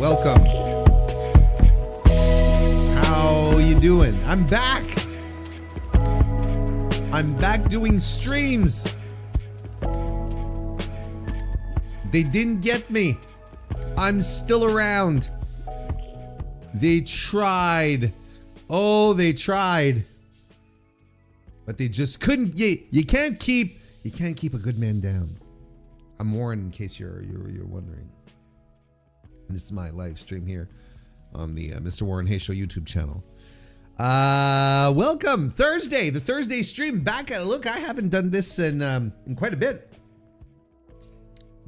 welcome. How you doing? I'm back. I'm back doing streams. They didn't get me. I'm still around. They tried. Oh, they tried. But they just couldn't. You can't keep a good man down. I'm Warren, in case you're wondering. This is my live stream here on the MrWarrenHayes Show YouTube channel. Welcome, Thursday, the Thursday stream back. Look, I haven't done this in quite a bit.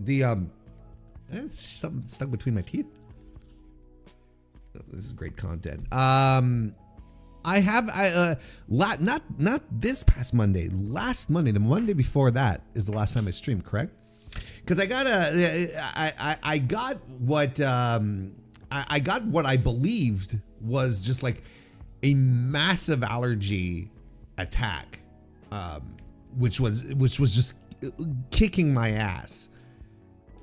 It's something stuck between my teeth. This is great content. Not this past Monday, last Monday, the Monday before that is the last time I streamed, correct? Because I got what I believed was just like a massive allergy attack, which was just kicking my ass.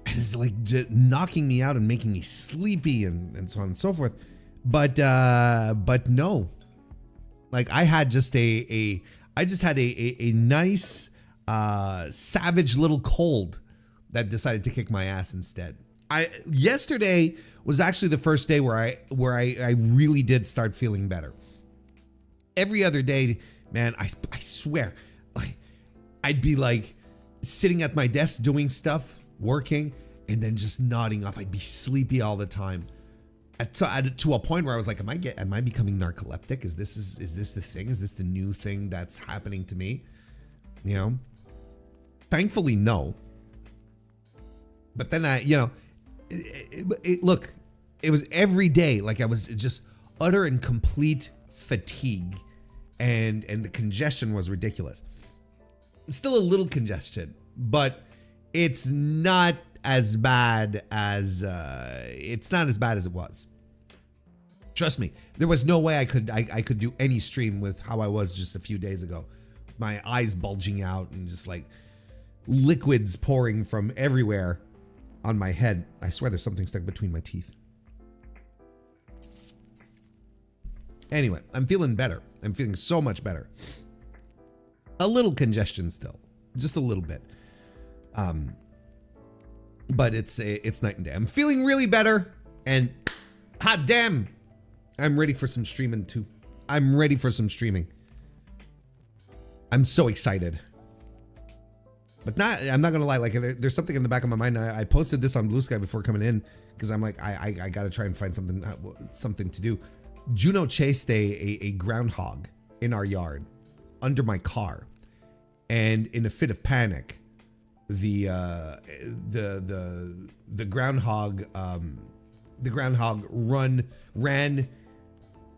And it's like just knocking me out and making me sleepy and so on and so forth. But no, like I had just a nice savage little cold that decided to kick my ass instead. Yesterday was actually the first day where I really did start feeling better. Every other day, man, I swear, like I'd be like sitting at my desk doing stuff, working, and then just nodding off. I'd be sleepy all the time. To a point where I was like, am I becoming narcoleptic? Is this the thing? Is this the new thing that's happening to me? You know? Thankfully, no. But then look, it was every day. Like I was just utter and complete fatigue, and the congestion was ridiculous. Still a little congestion, but it's not as bad as it was. Trust me, there was no way I could do any stream with how I was just a few days ago. My eyes bulging out and just like liquids pouring from everywhere on my head. I swear there's something stuck between my teeth. Anyway, I'm feeling better. I'm feeling so much better. A little congestion still, just a little bit. But it's night and day. I'm feeling really better, and hot damn, I'm ready for some streaming too. I'm ready for some streaming. I'm so excited. But I'm not gonna lie, like there's something in the back of my mind. I posted this on Blue Sky before coming in because I'm like, I gotta try and find something to do. Juno chased a groundhog in our yard under my car, and in a fit of panic, the groundhog ran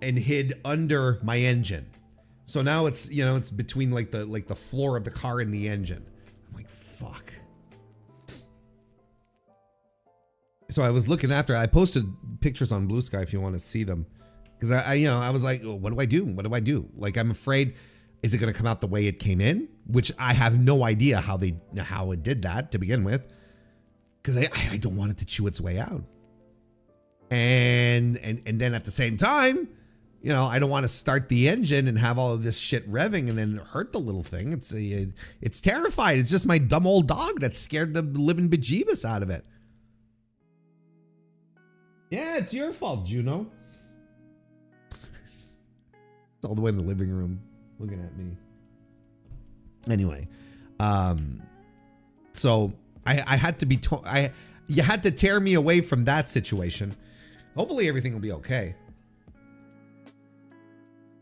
and hid under my engine. So now it's between like the floor of the car and the engine. I'm like, fuck. So I was looking after. I posted pictures on Blue Sky if you want to see them, because I was like, oh, what do I do? What do I do? Like, I'm afraid, is it going to come out the way it came in? Which I have no idea how it did that to begin with, because I don't want it to chew its way out. And then at the same time, I don't want to start the engine and have all of this shit revving and then hurt the little thing. It's terrified. It's just my dumb old dog that scared the living bejeebus out of it. Yeah, it's your fault, Juno. It's all the way in the living room looking at me. Anyway, so I had to be you had to tear me away from that situation. Hopefully everything will be okay.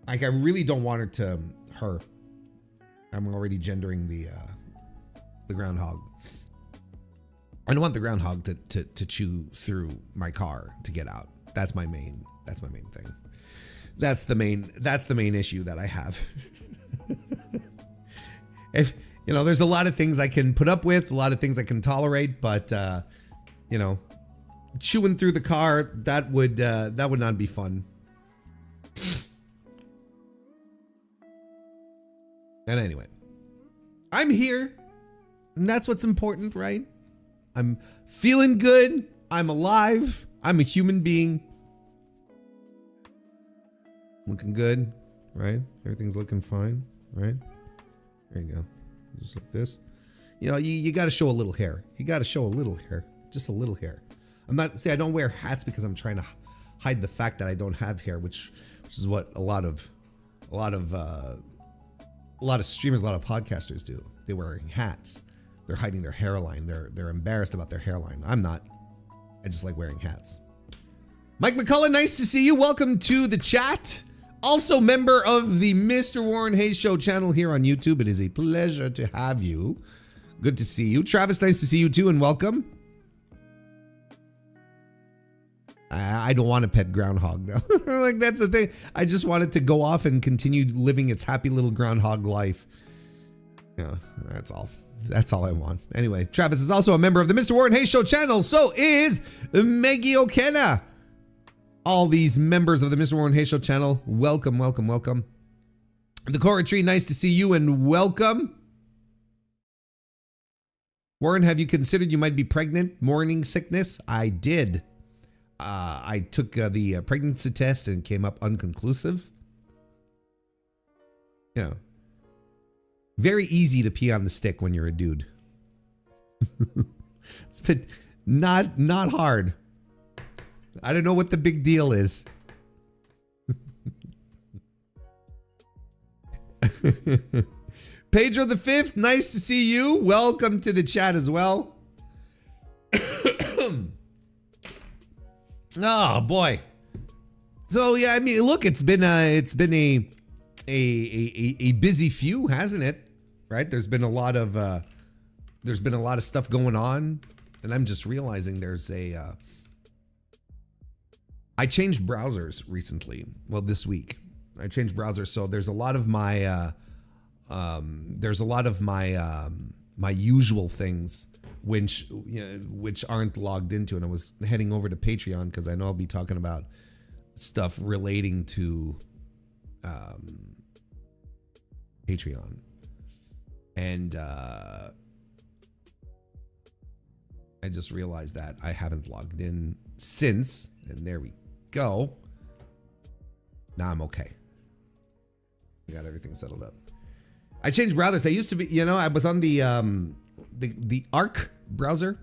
Like, I really don't want her. I'm already gendering the groundhog. I don't want the groundhog to chew through my car to get out. That's my main thing. That's the main issue that I have. If there's a lot of things I can put up with, a lot of things I can tolerate, but chewing through the car, that would not be fun. And anyway, I'm here, and that's what's important, right? I'm feeling good. I'm alive. I'm a human being. Looking good, right? Everything's looking fine, right? There you go. Just like this. You know, you got to show a little hair. You got to show a little hair. Just a little hair. I don't wear hats because I'm trying to hide the fact that I don't have hair, which is what a lot of streamers, a lot of podcasters do. They're wearing hats. They're hiding their hairline. They're embarrassed about their hairline. I'm not. I just like wearing hats. Mike McCullough, nice to see you. Welcome to the chat. Also member of the Mr. Warren Hayes Show channel here on YouTube. It is a pleasure to have you. Good to see you. Travis, nice to see you too, and welcome. I don't want a pet groundhog though. Like, that's the thing. I just want it to go off and continue living its happy little groundhog life. Yeah, that's all. That's all I want. Anyway, Travis is also a member of the Mr. Warren Hayes Show channel. So is Maggie O'Kenna. All these members of the Mr. Warren Hayes Show channel, welcome, welcome, welcome. The Cora Tree, nice to see you and welcome. Warren, have you considered you might be pregnant? Morning sickness? I did. I took the pregnancy test and came up unconclusive. Yeah. Very easy to pee on the stick when you're a dude. It's been not hard. I don't know what the big deal is. Pedro the Fifth, nice to see you. Welcome to the chat as well. Oh boy. So yeah, I mean, look, it's been a busy few, hasn't it? Right? There's been a lot of stuff going on, and I'm just realizing there's I changed browsers recently. Well, this week I changed browsers, so there's a lot of my my usual things which aren't logged into, and I was heading over to Patreon because I know I'll be talking about stuff relating to Patreon, and I just realized that I haven't logged in since, and there we go. Now I'm okay. I got everything settled up. I changed browsers. I used to be, I was on the Arc browser,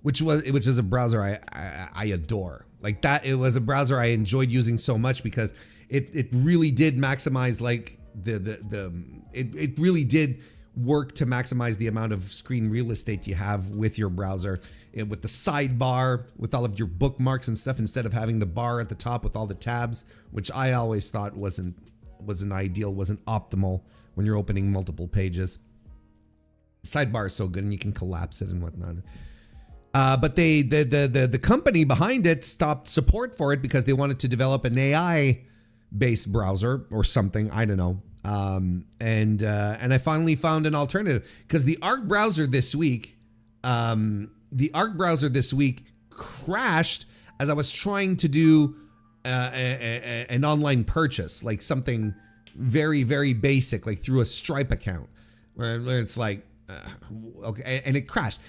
which is a browser I adore. Like that, it was a browser I enjoyed using so much because it really did maximize like it really did work to maximize the amount of screen real estate you have with your browser, and with the sidebar, with all of your bookmarks and stuff, instead of having the bar at the top with all the tabs, which I always thought wasn't ideal, wasn't optimal when you're opening multiple pages. Sidebar is so good, and you can collapse it and whatnot. But the company behind it stopped support for it because they wanted to develop an AI based browser or something. I don't know. And I finally found an alternative because the Arc browser this week crashed as I was trying to do an online purchase, like something very, very basic, like through a Stripe account, where it's like, okay, and it crashed,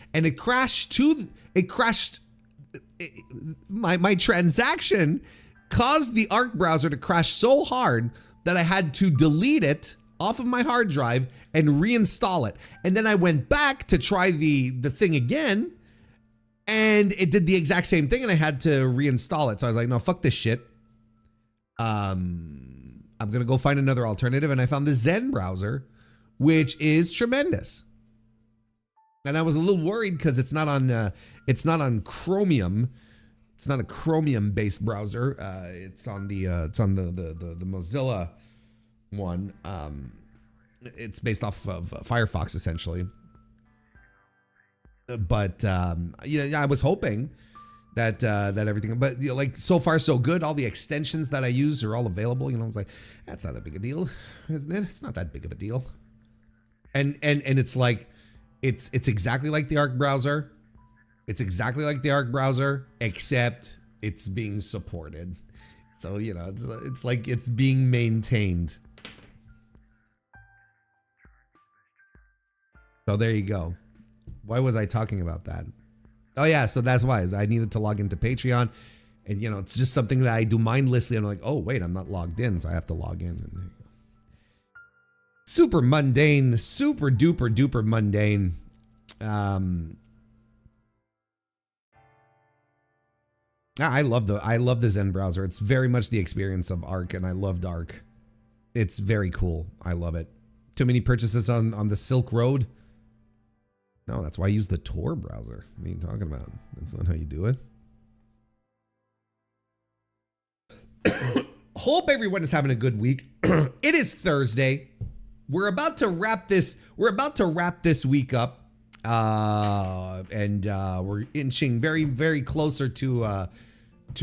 my transaction caused the Arc browser to crash so hard that I had to delete it off of my hard drive and reinstall it. And then I went back to try the thing again, and it did the exact same thing, and I had to reinstall it. So I was like, no, fuck this shit. I'm gonna go find another alternative, and I found the Zen browser, which is tremendous. And I was a little worried because it's not on Chromium. It's not a Chromium-based browser. It's on the Mozilla one. It's based off of Firefox essentially. But yeah, I was hoping that everything, but like so far so good. All the extensions that I use are all available. I was like, that's not that big a deal, isn't it? It's not that big of a deal. And it's like, it's exactly like the Arc browser. It's exactly like the Arc browser, except it's being supported. So, it's like it's being maintained. So there you go. Why was I talking about that? Oh yeah, so that's why I needed to log into Patreon, and it's just something that I do mindlessly. And I'm like, oh wait, I'm not logged in, so I have to log in. And there you go. Super mundane, super duper duper mundane. I love the Zen browser. It's very much the experience of Arc, and I loved Arc. It's very cool. I love it. Too many purchases on the Silk Road. No, that's why I use the Tor browser. What are you talking about? That's not how you do it. Hope everyone is having a good week. It is Thursday. We're about to wrap this week up. And we're inching very, very closer to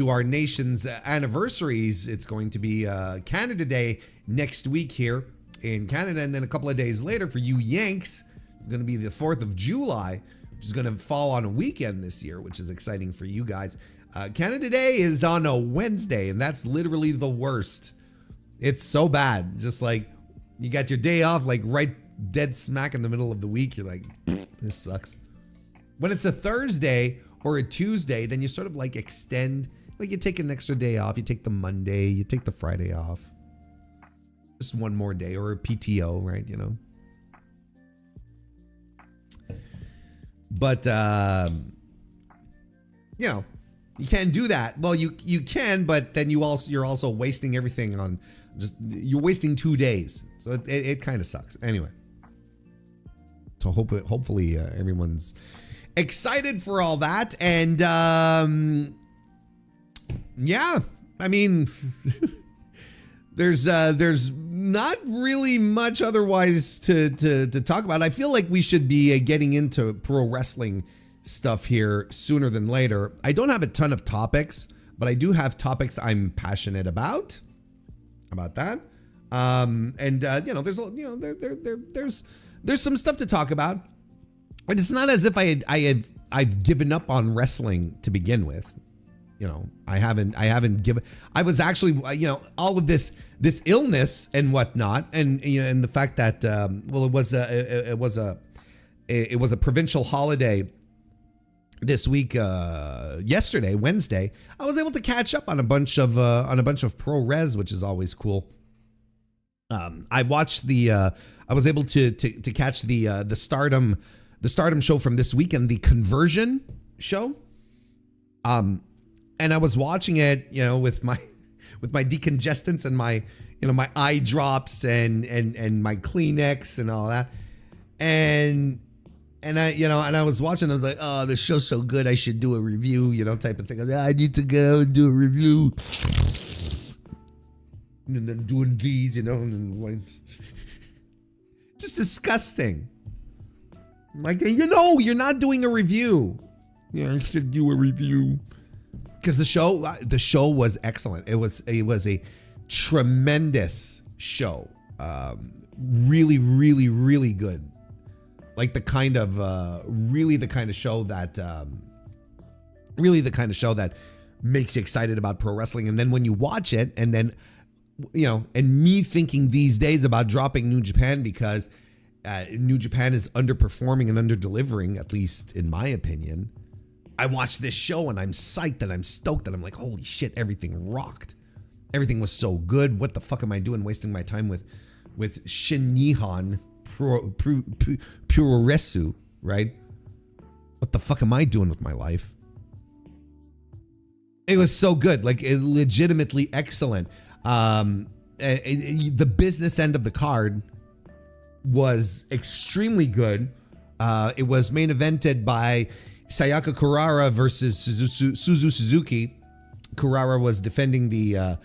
our nation's anniversaries. It's going to be Canada Day next week here in Canada, and then a couple of days later for you Yanks, it's going to be the 4th of July, which is going to fall on a weekend this year, which is exciting for you guys. Canada Day is on a Wednesday, and that's literally the worst. It's so bad. Just like you got your day off, like right dead smack in the middle of the week. You're like, this sucks. When it's a Thursday or a Tuesday, then you sort of like extend, like you take an extra day off. You take the Monday, you take the Friday off. Just one more day, or a PTO, right? But you can't do that. Well, you can, but then you're also wasting everything on you're wasting 2 days. So it kind of sucks. Anyway. So hopefully everyone's excited for all that. And yeah, I mean, there's not really much otherwise to talk about. I feel like we should be getting into pro wrestling stuff here sooner than later. I don't have a ton of topics, but I do have topics I'm passionate about that. There's some stuff to talk about, but it's not as if I've given up on wrestling to begin with. I haven't given. I was actually, all of this illness and whatnot, and and the fact that it was a provincial holiday this week, yesterday, Wednesday. I was able to catch up on a bunch of pro res, which is always cool. I watched I was able to catch the Stardom show from this weekend, the Conversion show. And I was watching it, with my decongestants and my my eye drops and my Kleenex and all that. And I was watching, I was like, oh, the show's so good, I should do a review, type of thing. I need to go and do a review. And then doing these, and like, just disgusting. Like, you're not doing a review. Yeah, I should do a review. Because the show was excellent. It was a tremendous show. Really, really, really good. Like the kind of show that makes you excited about pro wrestling. And then when you watch it, and then and me thinking these days about dropping New Japan because New Japan is underperforming and under-delivering, at least in my opinion. I watched this show and I'm psyched and I'm stoked and I'm like, holy shit, everything rocked. Everything was so good. What the fuck am I doing wasting my time with Shin Nihon Puroresu, right? What the fuck am I doing with my life? It was so good, like legitimately excellent. The business end of the card was extremely good. It was main evented by Sayaka Kurara versus Suzu Suzuki. Kurara was defending the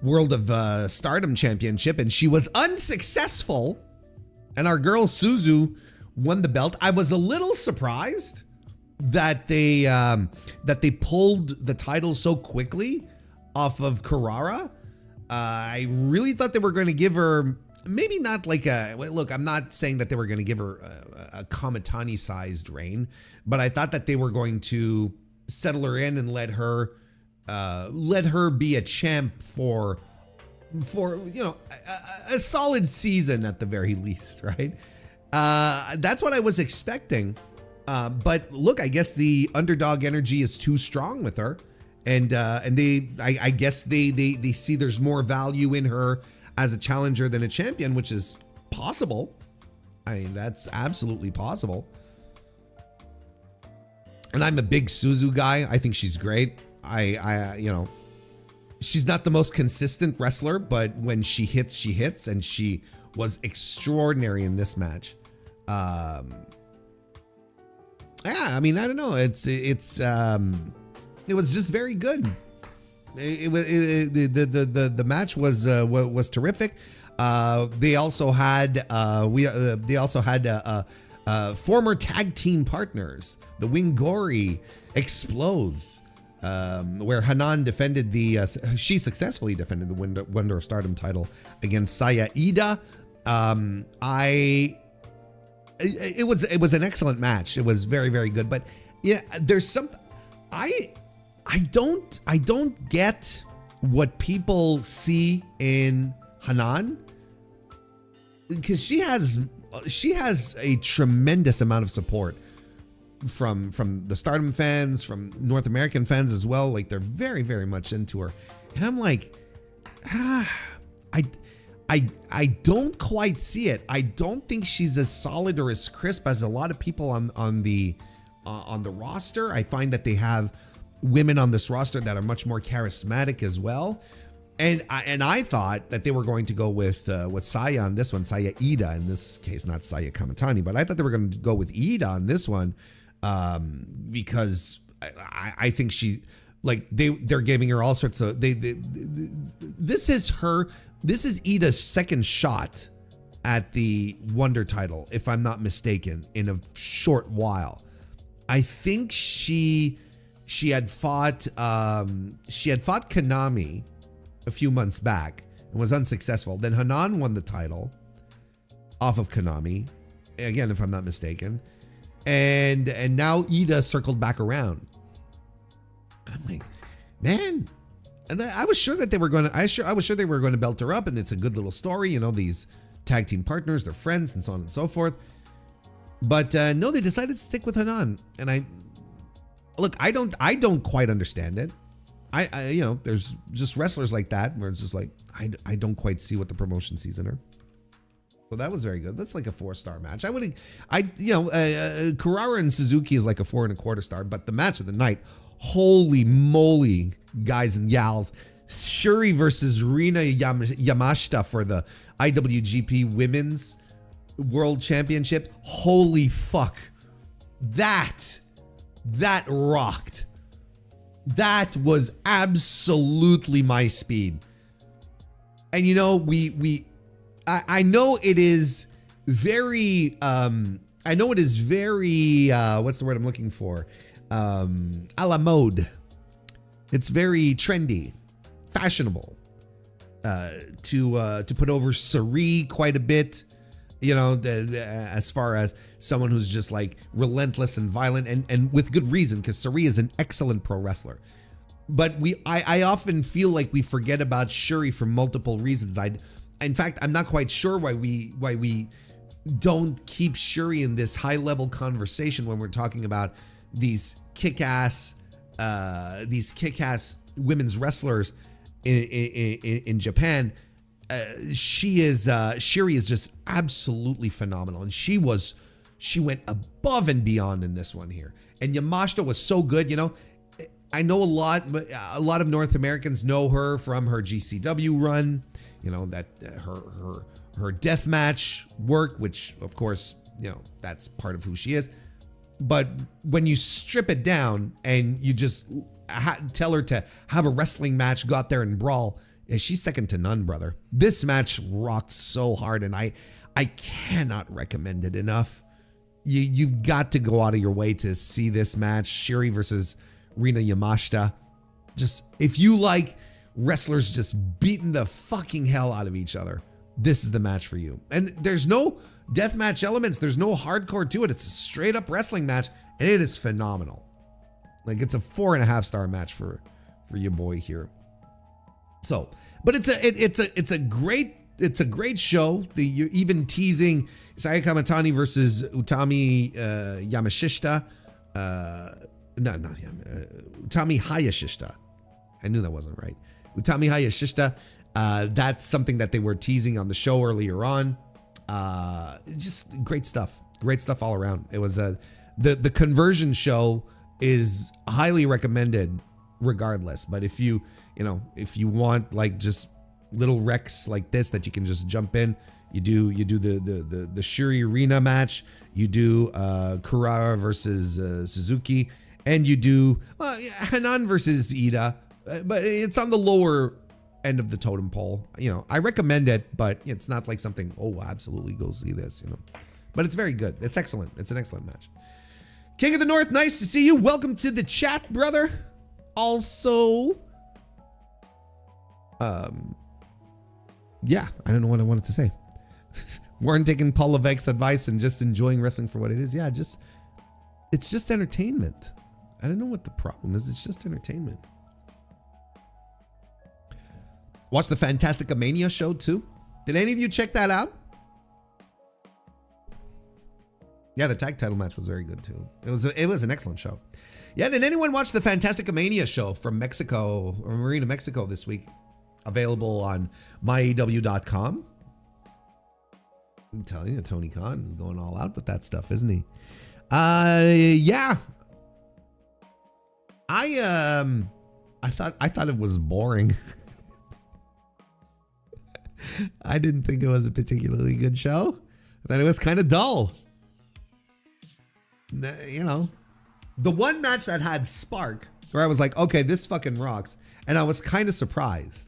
World of Stardom Championship, and she was unsuccessful. And our girl Suzu won the belt. I was a little surprised that they pulled the title so quickly off of Kurara. I really thought they were going to give her, maybe not like look, I'm not saying that they were going to give her a Kamitani-sized reign, but I thought that they were going to settle her in and let her be a champ for a solid season at the very least, right? That's what I was expecting. But look, I guess the underdog energy is too strong with her, and I guess they see there's more value in her as a challenger than a champion, which is possible. I mean, that's absolutely possible. And I'm a big Suzu guy. I think she's great. She's not the most consistent wrestler, but when she hits, and she was extraordinary in this match. Yeah, I mean, I don't know. It was just very good. The match was terrific. They also had former tag team partners. The Wingori explodes, where Hanan defended she successfully defended the Wonder of Stardom title against Saya Ida. It was an excellent match. It was very, very good. But yeah, there's something I don't get what people see in Hanan, because she has a tremendous amount of support from the Stardom fans, from North American fans as well. Like, they're very, very much into her, and I'm like, I don't quite see it. I don't think she's as solid or as crisp as a lot of people on the roster. I find that they have women on this roster that are much more charismatic as well. And I thought that they were going to go with Saya on this one, Saya Ida in this case, not Saya Kamatani, but I thought they were going to go with Ida on this one, because I think she, like, they're giving her all sorts of this is Ida's second shot at the Wonder title, if I'm not mistaken, in a short while. I think she had fought Konami a few months back and was unsuccessful. Then Hanan won the title off of Konami, again, if I'm not mistaken. And now Ida circled back around. I'm like, man. And I was sure that they were going to, I was sure they were going to belt her up, and it's a good little story, you know, these tag team partners, they're friends, and so on and so forth. But no, they decided to stick with Hanan. And I don't quite understand it. I you know, there's just wrestlers like that where it's just like, I don't quite see what the promotion sees in her. So that was very good. That's like a 4-star match. Kurara and Suzuki is like a 4.25 star, but the match of the night, holy moly, guys and gals. Shuri versus Rina Yamashita for the IWGP Women's World Championship. Holy fuck. That rocked. That was absolutely my speed. And you know, I know it is very, what's the word I'm looking for? A la mode. It's very trendy, fashionable, to put over Sari quite a bit, you know, as far as someone who's just like relentless and violent, and with good reason, because Sari is an excellent pro wrestler. But I often feel like we forget about Shuri for multiple reasons. In fact, I'm not quite sure why we don't keep Shuri in this high level conversation when we're talking about these kick-ass women's wrestlers in Japan. Shuri is just absolutely phenomenal, and she went above and beyond in this one here. And Yamashita was so good. You know, I know a lot of North Americans know her from her GCW run. You know, that her deathmatch work, which of course, you know, that's part of who she is. But when you strip it down and you just tell her to have a wrestling match, go out there and brawl, she's second to none, brother. This match rocked so hard, and I cannot recommend it enough. You've got to go out of your way to see this match, Shuri versus Rina Yamashita. Just, if you like wrestlers just beating the fucking hell out of each other, this is the match for you. And there's no deathmatch elements. There's no hardcore to it. It's a straight up wrestling match, and it is phenomenal. Like, it's a 4.5 star match for your boy here. So, but it's a great it's a great show. You're even teasing Saya Kamatani versus Utami Yamashita. Utami Hayashishita. I knew that wasn't right. Utami Hayashishita. That's something that they were teasing on the show earlier on. Just great stuff. Great stuff all around. It was the conversion show is highly recommended regardless. But if you want like just little wrecks like this that you can just jump in, you do the Shuri Arena match, you do Kurara versus Suzuki, and you do Hanan versus Ida, but it's on the lower end of the totem pole. I recommend it, but it's not like something, absolutely go see this, but it's very good. It's excellent. It's an excellent match. King of the North, nice to see you. Welcome to the chat, brother. Also, yeah, I don't know what I wanted to say. Warren taking Paul Levesque's advice and just enjoying wrestling for what it is. Yeah, it's just entertainment. I don't know what the problem is. It's just entertainment. Watch the Fantastica Mania show too. Did any of you check that out? Yeah, the tag title match was very good too. It was an excellent show. Yeah, did anyone watch the Fantastica Mania show from Mexico or Marina, Mexico this week? Available on myaw.com. I'm telling you, Tony Khan is going all out with that stuff, isn't he? Yeah. I thought it was boring. I didn't think it was a particularly good show. I thought it was kind of dull. The one match that had spark, where I was like, okay, this fucking rocks, and I was kind of surprised,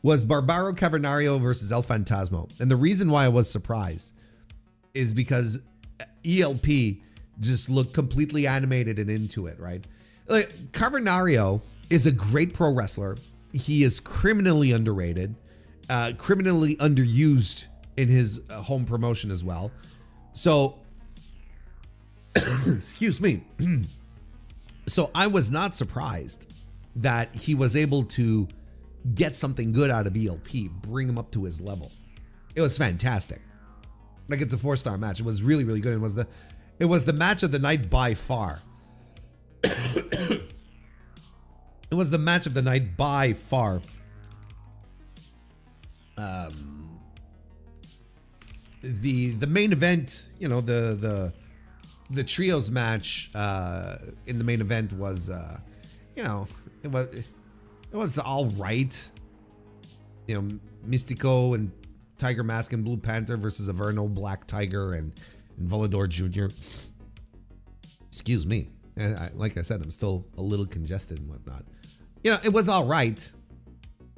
was Barbaro Cavernario versus El Fantasmo. And the reason why I was surprised is because ELP just looked completely animated and into it, right? Like, Cavernario is a great pro wrestler. He is criminally underrated, criminally underused in his home promotion as well. So, excuse me. So I was not surprised that he was able to get something good out of ELP, bring him up to his level. It was fantastic. Like, it's a 4-star match. It was really, really good. It was the match of the night by far. It was the match of the night by far. The main event, the trios match in the main event was, it was all right. Mystico and Tiger Mask and Blue Panther versus Averno, Black Tiger, and Volador Jr. Excuse me. Like I said, I'm still a little congested and whatnot. It was all right.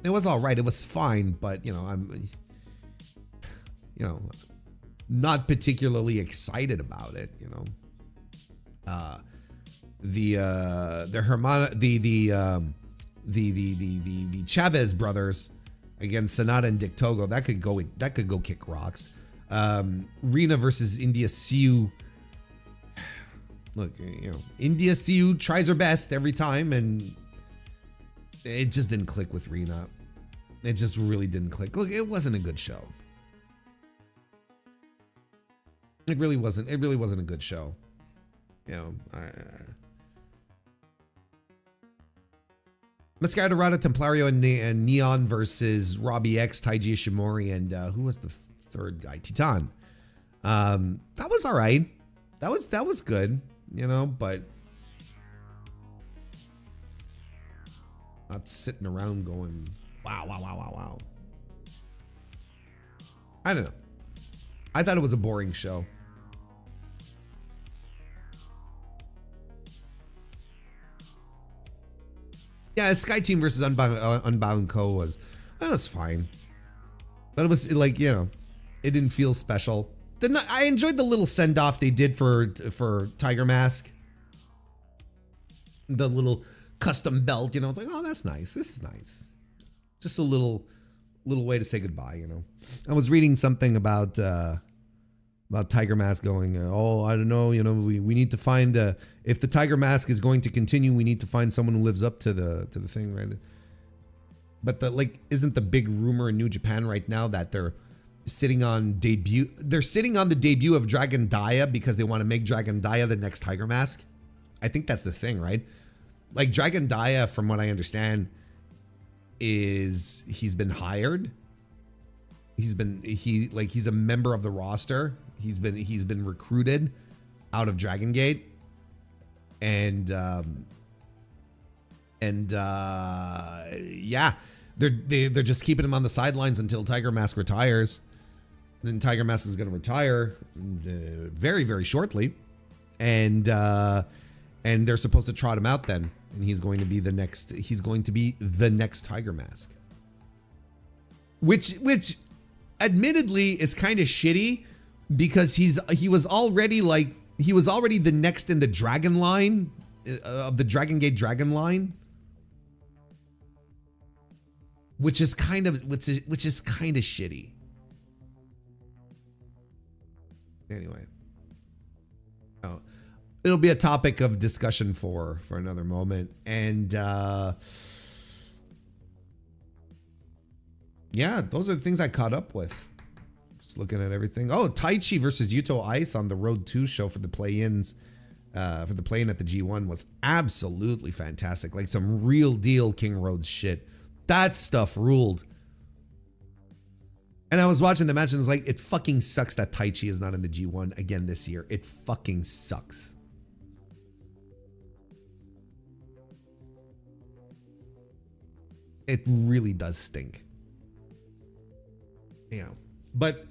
It was all right. It was fine, but I'm, not particularly excited about it. The Chavez brothers against Sonata and Dick Togo, that could go kick rocks. Rina versus India Siu. Look, India Siu tries her best every time, and it just didn't click with Rina. It just really didn't click. Look, it wasn't a good show. It really wasn't a good show. Mascara Dorada, Templario, and Neon versus Robbie X, Taiji Ishimori, and who was the third guy? Titan. That was all right. That was good, but not sitting around going, wow. I don't know. I thought it was a boring show. Yeah, Sky Team versus Unbound Co. that was fine. But it was like, it didn't feel special. I enjoyed the little send-off they did for Tiger Mask. The little custom belt, it's like, oh, that's nice. This is nice. Just a little way to say goodbye, I was reading something about Tiger Mask going, I don't know, we need to find if the Tiger Mask is going to continue, we need to find someone who lives up to the thing, right? But isn't the big rumor in New Japan right now that they're sitting on the debut of Dragon Dia because they want to make Dragon Dia the next Tiger Mask? I think that's the thing, right? Like Dragon Dia, from what I understand, he's been hired. He's a member of the roster. He's been recruited out of Dragon Gate. And yeah, they're just keeping him on the sidelines until Tiger Mask retires. Then Tiger Mask is going to retire very, very shortly, and they're supposed to trot him out then, and he's going to be the next Tiger Mask, which admittedly is kind of shitty because he was already the next in the Dragon line of the Dragon Gate Dragon line. Which is kind of shitty. Anyway, it'll be a topic of discussion for another moment. And yeah, those are the things I caught up with. Just looking at everything. Oh, Taichi versus Yuto Ice on the Road 2 show for the play-ins. For the play-in at the G1 was absolutely fantastic. Like some real deal King Road shit. That stuff ruled. And I was watching the match and it's like, it fucking sucks that Taichi is not in the G1 again this year. It fucking sucks. It really does stink. Yeah. But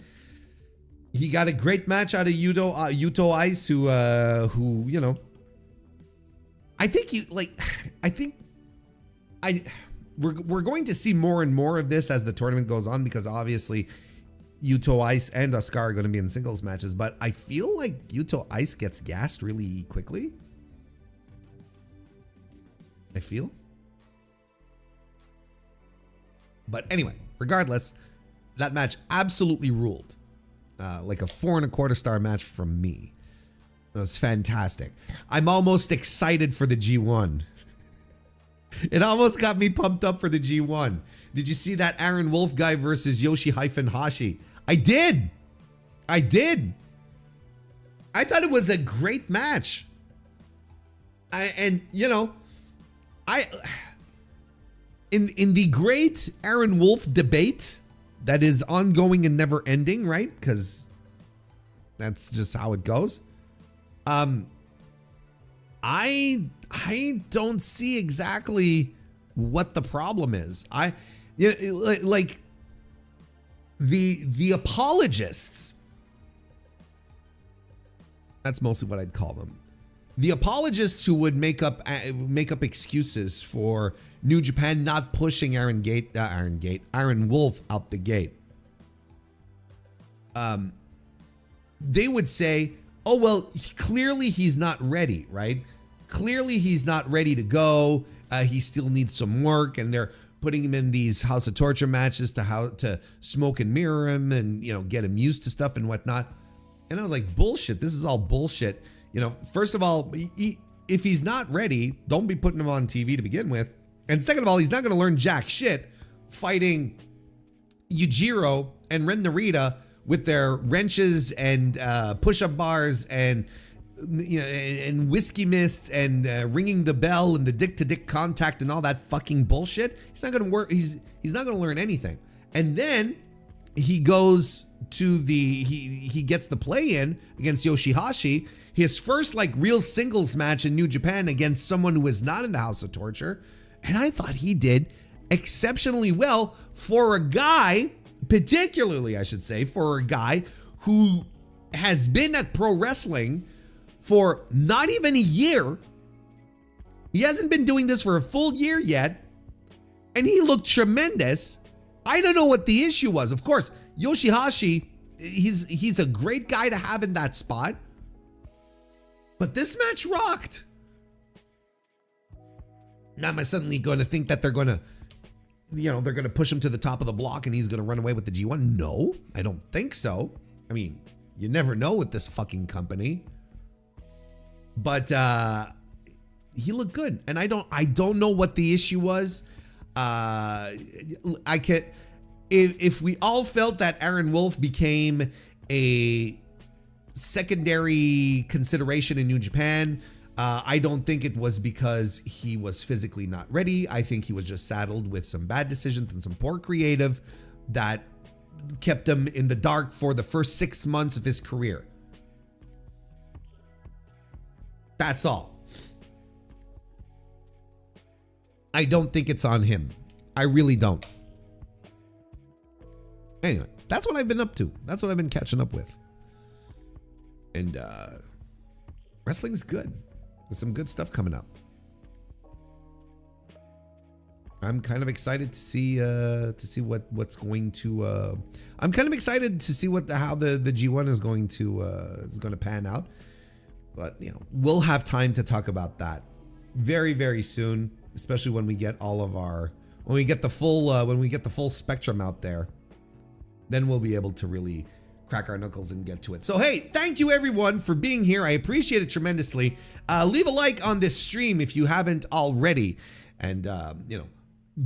he got a great match out of Yuto Ice, who you know, we're going to see more and more of this as the tournament goes on, because obviously Yuto Ice and Asuka are going to be in singles matches, but I feel like Yuto Ice gets gassed really quickly. I feel. But anyway, regardless, that match absolutely ruled. Like a 4 1/4 star match from me. It was fantastic. I'm almost excited for the G1. It almost got me pumped up for the G1. Did you see that Aaron Wolf guy versus Yoshi-Hashi? I did. I thought it was a great match. In the great Aaron Wolf debate that is ongoing and never ending, right? Because that's just how it goes. I don't see exactly what the problem is. Like the apologists. That's mostly what I'd call them. The apologists who would make up excuses for New Japan not pushing Aaron Wolf out the gate. They would say, oh, well, clearly he's not ready, right? Clearly he's not ready to go. He still needs some work, and they're putting him in these House of Torture matches to smoke and mirror him and, you know, get him used to stuff and whatnot. And I was like, bullshit. This is all bullshit. You know, first of all, if he's not ready, don't be putting him on TV to begin with. And second of all, he's not going to learn jack shit fighting Yujiro and Ren Narita with their wrenches and push-up bars and, you know, and whiskey mists and ringing the bell and the dick-to-dick contact and all that fucking bullshit. He's not going to work. He's not going to learn anything. And then he goes to he gets the play-in against Yoshi-Hashi, his first like real singles match in New Japan against someone who is not in the House of Torture. And I thought he did exceptionally well for a guy, particularly, I should say, for a guy who has been at pro wrestling for not even a year. He hasn't been doing this for a full year yet. And he looked tremendous. I don't know what the issue was. Of course, Yoshi-Hashi, he's a great guy to have in that spot. But this match rocked. Now am I suddenly going to think that they're going to push him to the top of the block and he's going to run away with the G1? No, I don't think so. I mean, you never know with this fucking company. But he looked good. And I don't know what the issue was. I can, if we all felt that Aaron Wolf became a secondary consideration in New Japan, I don't think it was because he was physically not ready. I think he was just saddled with some bad decisions and some poor creative that kept him in the dark for the first 6 months of his career. That's all. I don't think it's on him. I really don't. Anyway, that's what I've been up to. That's what I've been catching up with. And wrestling's good. There's some good stuff coming up. I'm kind of excited to see what's going to. I'm kind of excited to see how the G1 is going to pan out. But we'll have time to talk about that very, very soon, especially when we get when we get the full spectrum out there. Then we'll be able to really crack our knuckles and get to it. So hey, thank you everyone for being here. I appreciate it tremendously. Leave a like on this stream if you haven't already, and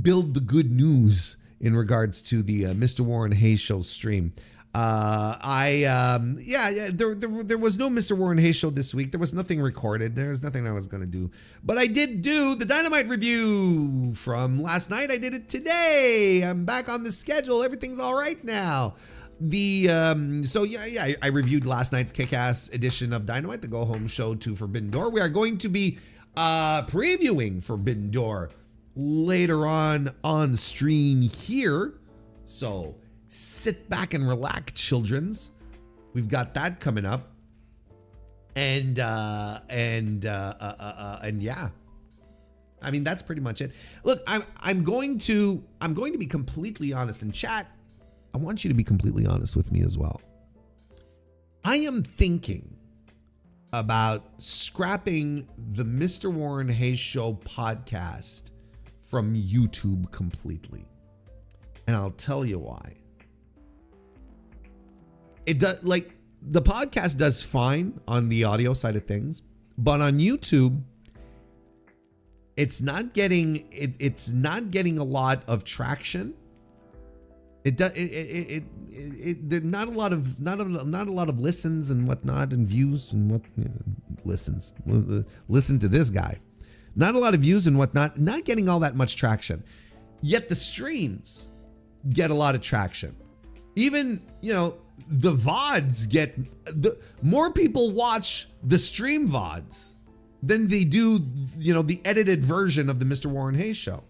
build the good news in regards to the Mr. Warren Hayes show stream. There was no Mr. Warren Hayes show this week. There was nothing recorded. There was nothing I was going to do, but I did do the Dynamite review from last night. I did it today. I'm back on the schedule. Everything's all right now. I reviewed last night's kick-ass edition of Dynamite, the go-home show to Forbidden Door. We are going to be previewing Forbidden Door later on stream here. So sit back and relax, childrens. We've got that coming up. And yeah. I mean, that's pretty much it. Look, I'm going to be completely honest in chat. I want you to be completely honest with me as well. I am thinking about scrapping the Mr. Warren Hayes Show podcast from YouTube completely. And I'll tell you why. It does, like, the podcast does fine on the audio side of things, but on YouTube, it's not getting a lot of traction. Not a lot of listens and whatnot and views and what listens. Listen to this guy. Not a lot of views and whatnot. Not getting all that much traction. Yet the streams get a lot of traction. Even the VODs more people watch the stream VODs than they do the edited version of the Mr. Warren Hayes Show.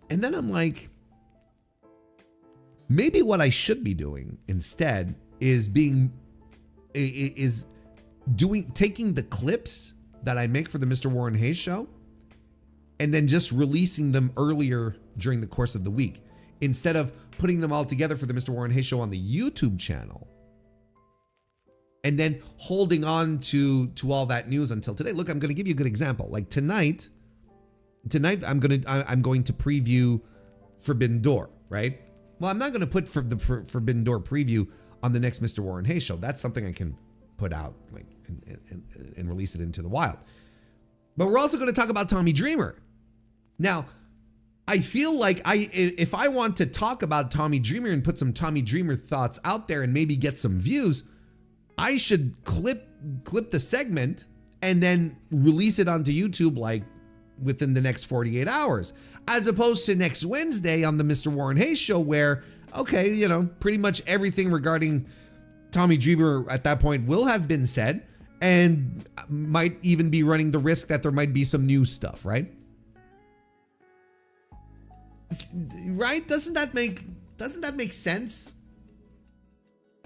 And then I'm like, maybe what I should be doing instead is taking the clips that I make for the Mr. Warren Hayes Show and then just releasing them earlier during the course of the week, instead of putting them all together for the Mr. Warren Hayes Show on the YouTube channel and then holding on to all that news until today. Look, I'm going to give you a good example. Like tonight I'm going to preview Forbidden Door, right? Well, I'm not going to put the Forbidden Door preview on the next Mr. Warren Hayes Show. That's something I can put out and release it into the wild. But we're also going to talk about Tommy Dreamer. Now, I feel like if I want to talk about Tommy Dreamer and put some Tommy Dreamer thoughts out there and maybe get some views, I should clip the segment and then release it onto YouTube like within the next 48 hours, as opposed to next Wednesday on the Mr. Warren Hayes Show, where, okay, pretty much everything regarding Tommy Dreamer at that point will have been said and might even be running the risk that there might be some new stuff, right? Right? Doesn't that make sense?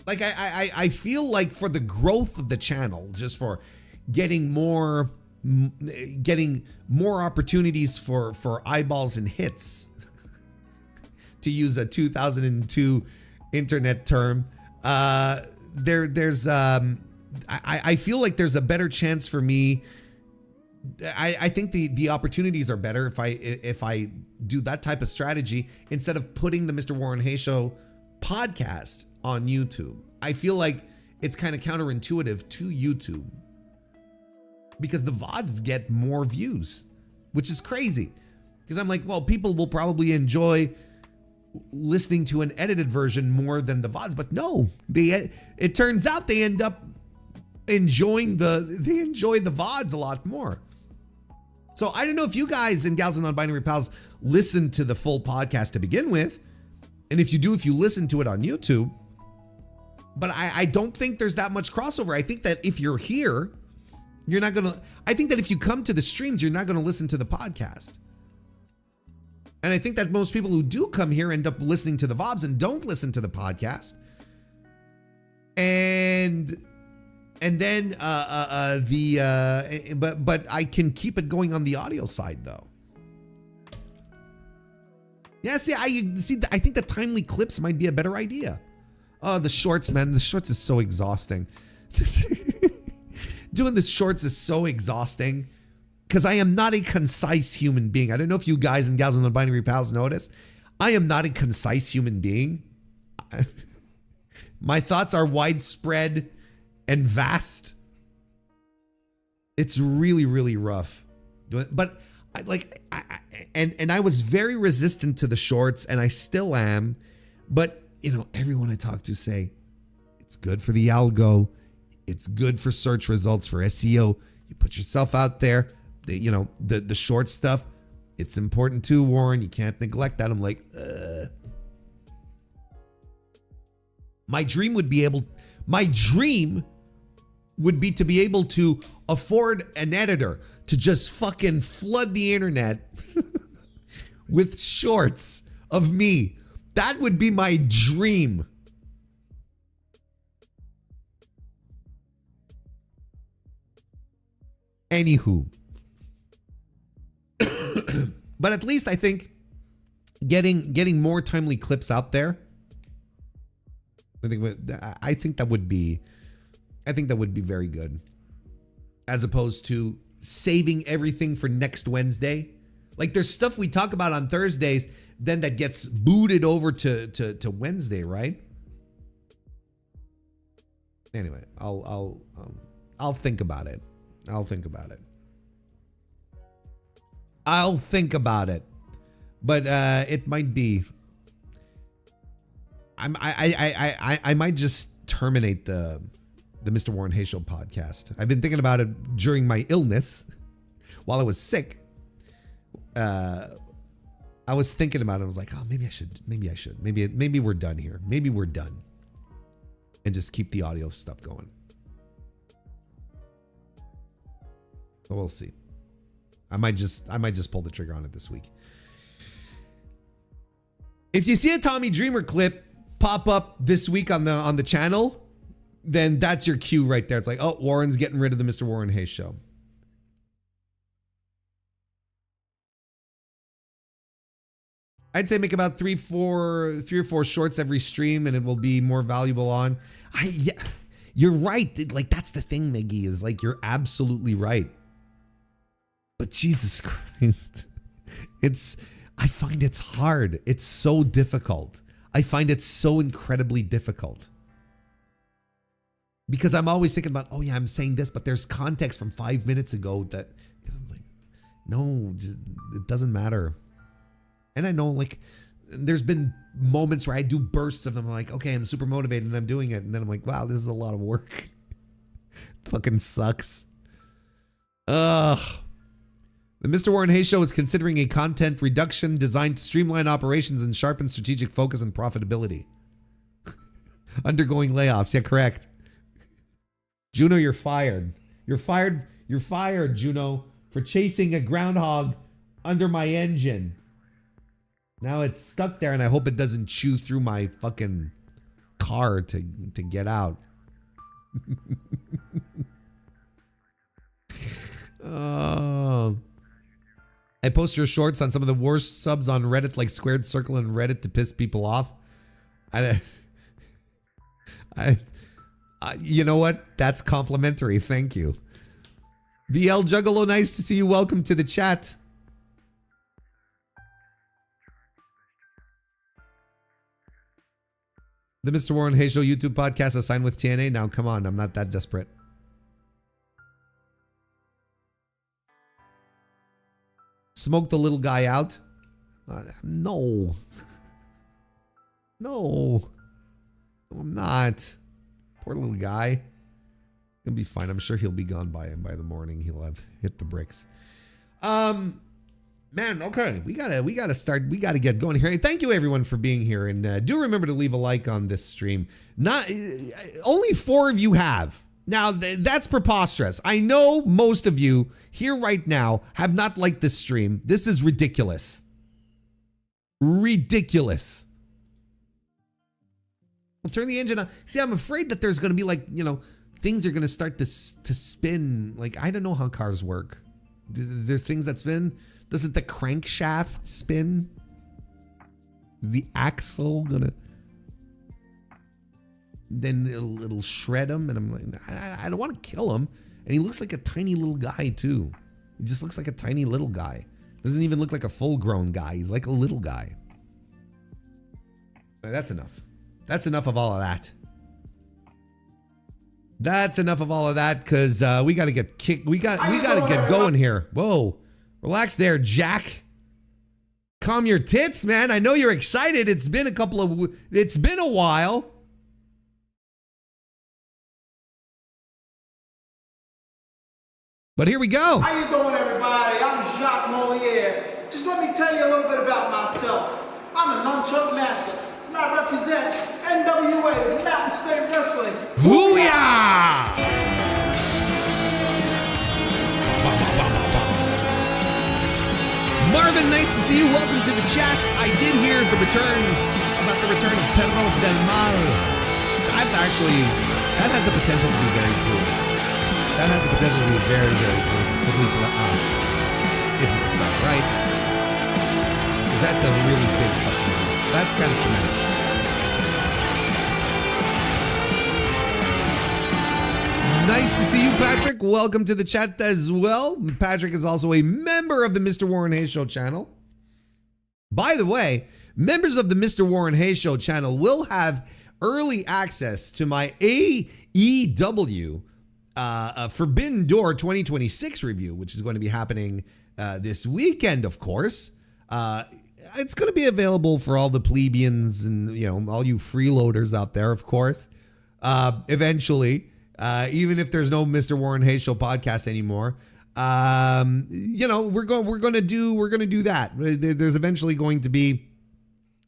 Like, I feel like for the growth of the channel, just for getting more opportunities for eyeballs and hits, to use a 2002 internet term, I feel like there's a better chance for me. I think the opportunities are better if I do that type of strategy instead of putting the Mr. Warren Hayes Show podcast on YouTube. I feel like it's kind of counterintuitive to YouTube because the VODs get more views, which is crazy. Because I'm like, well, people will probably enjoy listening to an edited version more than the VODs. But no, it turns out they end up enjoying the VODs a lot more. So I don't know if you guys and gals and non-binary pals listen to the full podcast to begin with. And if you do, if you listen to it on YouTube. But I don't think there's that much crossover. I think that if you're here, you're not going to, I think that if you come to the streams, you're not going to listen to the podcast. And I think that most people who do come here end up listening to the VODs and don't listen to the podcast. And then but I can keep it going on the audio side though. Yeah, I think the timely clips might be a better idea. Oh, the shorts, man. The shorts is so exhausting. Doing the shorts is so exhausting because I am not a concise human being. I don't know if you guys and gals and the binary pals notice. I am not a concise human being. My thoughts are widespread and vast. It's really, really rough. But I was very resistant to the shorts, and I still am. But you know, everyone I talk to say it's good for the algo. It's good for search results, for SEO. You put yourself out there. The short stuff, it's important too, Warren. You can't neglect that. I'm like, my dream would be to be able to afford an editor to just fucking flood the internet with shorts of me. That would be my dream. Anywho. But at least I think getting more timely clips out there, I think that would be very good. As opposed to saving everything for next Wednesday. Like there's stuff we talk about on Thursdays, then that gets booted over to Wednesday, right? Anyway, I'll think about it. I'll think about it. But it might be. I might just terminate the Mr. Warren Hayes Show podcast. I've been thinking about it during my illness while I was sick. I was thinking about it. I was like, oh, maybe I should. Maybe we're done here. Maybe we're done. And just keep the audio stuff going. But we'll see. I might just pull the trigger on it this week. If you see a Tommy Dreamer clip pop up this week on the channel, then that's your cue right there. It's like, oh, Warren's getting rid of the Mr. Warren Hayes Show. I'd say make about three or four shorts every stream, and it will be more valuable on. Yeah, you're right. Like that's the thing, Miggy, is like you're absolutely right. But Jesus Christ, I find it's hard. It's so difficult. I find it so incredibly difficult. Because I'm always thinking about, oh yeah, I'm saying this, but there's context from 5 minutes ago that, I'm like, no, it doesn't matter. And I know like there's been moments where I do bursts of them. I'm like, okay, I'm super motivated and I'm doing it. And then I'm like, wow, this is a lot of work. Fucking sucks. Ugh. The Mr. Warren Hayes Show is considering a content reduction designed to streamline operations and sharpen strategic focus and profitability. Undergoing layoffs. Yeah, correct. Juno, you're fired. You're fired, Juno, for chasing a groundhog under my engine. Now it's stuck there and I hope it doesn't chew through my fucking car to get out. Oh. I post your shorts on some of the worst subs on Reddit, like Squared Circle and Reddit, to piss people off. You know what? That's complimentary. Thank you. BL Juggalo, nice to see you. Welcome to the chat. The Mr. Warren Hayes Show YouTube podcast assigned with TNA. Now, come on. I'm not that desperate. Smoke the little guy out? No. No. I'm not. Poor little guy. He'll be fine. I'm sure he'll be gone by the morning. He'll have hit the bricks. Man, okay. We gotta start. We gotta get going here. Thank you everyone for being here. And do remember to leave a like on this stream. Not only 4 of you have. Now, that's preposterous. I know most of you here right now have not liked this stream. This is ridiculous. Ridiculous. I'll turn the engine on. See, I'm afraid that there's going to be like, things are going to start to spin. Like, I don't know how cars work. There's things that spin. Doesn't the crankshaft spin? Is the axle going to... Then it'll shred him, and I'm like, I don't want to kill him. And he looks like a tiny little guy too. He just looks like a tiny little guy. Doesn't even look like a full-grown guy. He's like a little guy. That's enough. That's enough of all of that. That's enough of all of that, because we got to get kicked. We got to get going here. Whoa, relax there, Jack. Calm your tits, man. I know you're excited. It's been a while. But here we go. How you doing, everybody? I'm Jacques Moliere. Just let me tell you a little bit about myself. I'm a nunchuck master, and I represent NWA, Mountain State Wrestling. Booyah! Marvin, nice to see you. Welcome to the chat. I did hear about the return of Perros del Mal. That has the potential to be very cool. That has the potential to be very, very cool. If it's done right. Because that's a really big fucking deal. That's kind of tremendous. Nice to see you, Patrick. Welcome to the chat as well. Patrick is also a member of the Mr. Warren Hayes Show channel. By the way, members of the Mr. Warren Hayes Show channel will have early access to my AEW Forbidden Door 2026 review, which is going to be happening this weekend, of course. It's going to be available for all the plebeians and all you freeloaders out there, of course. Eventually, even if there's no Mr. Warren Hayes Show podcast anymore, we're going to do that. There's eventually going to be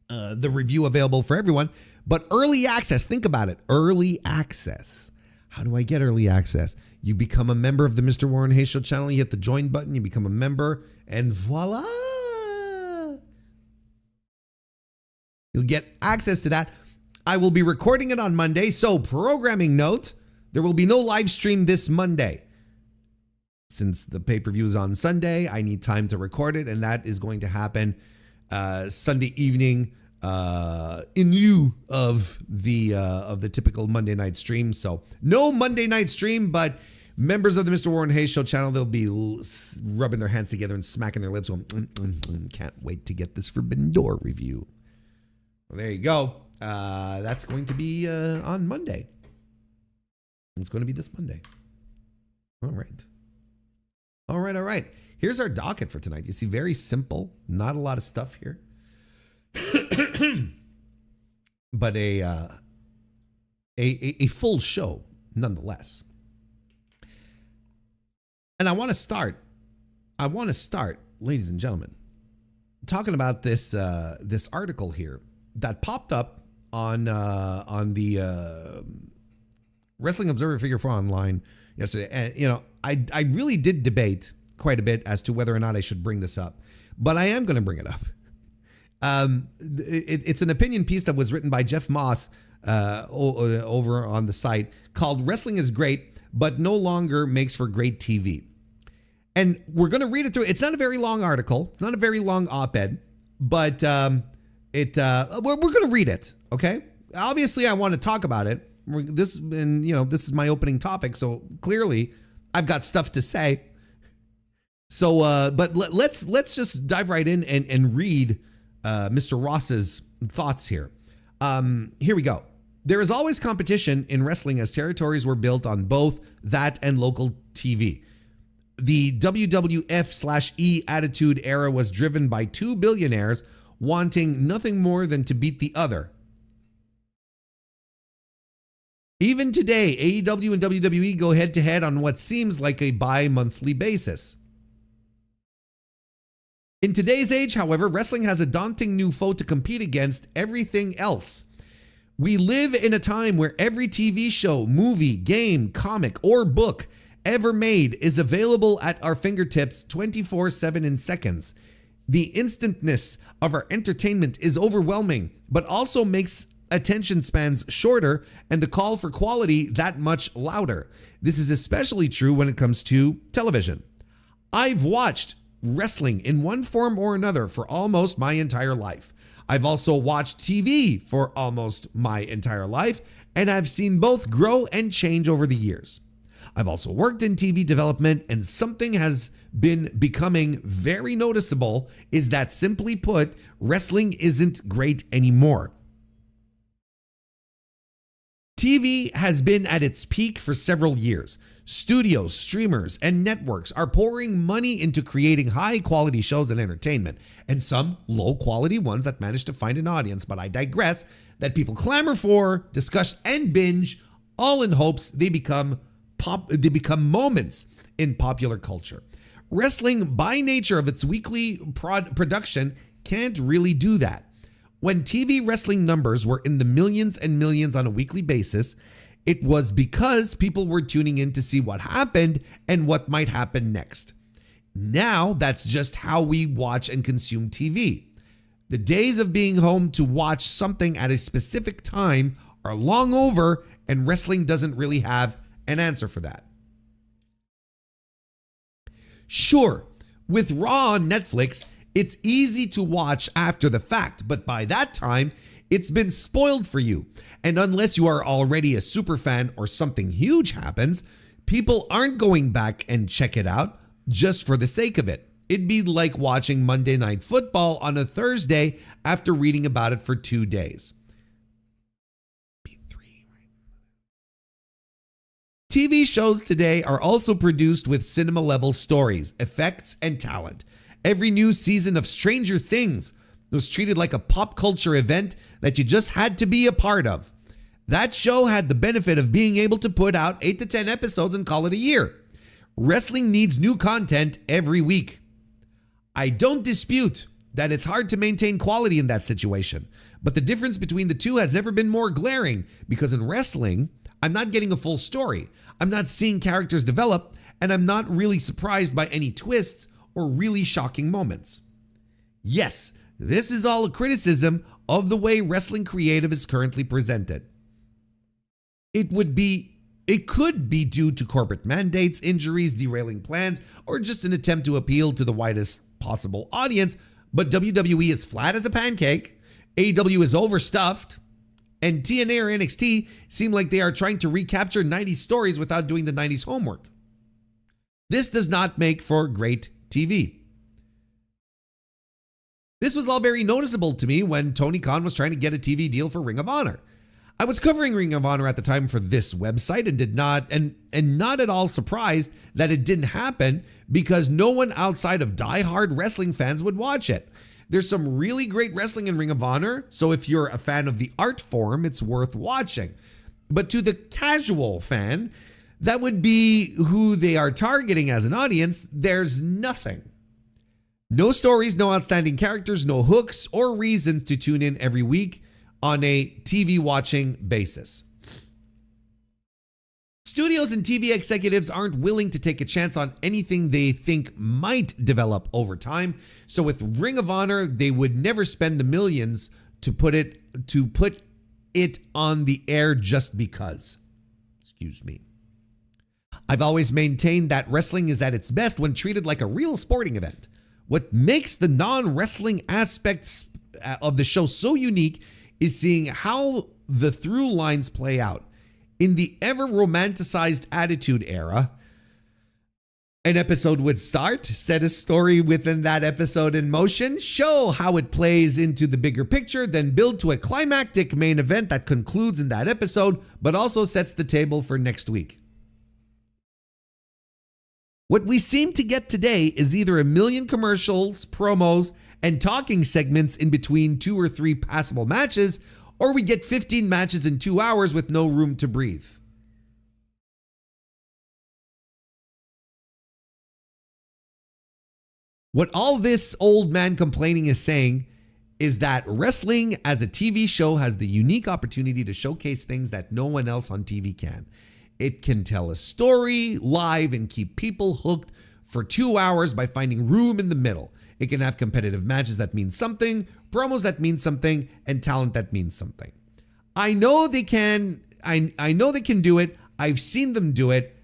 the review available for everyone, but early access. Think about it, early access. How do I get early access? You become a member of the Mr. Warren Hayes Show channel. You hit the join button. You become a member. And voila. You'll get access to that. I will be recording it on Monday. So programming note, there will be no live stream this Monday. Since the pay-per-view is on Sunday, I need time to record it. And that is going to happen Sunday evening. In lieu of the typical Monday night stream. So no Monday night stream, but members of the Mr. Warren Hayes Show channel, they'll be rubbing their hands together and smacking their lips going, can't wait to get this Forbidden Door review. Well, there you go. That's going to be on Monday. It's going to be this Monday. All right. Here's our docket for tonight. You see, very simple. Not a lot of stuff here. But a full show nonetheless. And I want to start, ladies and gentlemen, talking about this article here that popped up on the Wrestling Observer Figure 4 online yesterday. And I really did debate quite a bit as to whether or not I should bring this up, but I am going to bring it up. It's an opinion piece that was written by Jeff Moss over on the site called "Wrestling is Great, but No Longer Makes for Great TV." And we're going to read it through. It's not a very long article. It's not a very long op-ed, but we're going to read it. Okay. Obviously, I want to talk about it. This is my opening topic, so clearly I've got stuff to say. So, but let's just dive right in and read Mr. Ross's thoughts here. Here we go. There is always competition in wrestling as territories were built on both that and local TV. The WWF/E Attitude Era was driven by two billionaires wanting nothing more than to beat the other. Even today, AEW and WWE go head-to-head on what seems like a bi-monthly basis. In today's age, however, wrestling has a daunting new foe to compete against: everything else. We live in a time where every TV show, movie, game, comic, or book ever made is available at our fingertips 24/7 in seconds. The instantness of our entertainment is overwhelming, but also makes attention spans shorter and the call for quality that much louder. This is especially true when it comes to television. I've watched wrestling in one form or another for almost my entire life. I've also watched TV for almost my entire life, and I've seen both grow and change over the years. I've also worked in TV development, and something has been becoming very noticeable is that, simply put, wrestling isn't great anymore. TV has been at its peak for several years. Studios, streamers, and networks are pouring money into creating high-quality shows and entertainment, and some low-quality ones that manage to find an audience, but I digress, that people clamor for, discuss, and binge, all in hopes they become moments in popular culture. Wrestling, by nature of its weekly production, can't really do that. When TV wrestling numbers were in the millions and millions on a weekly basis, it was because people were tuning in to see what happened and what might happen next. Now, that's just how we watch and consume TV. The days of being home to watch something at a specific time are long over, and wrestling doesn't really have an answer for that. Sure, with Raw on Netflix, it's easy to watch after the fact, but by that time, it's been spoiled for you. And unless you are already a super fan or something huge happens, people aren't going back and check it out just for the sake of it. It'd be like watching Monday Night Football on a Thursday after reading about it for 2 days. TV shows today are also produced with cinema-level stories, effects, and talent. Every new season of Stranger Things was treated like a pop culture event that you just had to be a part of. That show had the benefit of being able to put out 8 to 10 episodes and call it a year. Wrestling needs new content every week. I don't dispute that it's hard to maintain quality in that situation, but the difference between the two has never been more glaring, because in wrestling, I'm not getting a full story. I'm not seeing characters develop, and I'm not really surprised by any twists or really shocking moments. Yes, this is all a criticism of the way wrestling creative is currently presented. It could be due to corporate mandates, injuries, derailing plans, or just an attempt to appeal to the widest possible audience, but WWE is flat as a pancake, AEW is overstuffed, and TNA or NXT seem like they are trying to recapture 90s stories without doing the 90s homework. This does not make for great TV. This was all very noticeable to me when Tony Khan was trying to get a TV deal for Ring of Honor. I was covering Ring of Honor at the time for this website and not at all surprised that it didn't happen, because no one outside of diehard wrestling fans would watch it. There's some really great wrestling in Ring of Honor, so if you're a fan of the art form, it's worth watching. But to the casual fan, that would be who they are targeting as an audience, there's nothing. No stories, no outstanding characters, no hooks or reasons to tune in every week on a TV watching basis. Studios and TV executives aren't willing to take a chance on anything they think might develop over time. So with Ring of Honor, they would never spend the millions to put it on the air just because. Excuse me. I've always maintained that wrestling is at its best when treated like a real sporting event. What makes the non-wrestling aspects of the show so unique is seeing how the through lines play out. In the ever romanticized Attitude Era, an episode would start, set a story within that episode in motion, show how it plays into the bigger picture, then build to a climactic main event that concludes in that episode, but also sets the table for next week. What we seem to get today is either a million commercials, promos, and talking segments in between 2 or 3 passable matches, or we get 15 matches in 2 hours with no room to breathe. What all this old man complaining is saying is that wrestling as a TV show has the unique opportunity to showcase things that no one else on TV can. It can tell a story live and keep people hooked for 2 hours by finding room in the middle. It can have competitive matches that mean something, promos that mean something, and talent that means something. I know they can. I know they can do it. I've seen them do it.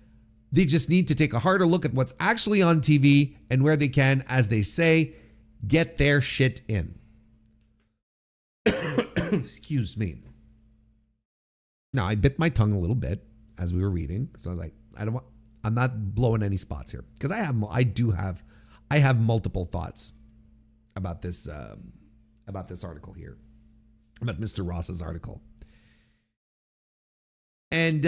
They just need to take a harder look at what's actually on TV and where they can, as they say, get their shit in. Excuse me. Now, I bit my tongue a little bit as we were reading, so I was like, I'm not blowing any spots here, because I have multiple thoughts about this article here, about Mr. Ross's article. And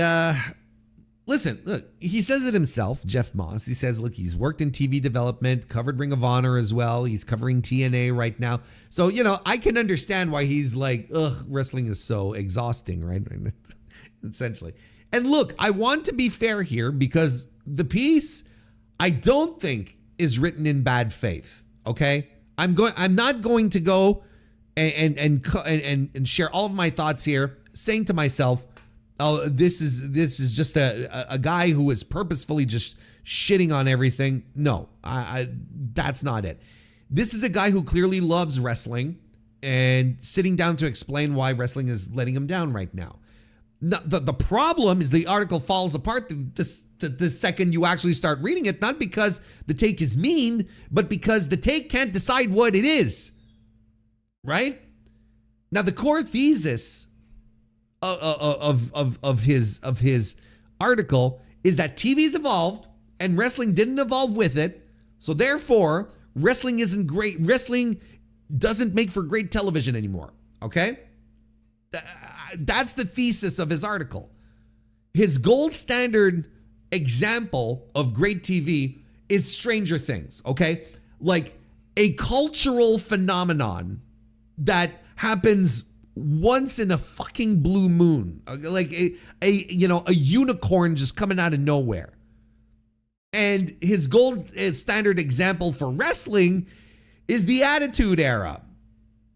listen, look, he says it himself, Jeff Moss. He says, look, he's worked in TV development, covered Ring of Honor as well. He's covering TNA right now. So, you know, I can understand why he's like, ugh, wrestling is so exhausting, right? Essentially. And look, I want to be fair here, because the piece, I don't think is written in bad faith. Okay. I'm not going to go and share all of my thoughts here, saying to myself, oh, this is just a guy who is purposefully just shitting on everything. No, that's not it. This is a guy who clearly loves wrestling and sitting down to explain why wrestling is letting him down right now. The problem is the article falls apart the second you actually start reading it, not because the take is mean, but because the take can't decide what it is. Right? Now, the core thesis of his article is that TV's evolved and wrestling didn't evolve with it. So therefore, wrestling isn't great. Wrestling doesn't make for great television anymore. Okay? That's the thesis of his article. His gold standard example of great TV is Stranger Things, okay? Like a cultural phenomenon that happens once in a fucking blue moon, like a unicorn just coming out of nowhere. And his gold standard example for wrestling is the Attitude Era.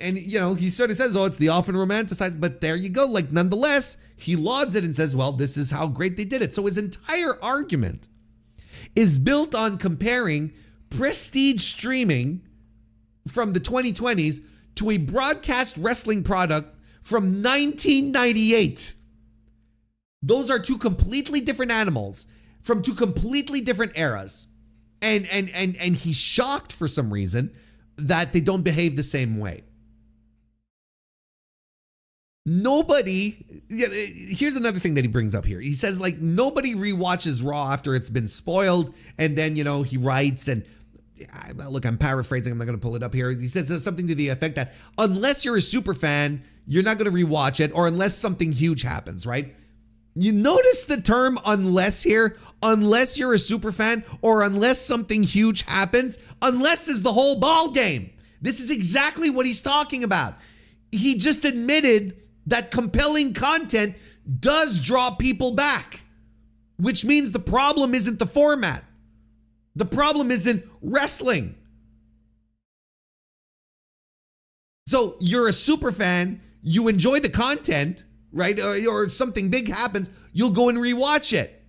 And, you know, he sort of says, oh, it's the often romanticized, but there you go. Like, nonetheless, he lauds it and says, well, this is how great they did it. So his entire argument is built on comparing prestige streaming from the 2020s to a broadcast wrestling product from 1998. Those are two completely different animals from two completely different eras. And he's shocked for some reason that they don't behave the same way. Nobody, here's another thing that he brings up here. He says, like, nobody rewatches Raw after it's been spoiled. And then, you know, he writes, and look, I'm paraphrasing. I'm not going to pull it up here. He says something to the effect that unless you're a super fan, you're not going to rewatch it, or unless something huge happens, right? You notice the term unless here, unless you're a super fan, or unless something huge happens. Unless is the whole ball game. This is exactly what he's talking about. He just admitted that compelling content does draw people back, which means the problem isn't the format. The problem isn't wrestling. So you're a super fan, you enjoy the content, right? Or something big happens, you'll go and rewatch it.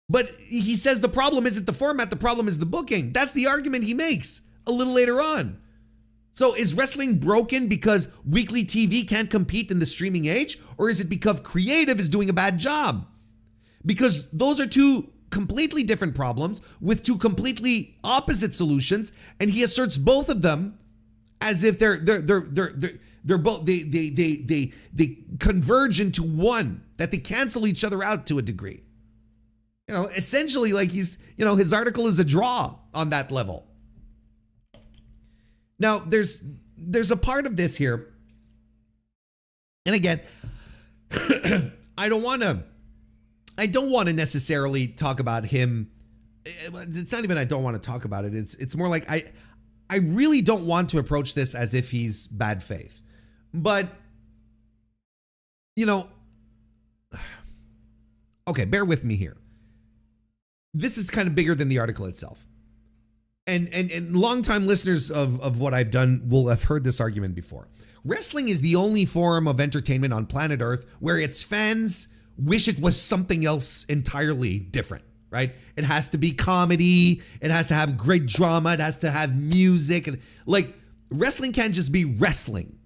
But he says the problem isn't the format, the problem is the booking. That's the argument he makes a little later on. So is wrestling broken because weekly TV can't compete in the streaming age? Or is it because creative is doing a bad job? Because those are two completely different problems with two completely opposite solutions, and he asserts both of them as if they're both they converge into one, that they cancel each other out to a degree. You know, essentially, like his article is a draw on that level. Now, there's a part of this here, and again, I don't want I don't want to necessarily talk about him. It's not even I don't want to talk about it. It's more like I really don't want to approach this as if he's bad faith. But, you know, okay, bear with me here. This is kind of bigger than the article itself. And longtime listeners of what I've done will have heard this argument before. Wrestling is the only form of entertainment on planet Earth where its fans wish it was something else entirely different, right? It has to be comedy. It has to have great drama. It has to have music. And like, wrestling can't just be wrestling.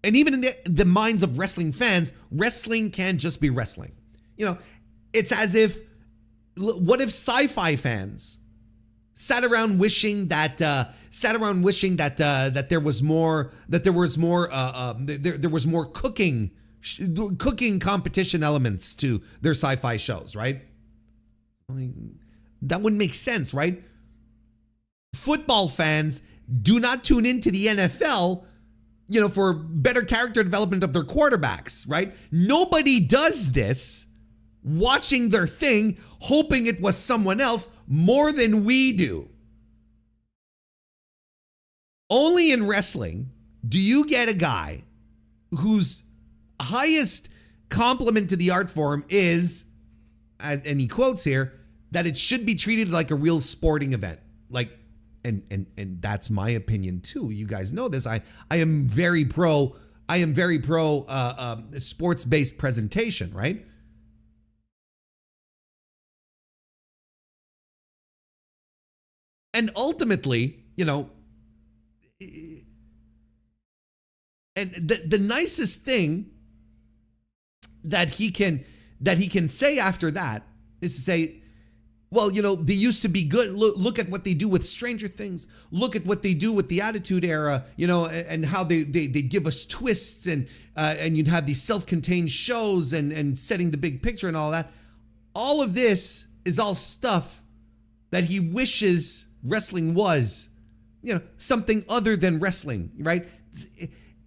And even in the minds of wrestling fans, wrestling can't just be wrestling. You know, it's as if, what if sci-fi fans sat around wishing that there was more cooking competition elements to their sci-fi shows, right? I mean, that wouldn't make sense, right? Football fans do not tune into the NFL, you know, for better character development of their quarterbacks, right? Nobody does this watching their thing, hoping it was someone else more than we do. Only in wrestling do you get a guy whose highest compliment to the art form is, and he quotes here, that it should be treated like a real sporting event. Like, and that's my opinion too. You guys know this. I am very pro sports-based presentation, right? And ultimately, you know, and the nicest thing that he can say after that is to say, well, you know, they used to be good. Look at what they do with Stranger Things. Look at what they do with the Attitude Era, you know, and how they give us twists, and you'd have these self-contained shows and setting the big picture and all that. All of this is all stuff that he wishes wrestling was, you know, something other than wrestling, right?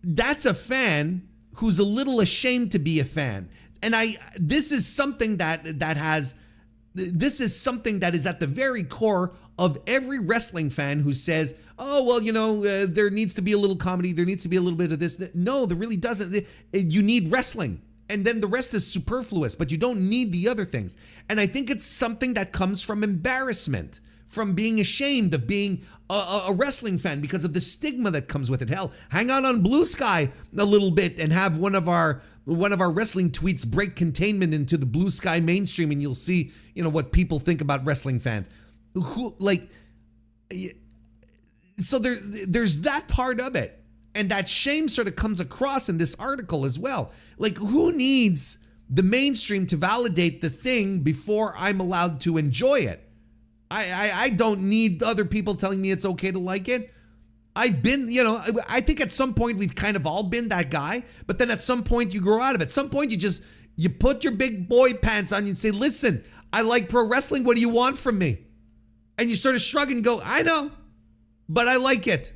That's a fan who's a little ashamed to be a fan. And this is something that is at the very core of every wrestling fan who says, oh, well, you know, there needs to be a little comedy. There needs to be a little bit of this. No, there really doesn't. You need wrestling. And then the rest is superfluous, but you don't need the other things. And I think it's something that comes from embarrassment, from being ashamed of being a wrestling fan because of the stigma that comes with it. Hell, hang out on Blue Sky a little bit and have one of our wrestling tweets break containment into the Blue Sky mainstream, and you'll see, you know, what people think about wrestling fans. So there's that part of it. And that shame sort of comes across in this article as well. Like, who needs the mainstream to validate the thing before I'm allowed to enjoy it? I don't need other people telling me it's okay to like it. I've been, you know, I think at some point we've kind of all been that guy, but then at some point you grow out of it. At some point you put your big boy pants on and say, listen, I like pro wrestling. What do you want from me? And you sort of shrug and go, I know, but I like it.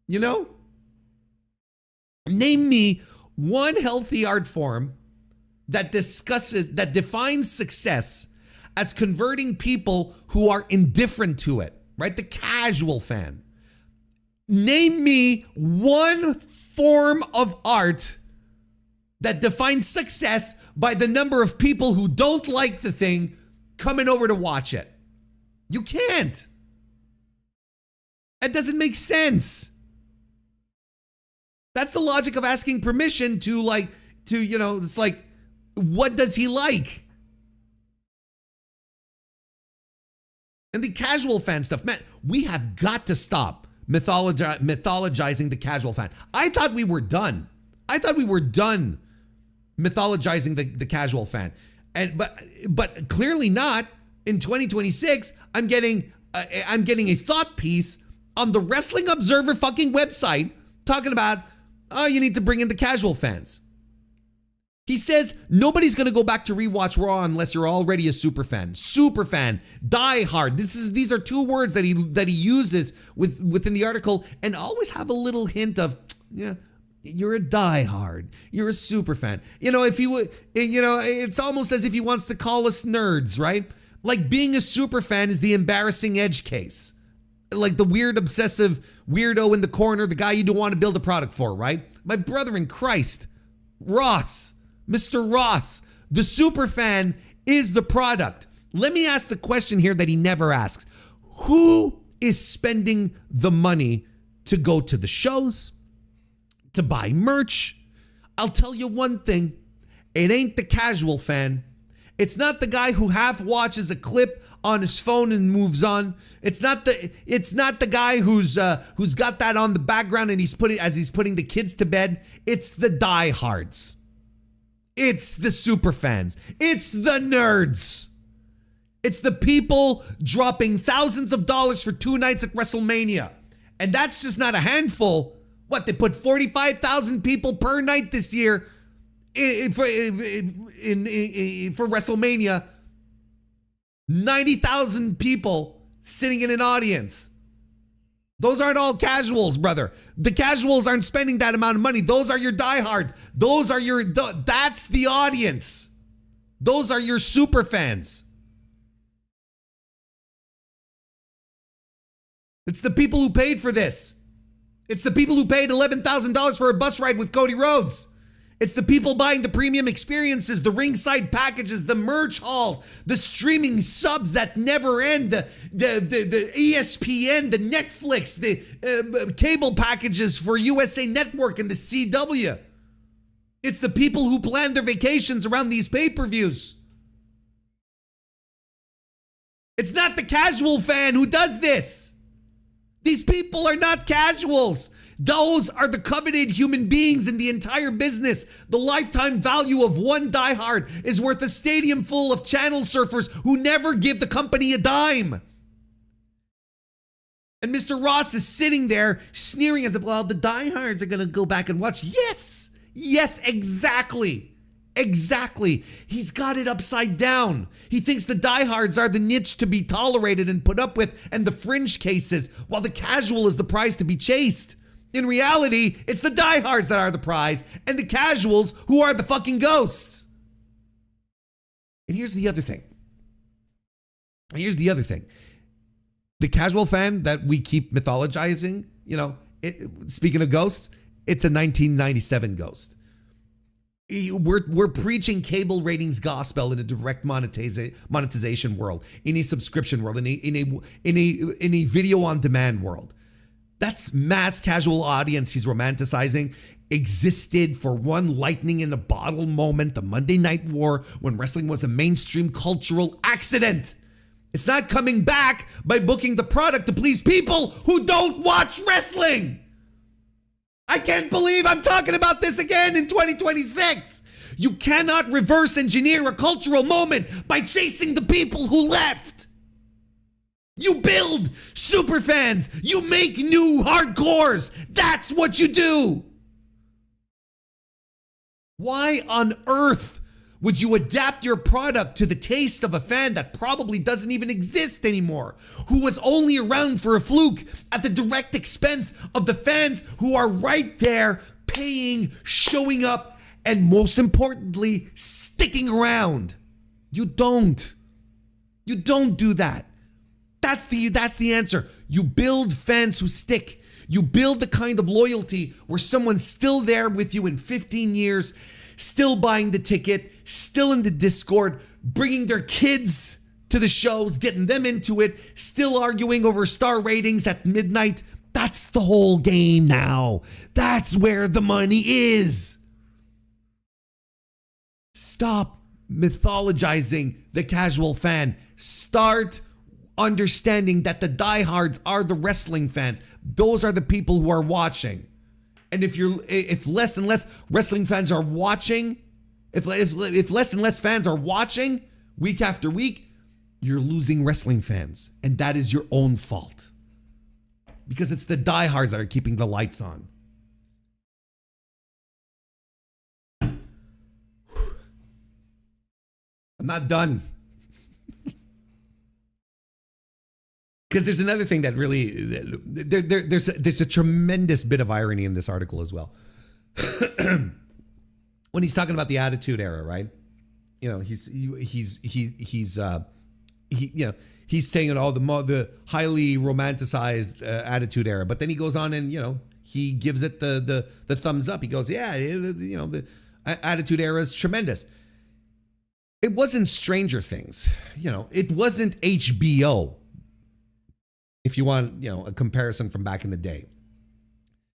You know? Name me one healthy art form that defines success as converting people who are indifferent to it, right? The casual fan. Name me one form of art that defines success by the number of people who don't like the thing coming over to watch it. You can't. It doesn't make sense. That's the logic of asking permission to, you know, it's like, what does he like? And the casual fan stuff, man, we have got to stop mythologizing the casual fan. I thought we were done. Mythologizing the casual fan. But clearly not. In 2026, I'm getting a thought piece on the Wrestling Observer fucking website talking about, oh, you need to bring in the casual fans. He says nobody's going to go back to rewatch Raw unless you're already a super fan. Super fan, die hard. These are two words that he uses within the article, and always have a little hint of, yeah, You're a diehard. You're a super fan. If you would, it's almost as if he wants to call us nerds, right? Like being a super fan is the embarrassing edge case. Like the weird, obsessive weirdo in the corner, the guy you don't want to build a product for, right? My brother in Christ, Ross, Mr. Ross, the super fan is the product. Let me ask the question here that he never asks. Who is spending the money to go to the shows, to buy merch? I'll tell you one thing. It ain't the casual fan. It's not the guy who half watches a clip on his phone and moves on. It's not the guy who's got that on the background and he's putting the kids to bed. It's the diehards. It's the super fans. It's the nerds. It's the people dropping thousands of dollars for 2 nights at WrestleMania. And that's just not a handful. What, they put 45,000 people per night this year for WrestleMania. 90,000 people sitting in an audience. Those aren't all casuals, brother. The casuals aren't spending that amount of money. Those are your diehards. That's the audience. Those are your super fans. It's the people who paid for this. It's the people who paid $11,000 for a bus ride with Cody Rhodes. It's the people buying the premium experiences, the ringside packages, the merch hauls, the streaming subs that never end, the ESPN, the Netflix, the cable packages for USA Network and the CW. It's the people who plan their vacations around these pay-per-views. It's not the casual fan who does this. These people are not casuals. Those are the coveted human beings in the entire business. The lifetime value of one diehard is worth a stadium full of channel surfers who never give the company a dime. And Mr. Ross is sitting there sneering as if, well, the diehards are going to go back and watch. Yes, exactly. Exactly. He's got it upside down. He thinks the diehards are the niche to be tolerated and put up with and the fringe cases, while the casual is the prize to be chased. In reality, it's the diehards that are the prize and the casuals who are the fucking ghosts. And here's the other thing. The casual fan that we keep mythologizing, speaking of ghosts, it's a 1997 ghost. We're preaching cable ratings gospel in a direct monetization world, in a subscription world, in a video on demand world. That's mass casual audience he's romanticizing existed for one lightning in a bottle moment, the Monday Night War, when wrestling was a mainstream cultural accident. It's not coming back by booking the product to please people who don't watch wrestling. I can't believe I'm talking about this again in 2026. You cannot reverse engineer a cultural moment by chasing the people who left. You build super fans. You make new hardcores. That's what you do. Why on earth would you adapt your product to the taste of a fan that probably doesn't even exist anymore, who was only around for a fluke at the direct expense of the fans who are right there paying, showing up, and most importantly, sticking around? You don't do that. That's the answer. You build fans who stick. You build the kind of loyalty where someone's still there with you in 15 years, still buying the ticket, still in the Discord, bringing their kids to the shows, getting them into it, still arguing over star ratings at midnight. That's the whole game now. That's where the money is. Stop mythologizing the casual fan. Start understanding that the diehards are the wrestling fans. Those are the people who are watching. And if less and less wrestling fans are watching, if less and less fans are watching week after week, you're losing wrestling fans. And that is your own fault. Because it's the diehards that are keeping the lights on. I'm not done. Because there's another thing that really, there's a tremendous bit of irony in this article as well. when he's talking about the Attitude Era, right? You know, he's saying it all the highly romanticized Attitude Era, but then he goes on and he gives it the thumbs up. He goes, yeah, the Attitude Era is tremendous. It wasn't Stranger Things, it wasn't HBO. If you want, a comparison from back in the day.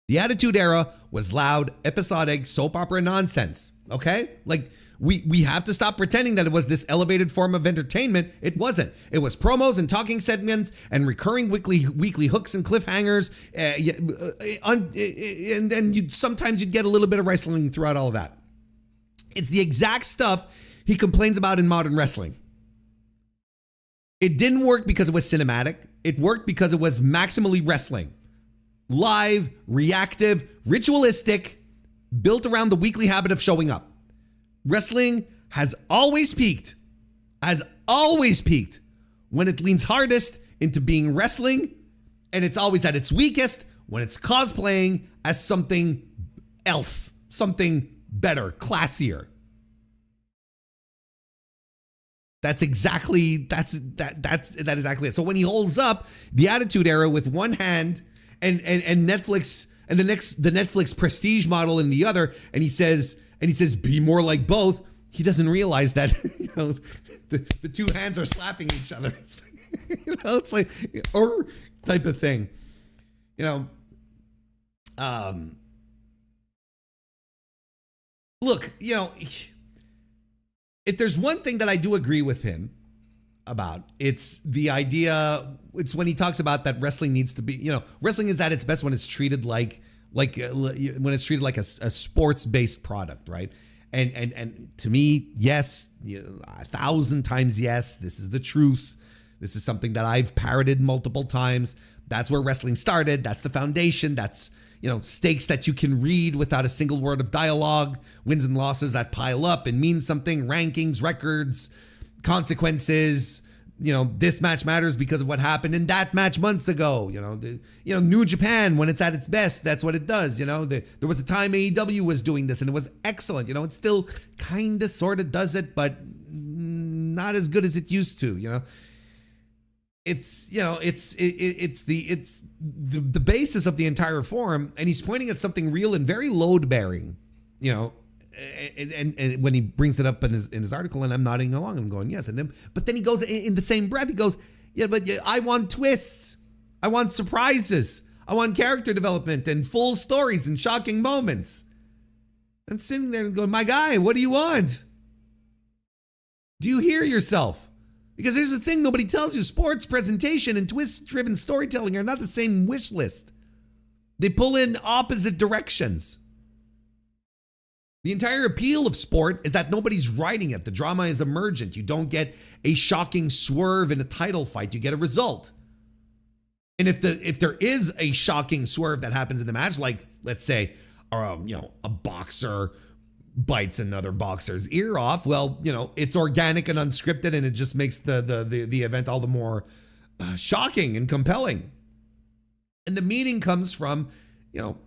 The Attitude Era was loud, episodic, soap opera nonsense, okay? Like, we have to stop pretending that it was this elevated form of entertainment. It wasn't. It was promos and talking segments and recurring weekly hooks and cliffhangers. And then sometimes you'd get a little bit of wrestling throughout all of that. It's the exact stuff he complains about in modern wrestling. It didn't work because it was cinematic. It worked because it was maximally wrestling. Live, reactive, ritualistic, built around the weekly habit of showing up. Wrestling has always peaked when it leans hardest into being wrestling, and it's always at its weakest when it's cosplaying as something else, something better, classier. That's exactly it. So when he holds up the Attitude Era with one hand and Netflix and the Netflix prestige model in the other, and he says be more like both, he doesn't realize that the two hands are slapping each other. It's like or type of thing. Look, if there's one thing that I do agree with him about, it's the idea, it's when he talks about that wrestling needs to be, wrestling is at its best when it's treated like when it's treated like a sports-based product, right? And to me, yes, 1,000 times yes, this is the truth. This is something that I've parroted multiple times. That's where wrestling started. That's the foundation. That's, stakes that you can read without a single word of dialogue, wins and losses that pile up and mean something, rankings, records, consequences. This match matters because of what happened in that match months ago. New Japan, when it's at its best, that's what it does. There was a time AEW was doing this and it was excellent. It still kind of sort of does it, but not as good as it used to. It's the basis of the entire forum, and he's pointing at something real and very load bearing, and when he brings it up in his article, and I'm nodding along, I'm going yes, but then he goes in the same breath, he goes, yeah, but I want twists, I want surprises, I want character development and full stories and shocking moments. I'm sitting there and going, my guy, what do you want? Do you hear yourself? Because here's the thing nobody tells you. Sports presentation and twist-driven storytelling are not the same wish list. They pull in opposite directions. The entire appeal of sport is that nobody's writing it. The drama is emergent. You don't get a shocking swerve in a title fight. You get a result. And if there is a shocking swerve that happens in the match, like, let's say, a boxer bites another boxer's ear off, well, it's organic and unscripted, and it just makes the event all the more shocking and compelling. And the meaning comes from,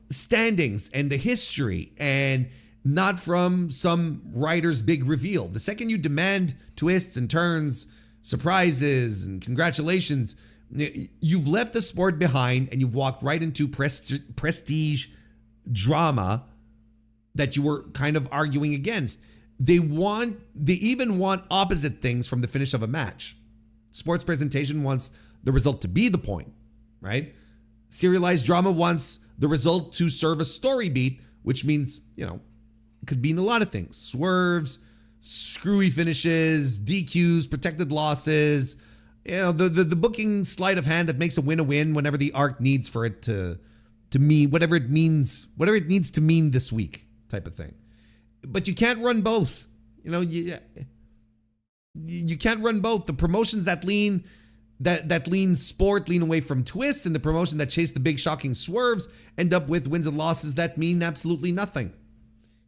standings and the history, and not from some writer's big reveal. The second you demand twists and turns, surprises and congratulations, you've left the sport behind and you've walked right into prestige drama that you were kind of arguing against. They even want opposite things from the finish of a match. Sports presentation wants the result to be the point, right? Serialized drama wants the result to serve a story beat, which means, it could mean a lot of things. Swerves, screwy finishes, DQs, protected losses, the booking sleight of hand that makes a win a win whenever the arc needs for it to mean whatever it needs to mean this week. Type of thing. But you can't run both. You can't run both. The promotions that lean sport lean away from twists, and the promotion that chase the big shocking swerves end up with wins and losses that mean absolutely nothing.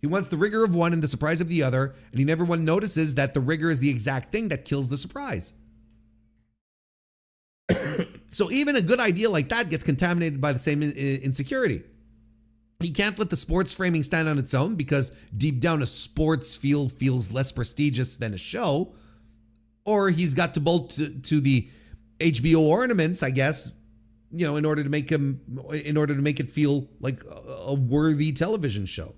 He wants the rigor of one and the surprise of the other, and he never one notices that the rigor is the exact thing that kills the surprise. So even a good idea like that gets contaminated by the same insecurity. He can't let the sports framing stand on its own because deep down a sports feels less prestigious than a show. Or he's got to bolt to the HBO ornaments, I guess, in order to make it feel like a worthy television show.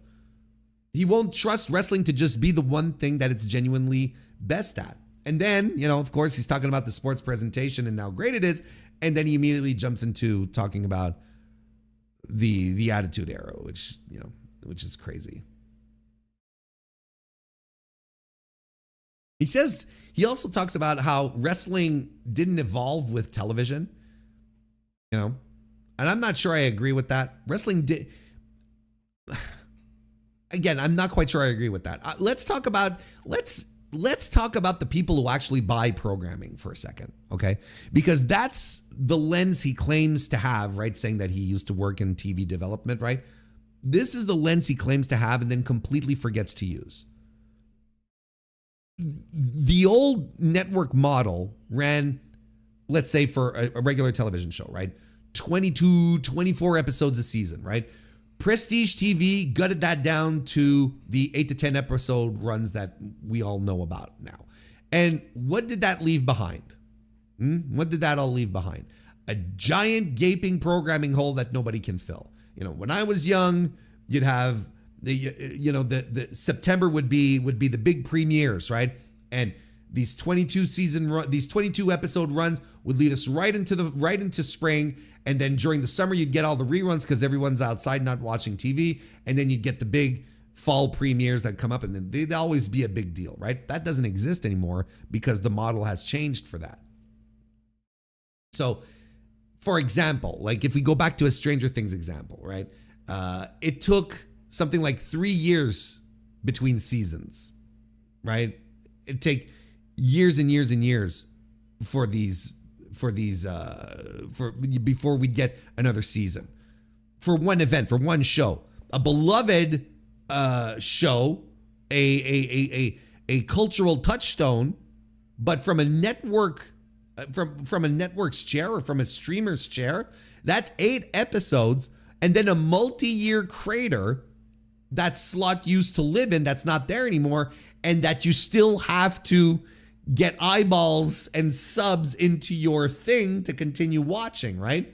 He won't trust wrestling to just be the one thing that it's genuinely best at. And then, of course, he's talking about the sports presentation and how great it is. And then he immediately jumps into talking about the Attitude Era, which is crazy. He also talks about how wrestling didn't evolve with television, and I'm not sure I agree with that. Wrestling did. Again, I'm not quite sure I agree with that. Let's talk about the people who actually buy programming for a second, okay? Because that's the lens he claims to have, right? Saying that he used to work in TV development, right? This is the lens he claims to have and then completely forgets to use. The old network model ran, let's say for a regular television show, right? 22, 24 episodes a season, right? Prestige TV gutted that down to the 8 to 10 episode runs that we all know about now. And what did that leave behind? What did that all leave behind? A giant gaping programming hole that nobody can fill. When I was young, you'd have the September would be the big premieres, right? And these 22 episode runs would lead us right into spring. And then during the summer, you'd get all the reruns because everyone's outside not watching TV. And then you'd get the big fall premieres that come up, and then they'd always be a big deal, right? That doesn't exist anymore because the model has changed for that. So, for example, like if we go back to a Stranger Things example, right? It took something like 3 years between seasons, right? It'd take years and years and years before we'd get another season for one event, for one show, a beloved show, a cultural touchstone, but from a network, from a network's chair or from a streamer's chair, that's 8 episodes, and then a multi-year crater that slot used to live in that's not there anymore, and that you still have to get eyeballs and subs into your thing to continue watching, right?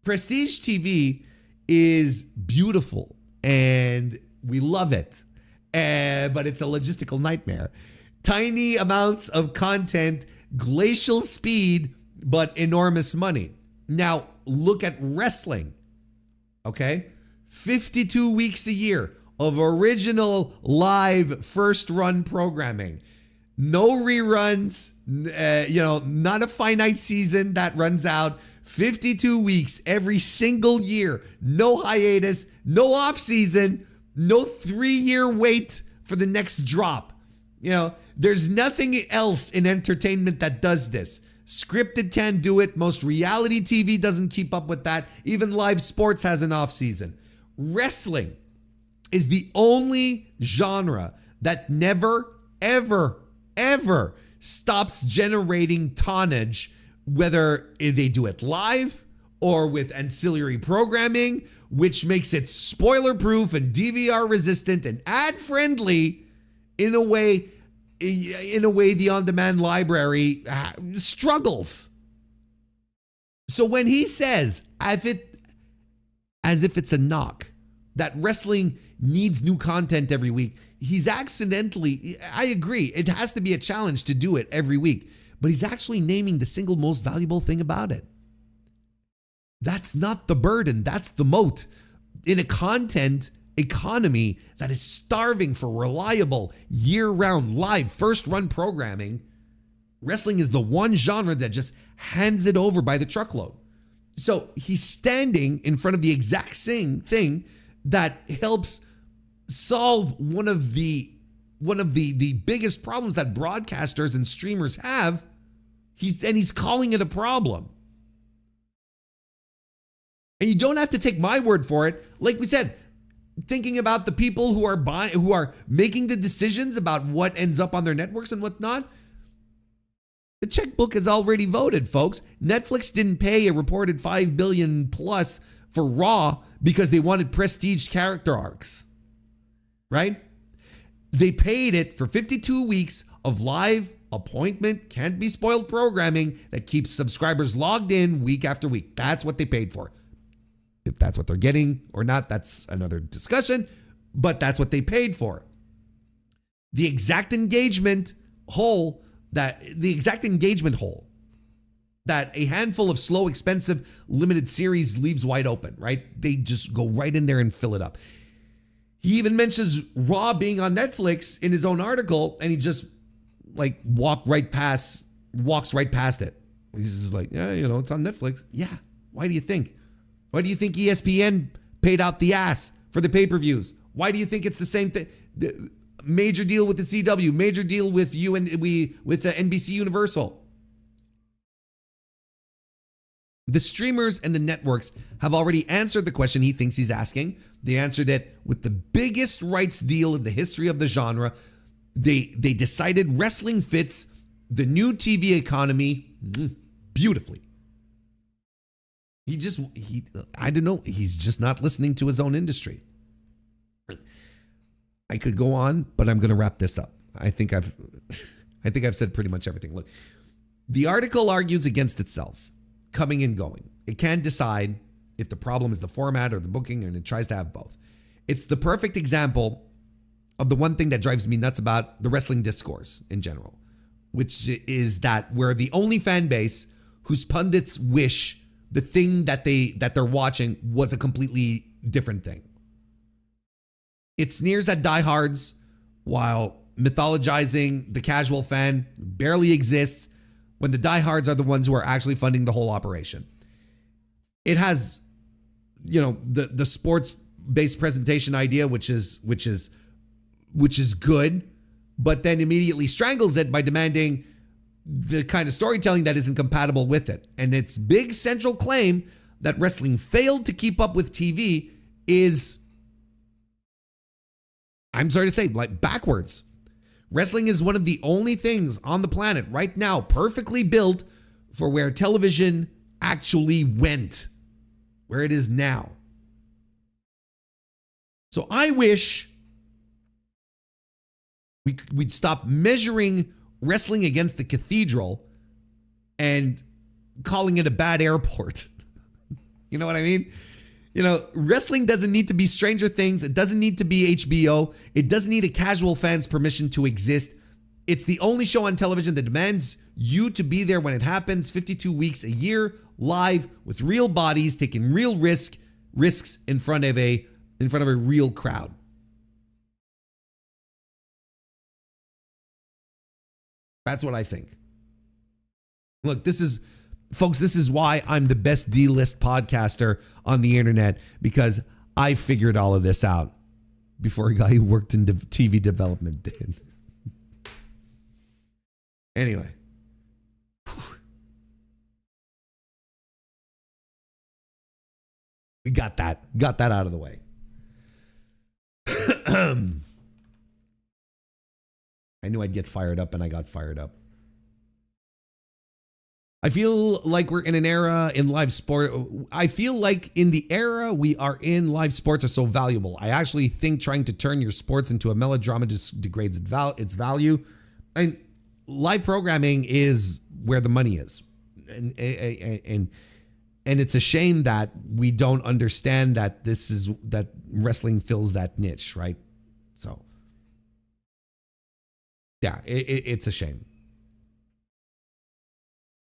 Prestige TV is beautiful and we love it, but it's a logistical nightmare. Tiny amounts of content, glacial speed, but enormous money. Now, look at wrestling, okay? 52 weeks a year of original live first run programming. No reruns, not a finite season that runs out. 52 weeks every single year. No hiatus, no off season, no 3-year wait for the next drop. There's nothing else in entertainment that does this. Scripted can't do it. Most reality TV doesn't keep up with that. Even live sports has an off season. Wrestling is the only genre that never, ever stops generating tonnage, whether they do it live or with ancillary programming, which makes it spoiler-proof and DVR resistant and ad-friendly in a way the on-demand library struggles. So when he says, as if it's a knock, that wrestling needs new content every week, he's accidentally, I agree, it has to be a challenge to do it every week, but he's actually naming the single most valuable thing about it. That's not the burden, that's the moat. In a content economy that is starving for reliable, year-round, live, first-run programming, wrestling is the one genre that just hands it over by the truckload. So he's standing in front of the exact same thing that helps solve one of the biggest problems that broadcasters and streamers have. He's calling it a problem. And you don't have to take my word for it. Like we said, thinking about the people who are making the decisions about what ends up on their networks and whatnot, the checkbook has already voted, folks. Netflix didn't pay a reported $5 billion plus for Raw because they wanted prestige character arcs, right? They paid it for 52 weeks of live appointment, can't be spoiled programming that keeps subscribers logged in week after week. That's what they paid for. If that's what they're getting or not, that's another discussion, but that's what they paid for. The exact engagement hole that a handful of slow, expensive, limited series leaves wide open, right? They just go right in there and fill it up. He even mentions Raw being on Netflix in his own article, and he just like walks right past it. He's just like, yeah, you know, it's on Netflix. Yeah. Why do you think? Why do you think ESPN paid out the ass for the pay-per-views? Why do you think it's the same thing? The major deal with the CW, major deal with with the NBC Universal. The streamers and the networks have already answered the question he thinks he's asking. They answered it with the biggest rights deal in the history of the genre. They decided wrestling fits the new TV economy beautifully. I don't know. He's just not listening to his own industry. I could go on, but I'm going to wrap this up. I think I've said pretty much everything. Look, the article argues against itself, coming and going. It can't decide if the problem is the format or the booking, and it tries to have both. It's the perfect example of the one thing that drives me nuts about the wrestling discourse in general, which is that we're the only fan base whose pundits wish the thing that they're watching was a completely different thing. It sneers at diehards while mythologizing the casual fan who barely exists, when the diehards are the ones who are actually funding the whole operation. It has, you know, the sports-based presentation idea, which is good, but then immediately strangles it by demanding the kind of storytelling that isn't compatible with it. And its big central claim that wrestling failed to keep up with TV is, I'm sorry to say, like backwards. Wrestling is one of the only things on the planet right now perfectly built for where television actually went, where it is now. So I wish we'd stop measuring wrestling against the cathedral and calling it a bad airport. You know what I mean? You know, wrestling doesn't need to be Stranger Things. It doesn't need to be HBO. It doesn't need a casual fan's permission to exist. It's the only show on television that demands you to be there when it happens, 52 weeks a year, live, with real bodies, taking real risks in front of a real crowd. That's what I think. Look, this is why I'm the best D-list podcaster on the internet, because I figured all of this out before a guy who worked in TV development did. Anyway. We got that out of the way. I knew I'd get fired up, and I got fired up. I feel like we're in an era in live sport. I feel like in the era we are in, live sports are so valuable. I actually think trying to turn your sports into a melodrama just degrades its value. And live programming is where the money is. And it's a shame that we don't understand that that wrestling fills that niche, right? So, yeah, it's a shame.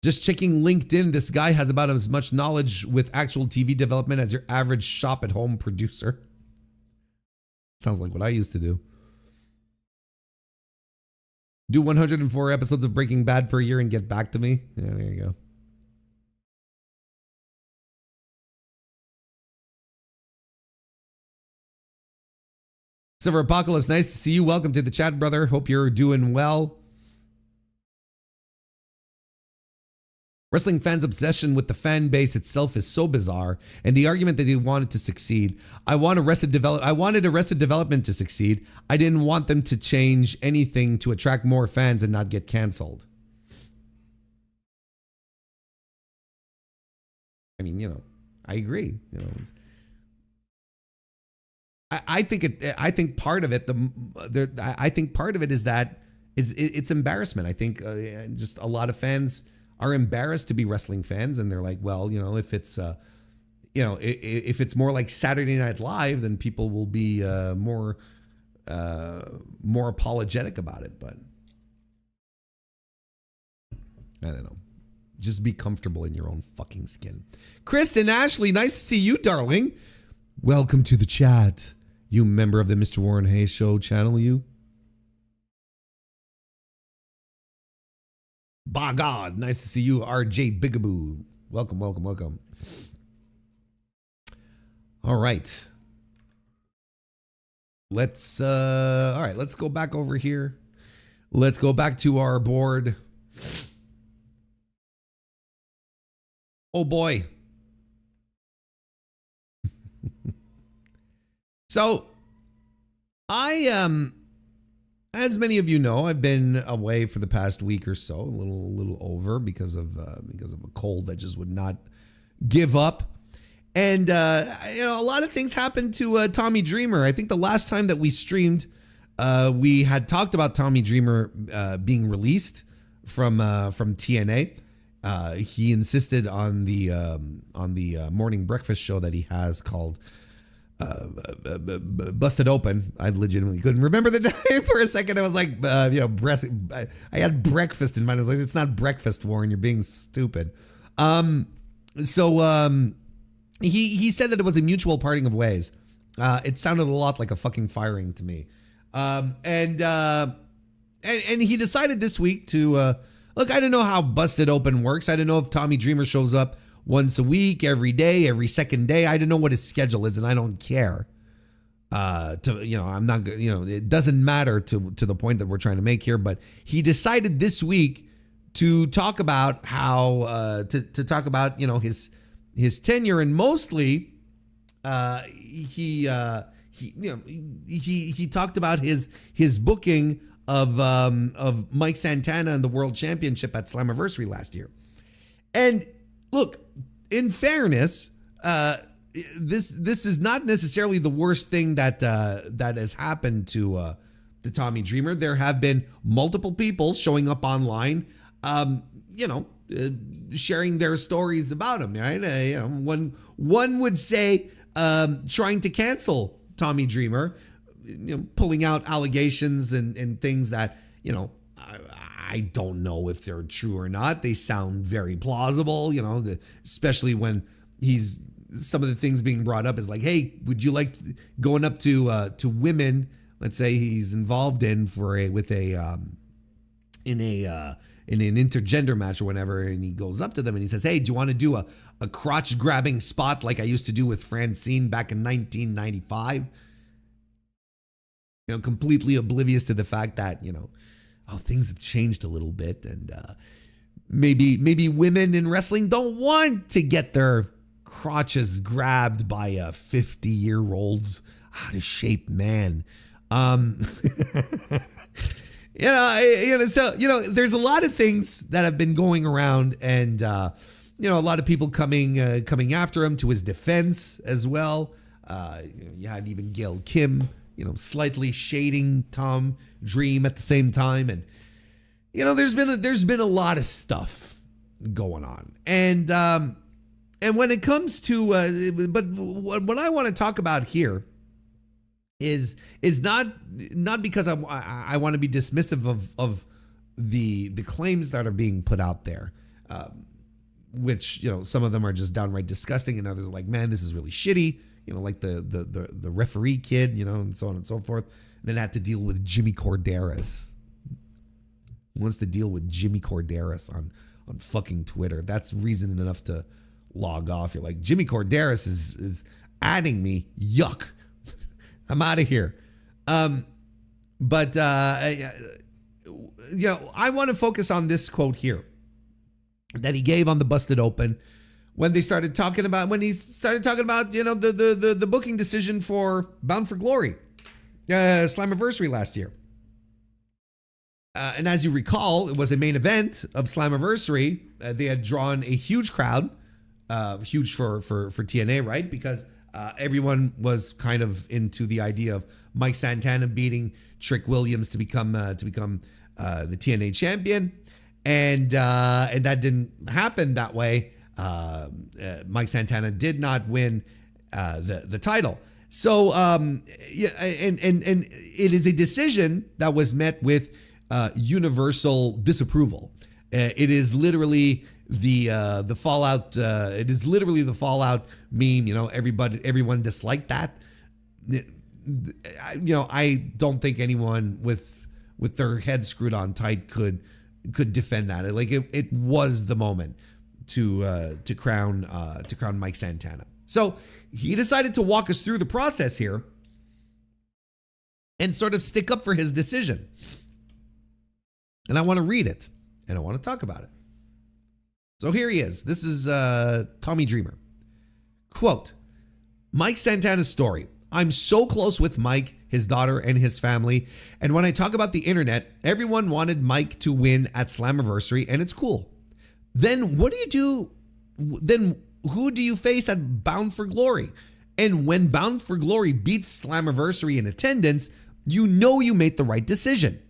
Just checking LinkedIn, this guy has about as much knowledge with actual TV development as your average shop-at-home producer. Sounds like what I used to do. Do 104 episodes of Breaking Bad per year and get back to me. Yeah, there you go. Silver Apocalypse, nice to see you. Welcome to the chat, brother. Hope you're doing well. Wrestling fans' obsession with the fan base itself is so bizarre, and the argument that they wanted to succeed. I wanted Arrested Development to succeed. I didn't want them to change anything to attract more fans and not get canceled. I mean, you know, I agree. You know, I think part of it, I think part of it is that it's embarrassment. I think just a lot of fans are embarrassed to be wrestling fans, and they're like, well, you know, if it's if it's more like Saturday Night Live, then people will be more apologetic about it. But I don't know. Just be comfortable in your own fucking skin. Kristen Ashley, nice to see you, darling. Welcome to the chat. You member of the Mr. Warren Hayes Show channel, you? By God, nice to see you, RJ Bigaboo. Welcome, welcome, welcome. All right. Let's go back over here. Let's go back to our board. Oh boy. So as many of you know, I've been away for the past week or so, a little over because of a cold that just would not give up. And a lot of things happened to Tommy Dreamer. I think the last time that we streamed, we had talked about Tommy Dreamer being released from TNA. He insisted on the morning breakfast show that he has called Busted Open. I legitimately couldn't remember the name for a second. I was like, I had breakfast in mind. I was like, it's not breakfast, Warren. You're being stupid. He said that it was a mutual parting of ways. It sounded a lot like a fucking firing to me. And he decided this week to look. I don't know how Busted Open works. I don't know if Tommy Dreamer shows up once a week, every day, every second day. I don't know what his schedule is, and I don't care. I'm not. It doesn't matter to the point that we're trying to make here. But he decided this week to talk about how to talk about his tenure, and mostly he talked about his booking of Mike Santana and the World Championship at Slammiversary last year. And look, in fairness, this is not necessarily the worst thing that has happened to Tommy Dreamer. There have been multiple people showing up online, sharing their stories about him. Right? One would say trying to cancel Tommy Dreamer, pulling out allegations and things that I don't know if they're true or not. They sound very plausible, especially when some of the things being brought up is like, hey, would you like going up to women? Let's say he's involved in an intergender match or whatever, and he goes up to them and he says, hey, do you want to do a crotch grabbing spot like I used to do with Francine back in 1995? Completely oblivious to the fact that, things have changed a little bit, and maybe women in wrestling don't want to get their crotches grabbed by a 50-year-old out of shape man. So there's a lot of things that have been going around, and a lot of people coming after him to his defense as well. You had even Gail Kim, slightly shading Tom Dream at the same time, and there's been a lot of stuff going on, and when it comes to but what I want to talk about here is not because I want to be dismissive of the claims that are being put out there, which some of them are just downright disgusting, and others are like, man, this is really shitty. Like the referee kid, and so on and so forth. And then had to deal with Jimmy Corderas. Who wants to deal with Jimmy Corderas on fucking Twitter? That's reason enough to log off. You're like, Jimmy Corderas is adding me. Yuck. I'm out of here. I want to focus on this quote here that he gave on the Busted Open when he started talking about the booking decision for Bound for Glory, Slammiversary last year. And as you recall, it was a main event of Slammiversary. They had drawn a huge crowd. huge for TNA, right? Because everyone was kind of into the idea of Mike Santana beating Trick Williams to become the TNA champion, and that didn't happen that way. Mike Santana did not win the title. So yeah, and it is a decision that was met with universal disapproval. It is literally the fallout. It is literally the fallout meme. Everyone disliked that. I don't think anyone with their head screwed on tight could defend that. It was the moment to crown Mike Santana. So he decided to walk us through the process here and sort of stick up for his decision. And I want to read it and I want to talk about it. So here he is. This is Tommy Dreamer. Quote, Mike Santana's story. I'm so close with Mike, his daughter, and his family. And when I talk about the internet, everyone wanted Mike to win at Slammiversary, and it's cool. Then what do you do? Then who do you face at Bound for Glory? And when Bound for Glory beats Slammiversary in attendance, you know you made the right decision.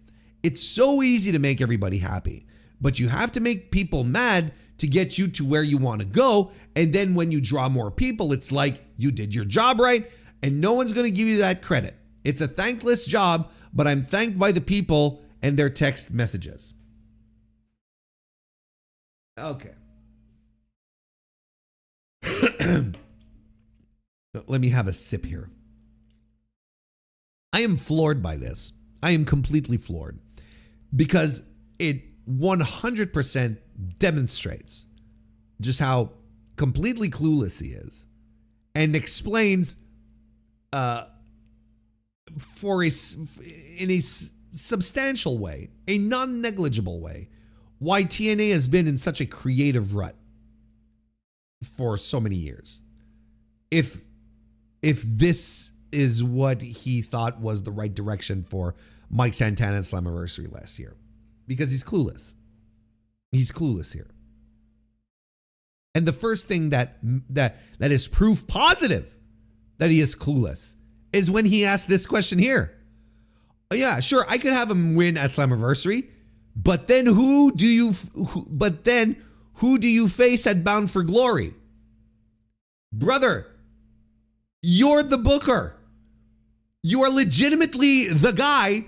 It's so easy to make everybody happy, but you have to make people mad to get you to where you want to go. And then when you draw more people, it's like you did your job right, and no one's going to give you that credit. It's a thankless job, but I'm thanked by the people and their text messages. Okay. Let me have a sip here. I am floored by this. I am completely floored because it 100% demonstrates just how completely clueless he is and explains in a substantial way, a non-negligible way, why TNA has been in such a creative rut for so many years. If this is what he thought was the right direction for Mike Santana and Slammiversary last year, because he's clueless. He's clueless here. And the first thing that is proof positive that he is clueless is when he asked this question here. Yeah, sure, I could have him win at Slammiversary, but then who do you face at Bound for Glory? Brother, you're the booker. You are legitimately the guy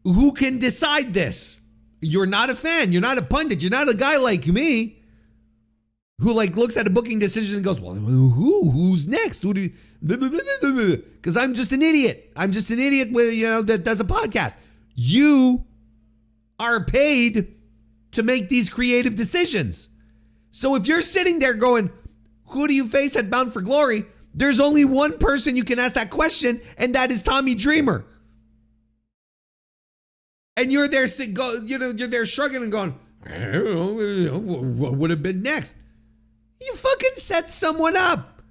who can decide this. You're not a fan. You're not a pundit. You're not a guy like me who looks at a booking decision and goes, well, who's next? Who do you, because I'm just an idiot. I'm just an idiot that does a podcast. You are paid to make these creative decisions. So if you're sitting there going, who do you face at Bound for Glory? There's only one person you can ask that question, and that is Tommy Dreamer. And you're there, you're there shrugging and going, I don't know, what would have been next? You fucking set someone up.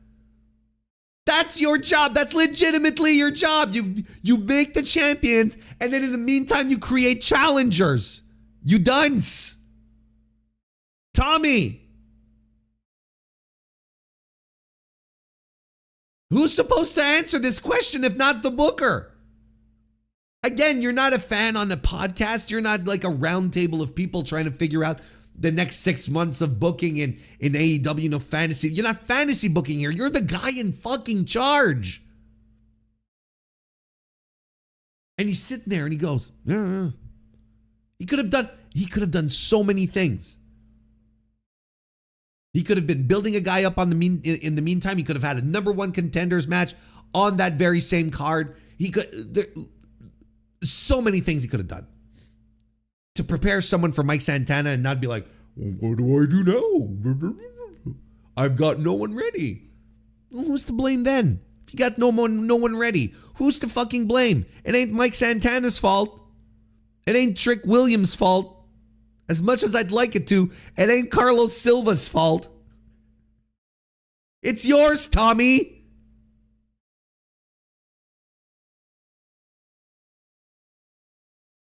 That's your job. That's legitimately your job. You make the champions, and then in the meantime, you create challengers. You dunce. Tommy. Who's supposed to answer this question if not the booker? Again, you're not a fan on the podcast. You're not like a round table of people trying to figure out the next 6 months of booking in AEW, no fantasy. You're not fantasy booking here. You're the guy in fucking charge. And he's sitting there and he goes, he could have done so many things. He could have been building a guy up in the meantime. He could have had a number one contenders match on that very same card. So many things he could have done to prepare someone for Mike Santana and not be like, what do I do now? I've got no one ready. Well, who's to blame then? If you got no one ready, who's to fucking blame? It ain't Mike Santana's fault. It ain't Trick Williams' fault. As much as I'd like it to, it ain't Carlos Silva's fault. It's yours, Tommy.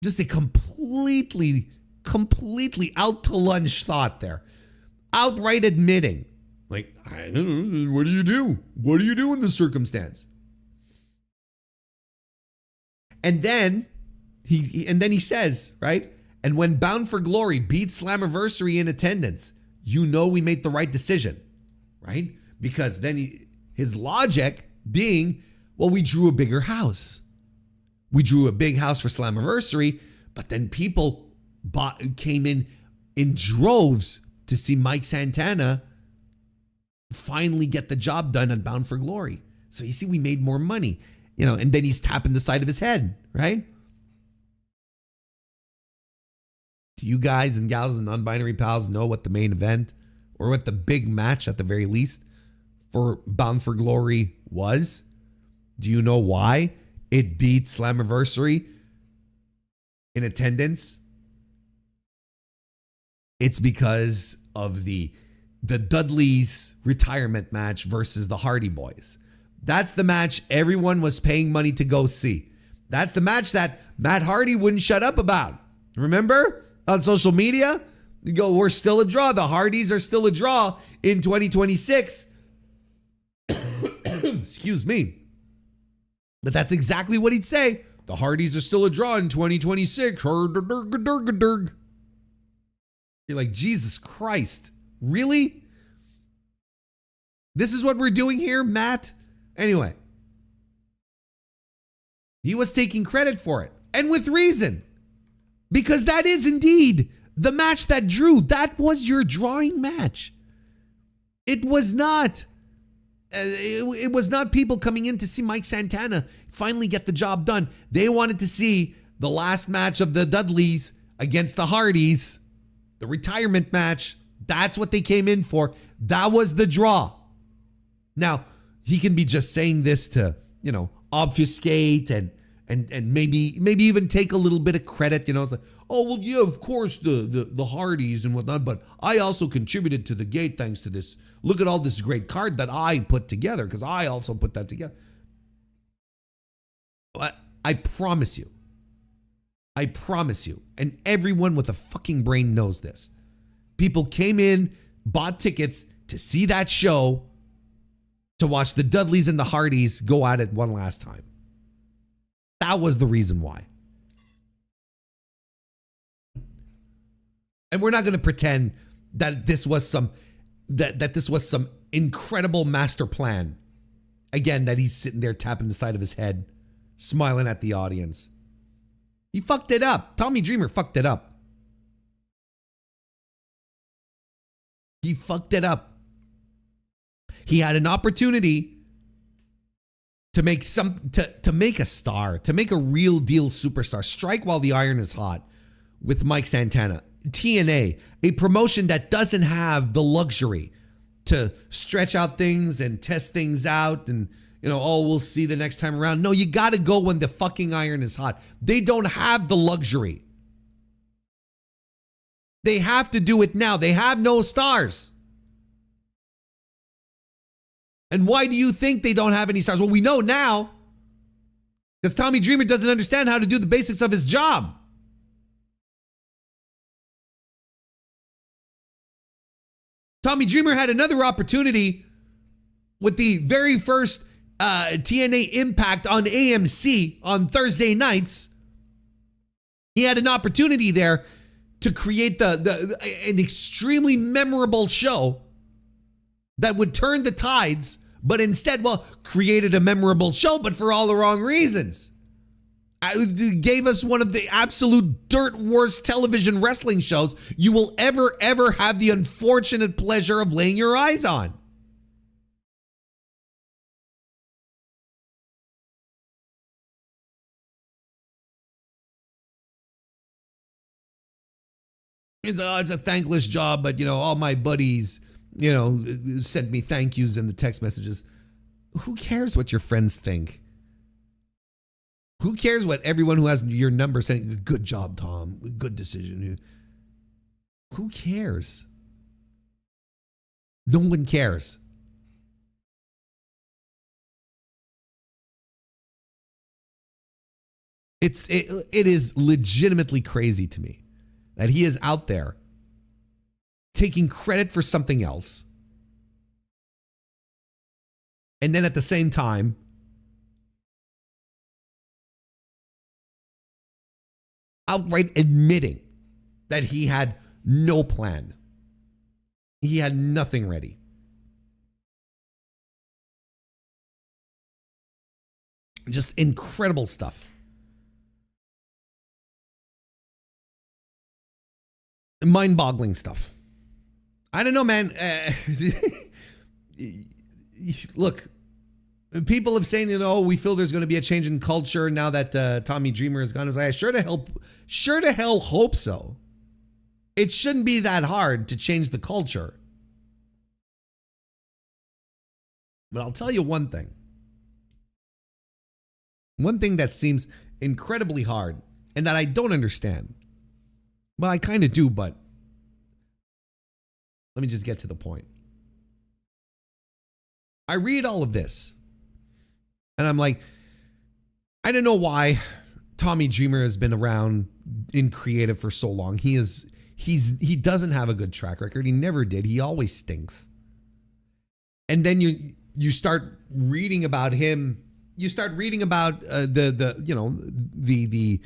Just a completely out to lunch thought there. Outright admitting Like, I don't know. What do you do? What do you do in this circumstance? And then he says, right? And when Bound for Glory beats Slammiversary in attendance, you know we made the right decision, right? Because then his logic being, well, we drew a bigger house. We drew a big house for Slammiversary, but then people came in droves to see Mike Santana finally get the job done on Bound for Glory. So you see, we made more money, and then he's tapping the side of his head, right? Do you guys and gals and non-binary pals know what the main event, or what the big match at the very least for Bound for Glory was? Do you know why it beat Slammiversary in attendance? It's because of the Dudley's retirement match versus the Hardy Boys. That's the match everyone was paying money to go see. That's the match that Matt Hardy wouldn't shut up about. Remember? On social media, you go, we're still a draw. The Hardys are still a draw in 2026. Excuse me. But that's exactly what he'd say. The Hardys are still a draw in 2026. You're like, Jesus Christ. Really? This is what we're doing here, Matt? Anyway. He was taking credit for it. And with reason. Because that is indeed the match that drew. That was your drawing match. It was not. It was not people coming in to see Mike Santana finally get the job done. They wanted to see the last match of the Dudleys against the Hardys, the retirement match. That's what they came in for. That was the draw. Now, he can be just saying this to, obfuscate and maybe even take a little bit of credit. It's like, oh, well, yeah, of course, the Hardys and whatnot, but I also contributed to the gate thanks to this. Look at all this great card that I put together because I also put that together. But I promise you, and everyone with a fucking brain knows this. People came in, bought tickets to see that show, to watch the Dudleys and the Hardys go at it one last time. That was the reason why. And we're not going to pretend that this was some incredible master plan. Again, that he's sitting there tapping the side of his head, smiling at the audience. He fucked it up. Tommy Dreamer fucked it up. He fucked it up. He had an opportunity to make to make a star, to make a real deal superstar, strike while the iron is hot with Mike Santana. TNA, a promotion that doesn't have the luxury to stretch out things and test things out and, we'll see the next time around. No, you got to go when the fucking iron is hot. They don't have the luxury. They have to do it now. They have no stars. And why do you think they don't have any stars? Well, we know now because Tommy Dreamer doesn't understand how to do the basics of his job. Tommy Dreamer had another opportunity with the very first TNA Impact on AMC on Thursday nights. He had an opportunity there to create an extremely memorable show that would turn the tides, but instead, created a memorable show, but for all the wrong reasons. Gave us one of the absolute dirt worst television wrestling shows you will ever have the unfortunate pleasure of laying your eyes on. It's a thankless job, but all my buddies, sent me thank yous in the text messages. Who cares what your friends think? Who cares what everyone who has your number saying, good job, Tom, good decision. Who cares? No one cares. It is legitimately crazy to me that he is out there taking credit for something else And then at the same time, outright admitting that he had no plan. He had nothing ready. Just incredible stuff. Mind-boggling stuff. I don't know, man. Look, people have saying, we feel there's going to be a change in culture now that Tommy Dreamer is gone. I was like, sure to hell hope so. It shouldn't be that hard to change the culture. But I'll tell you one thing. One thing that seems incredibly hard and that I don't understand. Well, I kind of do, but let me just get to the point. I read all of this and I'm like, I don't know why Tommy Dreamer has been around in creative for so long. He doesn't have a good track record. He never did. He always stinks. And then you start reading about him. You start reading about the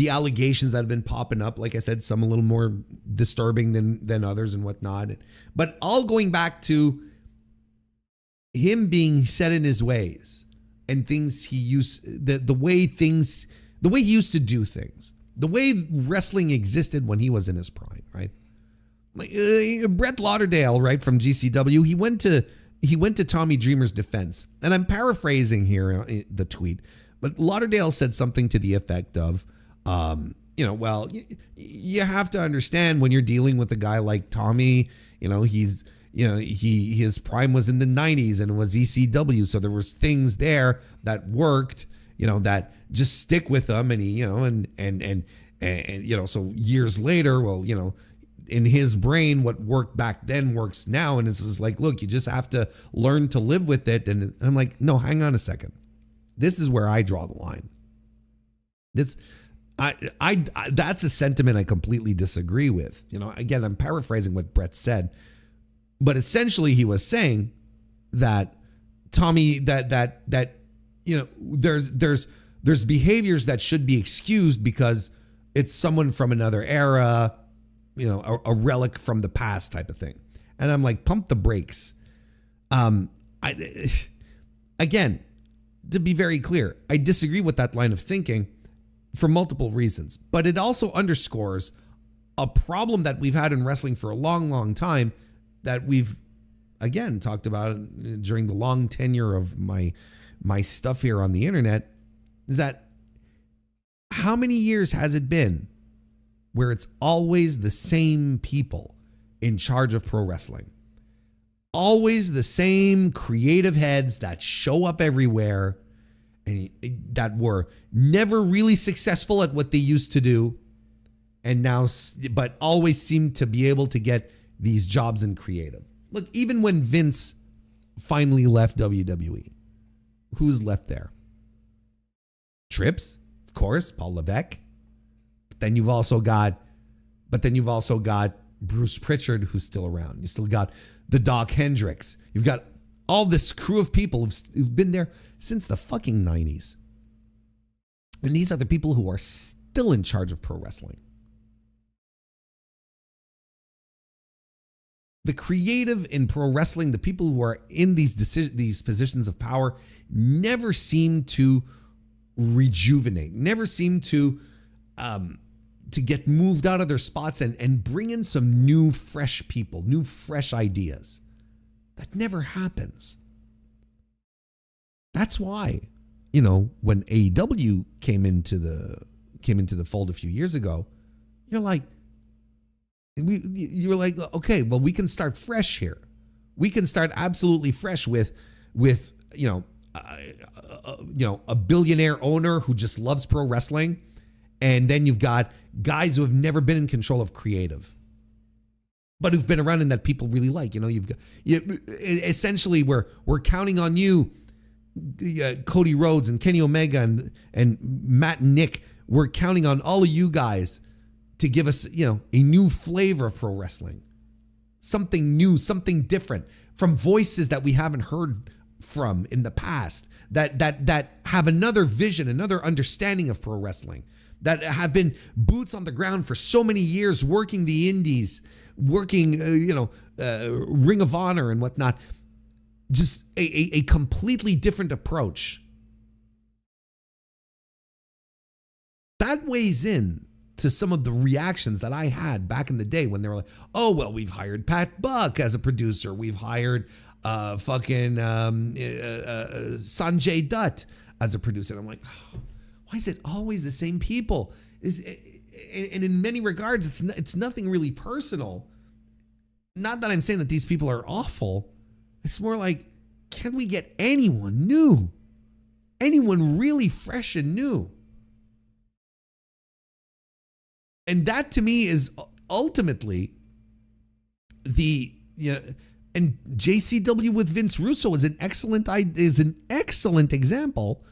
allegations that have been popping up. Like I said, some a little more disturbing than others and whatnot. But all going back to him being set in his ways and things he used, the way he used to do things, the way wrestling existed when he was in his prime, right? Like Brett Lauderdale, right, from GCW, he went to Tommy Dreamer's defense, and I'm paraphrasing here the tweet, but Lauderdale said something to the effect of, you have to understand when you're dealing with a guy like Tommy, his prime was in the 90s and it was ECW, so there was things there that worked, that just stick with him, and he, so years later, in his brain, what worked back then works now. And it's just like, look, you just have to learn to live with it. And I'm like, no, hang on a second. This is where I draw the line. That's a sentiment I completely disagree with. Again, I'm paraphrasing what Brett said, but essentially he was saying that Tommy, there's behaviors that should be excused because it's someone from another era, a relic from the past type of thing. And I'm like, pump the brakes. Again, to be very clear, I disagree with that line of thinking for multiple reasons, but it also underscores a problem that we've had in wrestling for a long, long time that we've, again, talked about during the long tenure of my stuff here on the internet, is that how many years has it been where it's always the same people in charge of pro wrestling? Always the same creative heads that show up everywhere and that were never really successful at what they used to do, and now, but always seem to be able to get these jobs in creative. Look, even when Vince finally left WWE, who's left there? Trips, of course, Paul Levesque. But then you've also got Bruce Pritchard, who's still around. You still got the Doc Hendricks. You've got all this crew of people who've been there since the fucking 90s. And these are the people who are still in charge of pro wrestling. The creative in pro wrestling, the people who are in these positions of power, never seem to rejuvenate, never seem to get moved out of their spots and bring in some new, fresh people, new, fresh ideas. That never happens. That's why, when AEW came into the fold a few years ago, you were like, okay, well, we can start fresh here. We can start absolutely fresh with a billionaire owner who just loves pro wrestling. And then you've got guys who have never been in control of creative, but who've been around and that people really like. Essentially we're counting on you, Cody Rhodes and Kenny Omega and Matt and Nick. We're counting on all of you guys to give us, a new flavor of pro wrestling, something new, something different, from voices that we haven't heard from in the past that have another vision, another understanding of pro wrestling, that have been boots on the ground for so many years, working the indies, working, Ring of Honor and whatnot. Just a completely different approach. That weighs in to some of the reactions that I had back in the day when they were like, oh, well, we've hired Pat Buck as a producer. We've hired Sanjay Dutt as a producer. And I'm like, oh, why is it always the same people? And in many regards, it's nothing really personal. Not that I'm saying that these people are awful. It's more like, can we get anyone new? Anyone really fresh and new? And that to me is ultimately and JCW with Vince Russo is an excellent example.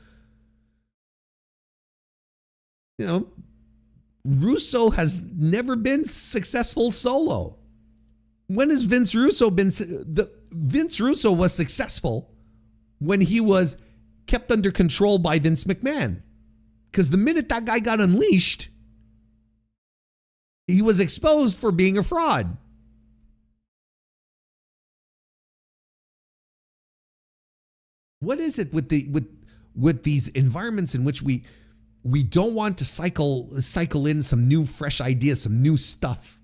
Russo has never been successful solo. When has Vince Russo been? Vince Russo was successful when he was kept under control by Vince McMahon. Because the minute that guy got unleashed, he was exposed for being a fraud. What is it with these environments in which we don't want to cycle in some new fresh ideas, some new stuff?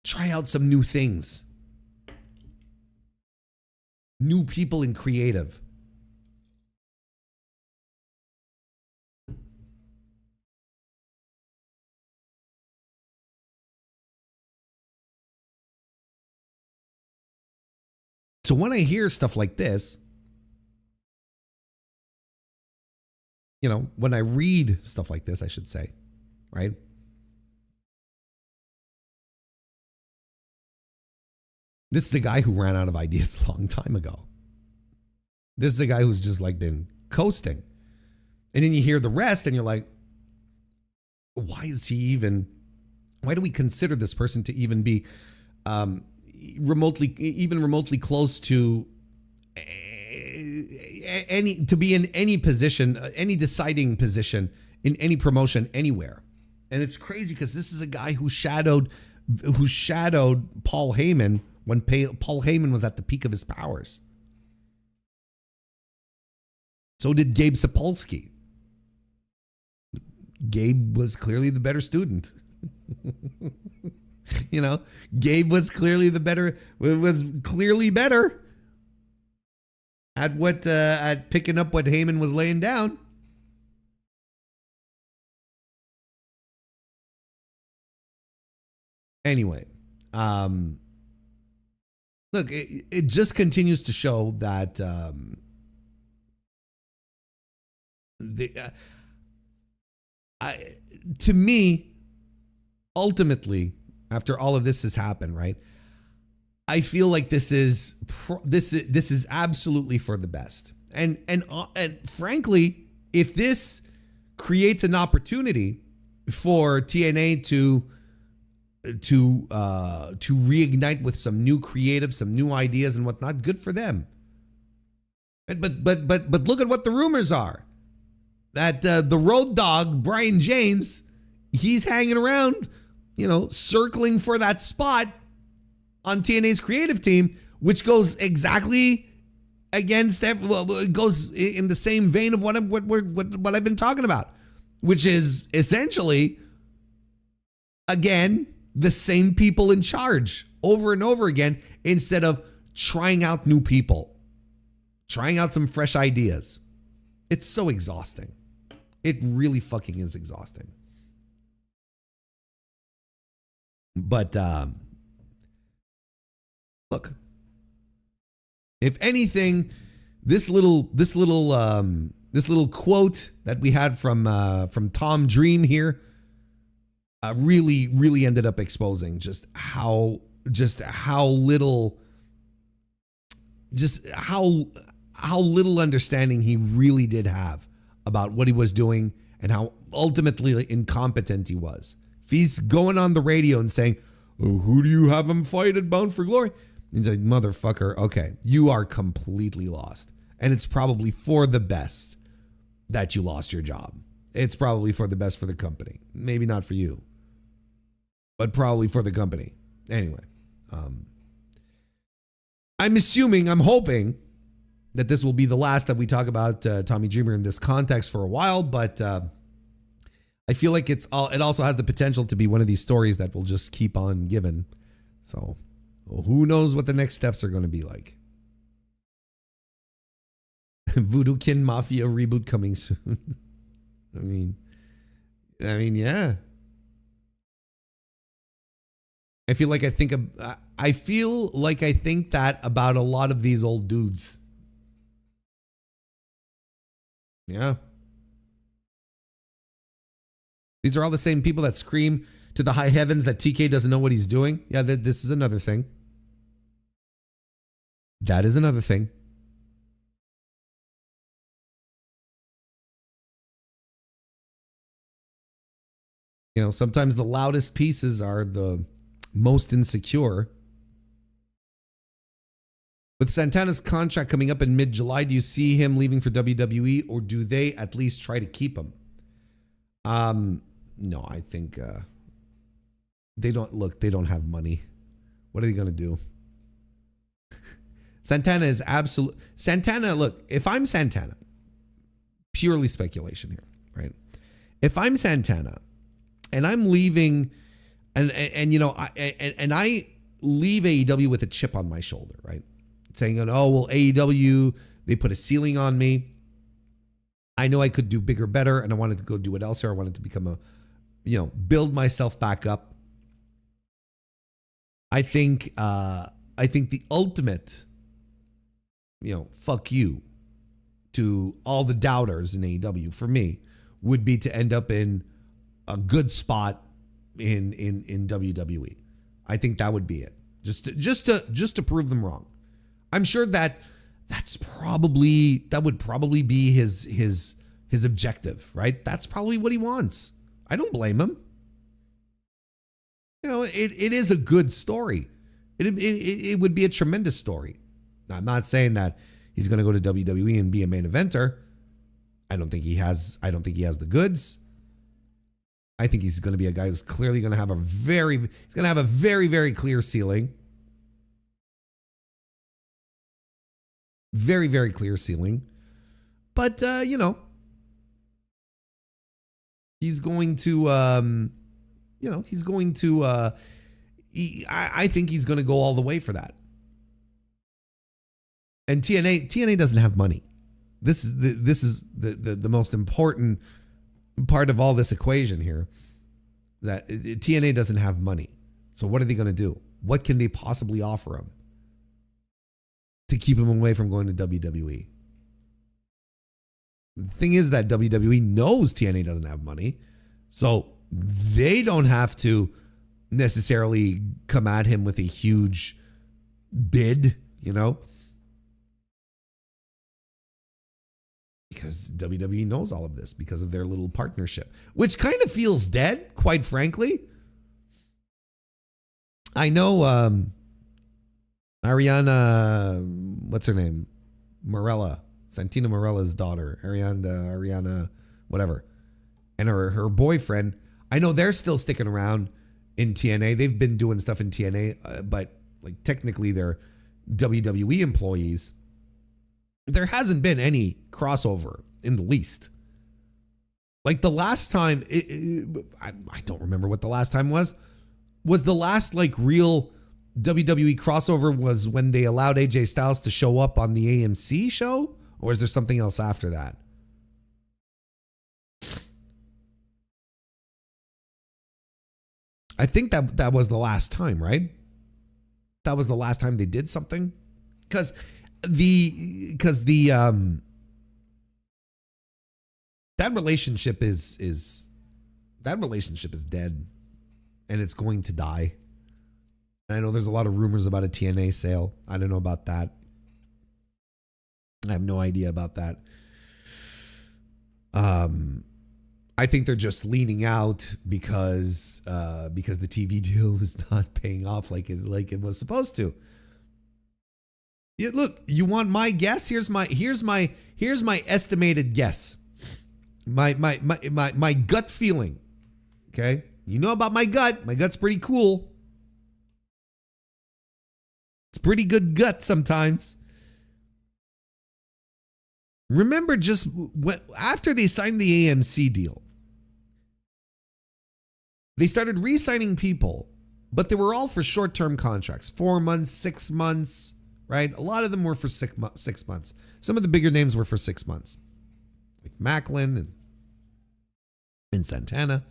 Try out some new things. New people in creative. So when I hear stuff like this, when I read stuff like this, I should say, right? This is a guy who ran out of ideas a long time ago. This is a guy who's just like been coasting. And then you hear the rest and you're like, why do we consider this person to even be remotely close to in any position, any deciding position in any promotion anywhere? And it's crazy because this is a guy who shadowed Paul Heyman when Paul Heyman was at the peak of his powers. So did Gabe Sapolsky. Gabe was clearly the better student. Gabe was clearly better at picking up what Heyman was laying down. Anyway, look, it just continues to show that to me, ultimately, after all of this has happened, right? I feel like this is absolutely for the best. And frankly, if this creates an opportunity for TNA to reignite with some new creative, some new ideas and whatnot, good for them. But look at what the rumors are. That the road dog, Brian James, he's hanging around, circling for that spot on TNA's creative team, which goes exactly against that. Well, it goes in the same vein of what I've been talking about, which is essentially, again, the same people in charge over and over again, instead of trying out new people, trying out some fresh ideas. It's so exhausting. It really fucking is exhausting. But look, if anything, this little quote that we had from Tom Dream here really ended up exposing just how little understanding he really did have about what he was doing and how ultimately incompetent he was. If he's going on the radio and saying, oh, who do you have him fight at Bound for Glory? He's like, motherfucker, okay, you are completely lost. And it's probably for the best that you lost your job. It's probably for the best for the company. Maybe not for you, but probably for the company. Anyway, I'm hoping that this will be the last that we talk about Tommy Dreamer in this context for a while, but I feel like it also has the potential to be one of these stories that will just keep on giving. So who knows what the next steps are going to be like. Voodoo Kin Mafia reboot coming soon. I mean, yeah. I feel like I think that about a lot of these old dudes. Yeah. These are all the same people that scream to the high heavens that TK doesn't know what he's doing. Yeah, this is another thing. That is another thing. You know, sometimes the loudest pieces are the most insecure. With Santana's contract coming up in mid-July, do you see him leaving for WWE, or do they at least try to keep him? No, I think they don't have money. What are they going to do? Santana is Santana, look, if I'm Santana, purely speculation here, right? If I'm Santana and I'm leaving and you know, I leave AEW with a chip on my shoulder, right? Saying, oh, well, AEW, they put a ceiling on me. I know I could do bigger, better, and I wanted to go do it elsewhere. I wanted to become build myself back up. I think the ultimate, fuck you to all the doubters in AEW for me would be to end up in a good spot in WWE. I think that would be it. Just to prove them wrong. I'm sure that would probably be his objective, right? That's probably what he wants. I don't blame him. It is a good story. It would be a tremendous story. I'm not saying that he's going to go to WWE and be a main eventer. I don't think he has the goods. I think he's going to be a guy who's clearly going to have a very, very clear ceiling. Very, very clear ceiling. But, he's going to, I think he's going to go all the way for that. And TNA doesn't have money. This is the most important part of all this equation here, that TNA doesn't have money. So what are they going to do? What can they possibly offer him to keep him away from going to WWE? The thing is that WWE knows TNA doesn't have money, so they don't have to necessarily come at him with a huge bid, because WWE knows all of this because of their little partnership, which kind of feels dead, quite frankly. I know Ariana, what's her name? Morella, Santina Morella's daughter, Ariana, whatever. And her boyfriend, I know they're still sticking around in TNA. They've been doing stuff in TNA, but like technically they're WWE employees. There hasn't been any crossover in the least. Like the last time, I don't remember what the last time was. Was the last like real WWE crossover was when they allowed AJ Styles to show up on the AMC show? Or is there something else after that? I think that was the last time, right? That was the last time they did something. Because that relationship is dead, and it's going to die. And I know there's a lot of rumors about a TNA sale. I don't know about that. I have no idea about that. I think they're just leaning out because the TV deal is not paying off like it was supposed to. Look, you want my guess? Here's my estimated guess. My gut feeling. Okay? You know about my gut. My gut's pretty cool. It's pretty good gut sometimes. Remember, just after they signed the AMC deal, they started re-signing people, but they were all for short-term contracts, 4 months, 6 months, right? A lot of them were for 6 months. Some of the bigger names were for 6 months, like Macklin and Santana.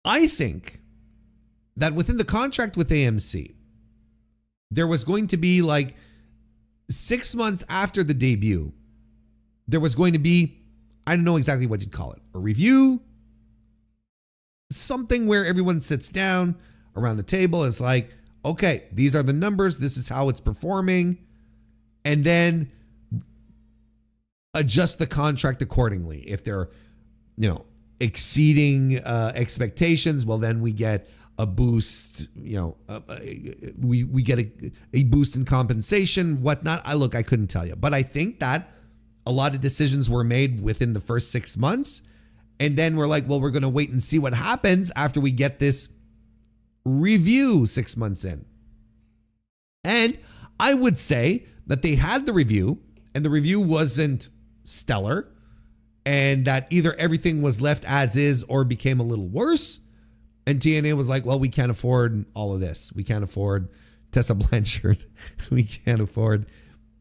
I think that within the contract with AMC, there was going to be like 6 months after the debut, there was going to be, I don't know exactly what you'd call it, a review, something where everyone sits down around the table. It's like, okay, these are the numbers. This is how it's performing. And then adjust the contract accordingly. If they're, exceeding expectations, well, then we get a boost, we get a boost in compensation, whatnot. I couldn't tell you. But I think that a lot of decisions were made within the first 6 months. And then we're like, well, we're going to wait and see what happens after we get this review 6 months in. And I would say that they had the review and the review wasn't stellar, and that either everything was left as is or became a little worse. And TNA was like, well, we can't afford all of this. We can't afford Tessa Blanchard. We can't afford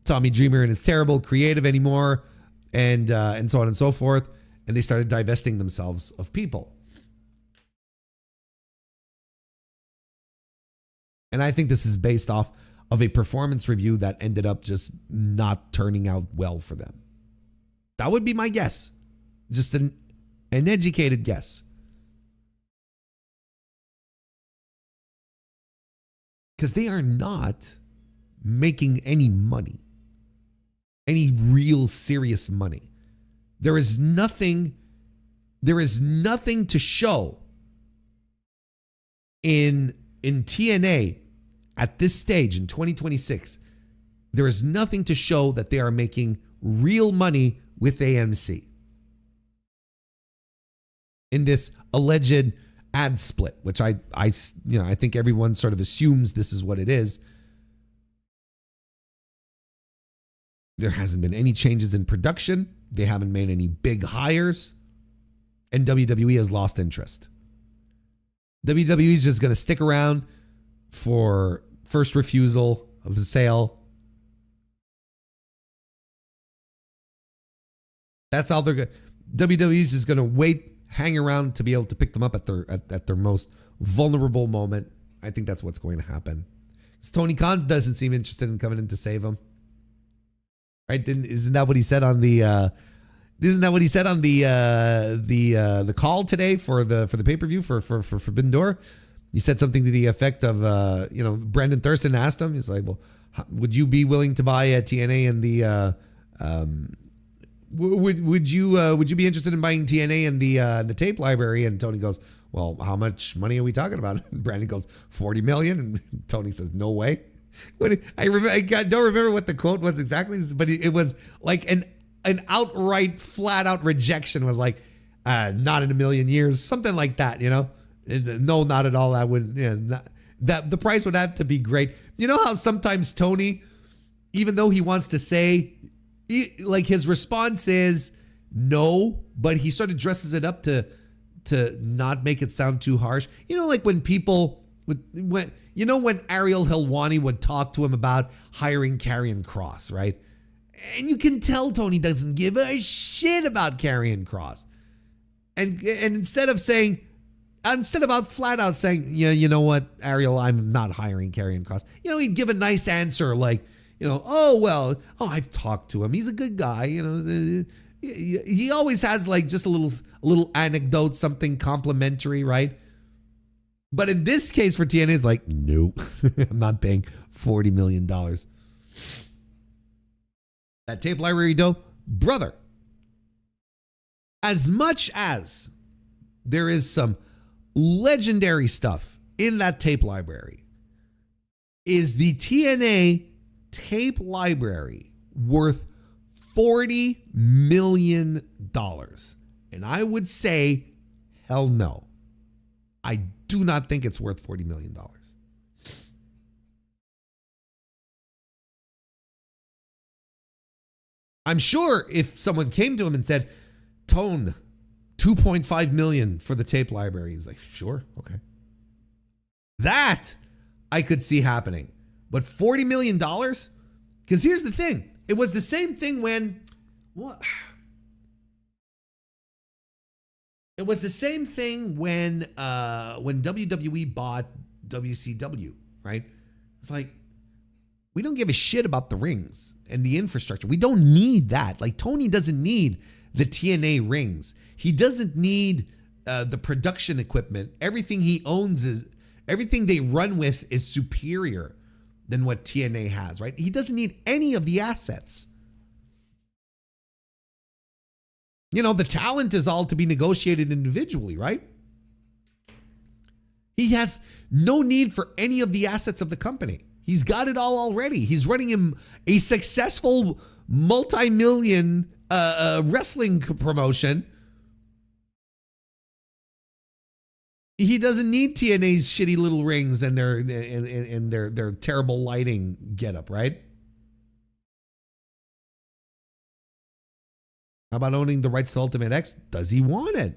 Tommy Dreamer and his terrible creative anymore, and so on and so forth. And they started divesting themselves of people. And I think this is based off of a performance review that ended up just not turning out well for them. That would be my guess. Just an educated guess. Because they are not making any money. Any real serious money. There is nothing to show in TNA at this stage in 2026. There is nothing to show that they are making real money with AMC in this alleged ad split, which I think everyone sort of assumes this is what it is. There hasn't been any changes in production. They haven't made any big hires, and WWE has lost interest. WWE is just going to stick around for first refusal of the sale. That's all they're going. WWE is just going to wait, hang around to be able to pick them up at their most vulnerable moment. I think that's what's going to happen. Tony Khan doesn't seem interested in coming in to save them. Right? Isn't that what he said on the? Isn't that what he said on the call today for the pay-per-view for Forbidden Door? He said something to the effect of, Brandon Thurston asked him. He's like, well, would you be willing to buy a TNA and the? Would you be interested in buying TNA and the tape library? And Tony goes, well, how much money are we talking about? And Brandon goes, 40 million. And Tony says, no way. I don't remember what the quote was exactly, but it was like an outright, flat out rejection. Was like, not in a million years, something like that. No, not at all. I wouldn't. That the price would have to be great. You know how sometimes Tony, even though he wants to say, like his response is no, but he sort of dresses it up to not make it sound too harsh. Like when people when Ariel Helwani would talk to him about hiring Karrion Kross, right? And you can tell Tony doesn't give a shit about Karrion Kross. And instead of flat out saying, you know what, Ariel, I'm not hiring Karrion Kross. He'd give a nice answer like, I've talked to him. He's a good guy. He always has like just a little anecdote, something complimentary, right? But in this case for TNA, it's like, no, I'm not paying $40 million. That tape library, though, brother, as much as there is some legendary stuff in that tape library, is the TNA tape library worth $40 million. And I would say, hell no. I do not think it's worth $40 million. I'm sure if someone came to him and said, Tone, $2.5 million for the tape library, he's like, sure, okay. That I could see happening. But $40 million? Because here's the thing. It was the same thing when, what? It was the same thing when WWE bought WCW, right? It's like, we don't give a shit about the rings and the infrastructure. We don't need that. Like, Tony doesn't need the TNA rings. He doesn't need the production equipment. Everything he owns everything they run with is superior than what TNA has, right? He doesn't need any of the assets. You know, the talent is all to be negotiated individually, right? He has no need for any of the assets of the company. He's got it all already. He's running him a successful multi-million wrestling promotion. He doesn't need TNA's shitty little rings and their terrible lighting getup, right? How about owning the rights to Ultimate X? Does he want it?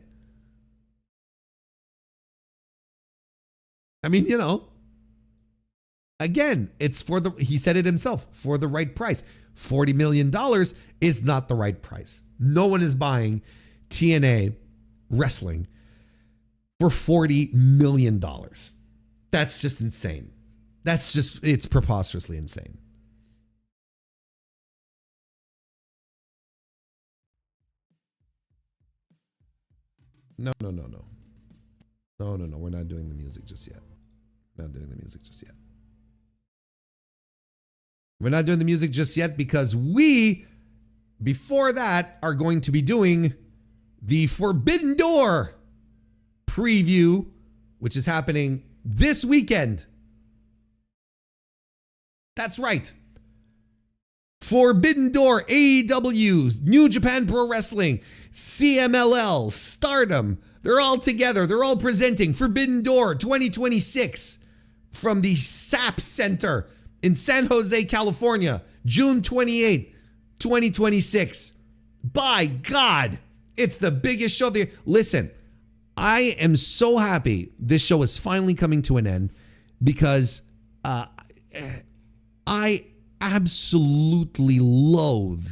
I mean, you know, again, it's he said it himself, for the right price. $40 million is not the right price. No one is buying TNA wrestling for $40 million. That's just insane. It's preposterously insane. No. We're not doing the music just yet. We're not doing the music just yet. We're not doing the music just yet because we, before that, are going to be doing the Forbidden Door preview, which is happening this weekend. That's right. Forbidden Door, AEW, New Japan Pro Wrestling, CMLL, Stardom. They're all together. They're all presenting Forbidden Door 2026 from the SAP Center in San Jose, California, June 28th, 2026. By God, it's the biggest show there. Listen, I am so happy this show is finally coming to an end because I absolutely loathe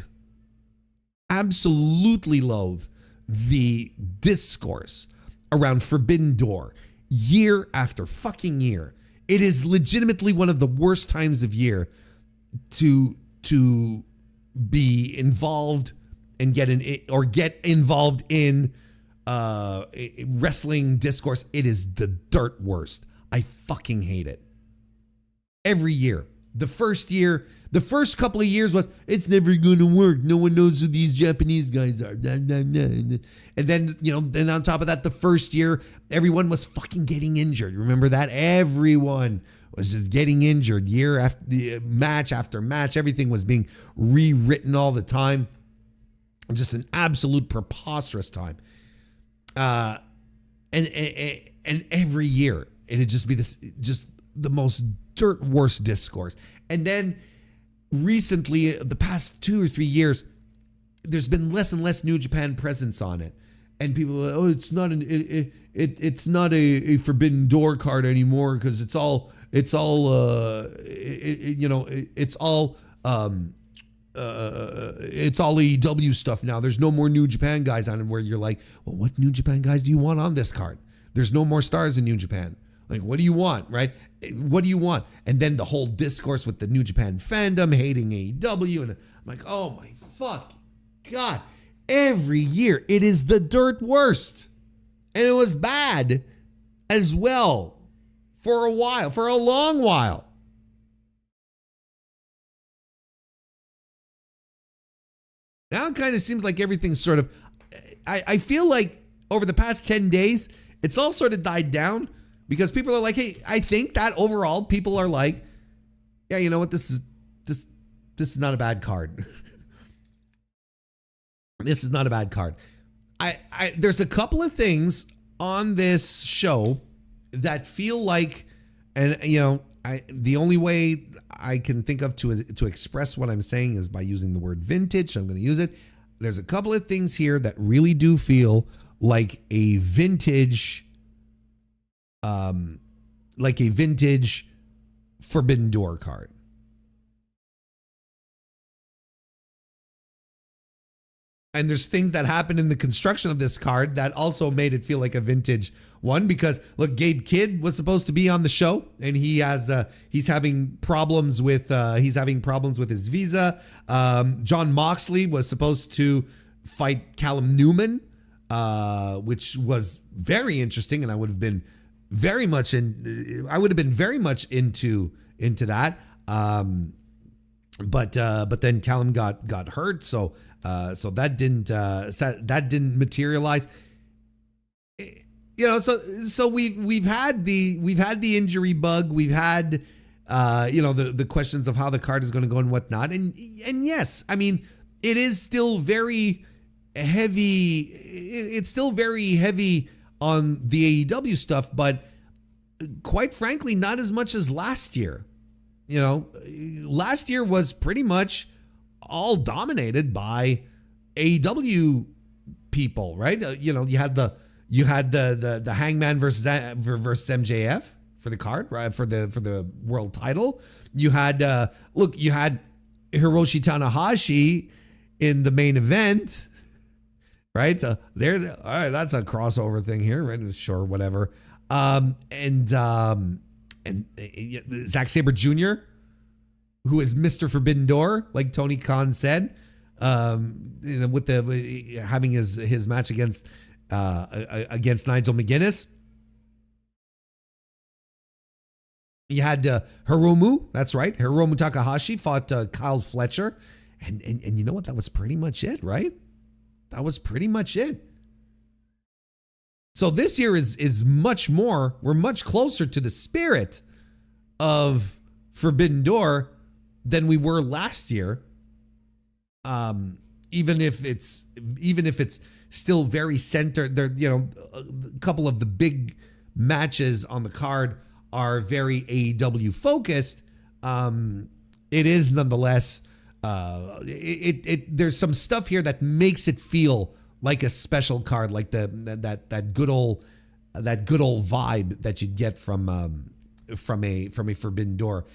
the discourse around Forbidden Door year after fucking year. It is legitimately one of the worst times of year to be involved and get involved in wrestling discourse. It is the dirt worst. I fucking hate it. Every year. The first couple of years was, it's never going to work. No one knows who these Japanese guys are. And then, then on top of that, the first year, everyone was fucking getting injured. Remember that? Everyone was just getting injured year after match after match. Everything was being rewritten all the time. Just an absolute preposterous time. And every year, it'd just be just the most dirt worst discourse. And then recently, the past 2 or 3 years, there's been less and less New Japan presence on it, and people are like, oh, it's not a Forbidden Door card anymore because it's all AEW stuff now. There's no more New Japan guys on it. Where you're like, well, what New Japan guys do you want on this card? There's no more stars in New Japan. Like, what do you want, right? What do you want? And then the whole discourse with the New Japan fandom hating AEW. And I'm like, oh my fuck God. Every year, it is the dirt worst. And it was bad as well for a while, for a long while. Now it kind of seems like everything's sort of, I feel like over the past 10 days, it's all sort of died down. Because people are like, hey, I think that overall people are like, yeah, you know what, this This is not a bad card. This is not a bad card. There's a couple of things on this show that feel like, and the only way I can think of to express what I'm saying is by using the word vintage. I'm going to use it. There's a couple of things here that really do feel like a vintage, Forbidden Door card. And there's things that happened in the construction of this card that also made it feel like a vintage one, because look, Gabe Kidd was supposed to be on the show, and he's having problems with his visa. John Moxley was supposed to fight Callum Newman, which was very interesting, and I would have been very much into that. But then Callum got hurt, so that didn't materialize. So we've had the injury bug. We've had the questions of how the card is going to go and whatnot. And yes, I mean, it is still very heavy. It's still very heavy on the AEW stuff, but quite frankly, not as much as last year. Last year was pretty much all dominated by AEW people, right? You had the Hangman versus MJF for the card, right? For the world title. You had Hiroshi Tanahashi in the main event, right? So all right, that's a crossover thing here, right? Sure, whatever. And Zack Sabre Jr., who is Mr. Forbidden Door, like Tony Khan said, with having his match against Nigel McGuinness. You had Hiromu, that's right. Hiromu Takahashi fought Kyle Fletcher. And you know what? That was pretty much it, right? That was pretty much it. So this year is much more, we're much closer to the spirit of Forbidden Door than we were last year. Even if it's still very centered, there, a couple of the big matches on the card are very AEW focused. It is nonetheless, there's some stuff here that makes it feel like a special card, like that good old vibe that you'd get from a Forbidden Door.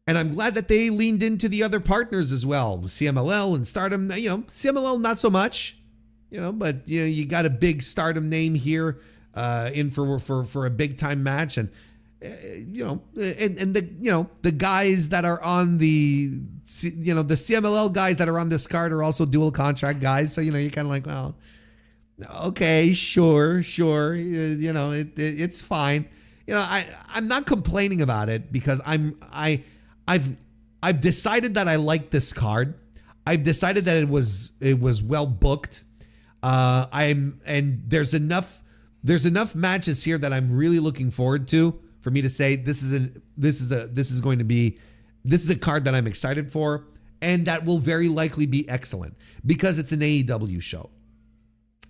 And I'm glad that they leaned into the other partners as well, CMLL and Stardom. CMLL not so much, but you got a big Stardom name here in for a big time match, and the guys that are on the CMLL guys that are on this card are also dual contract guys. So you're kind of like, well, okay, sure, it's fine. I'm not complaining about it because I've decided that I like this card. I've decided that it was well booked. And there's enough matches here that I'm really looking forward to for me to say this is a card that I'm excited for, and that will very likely be excellent because it's an AEW show.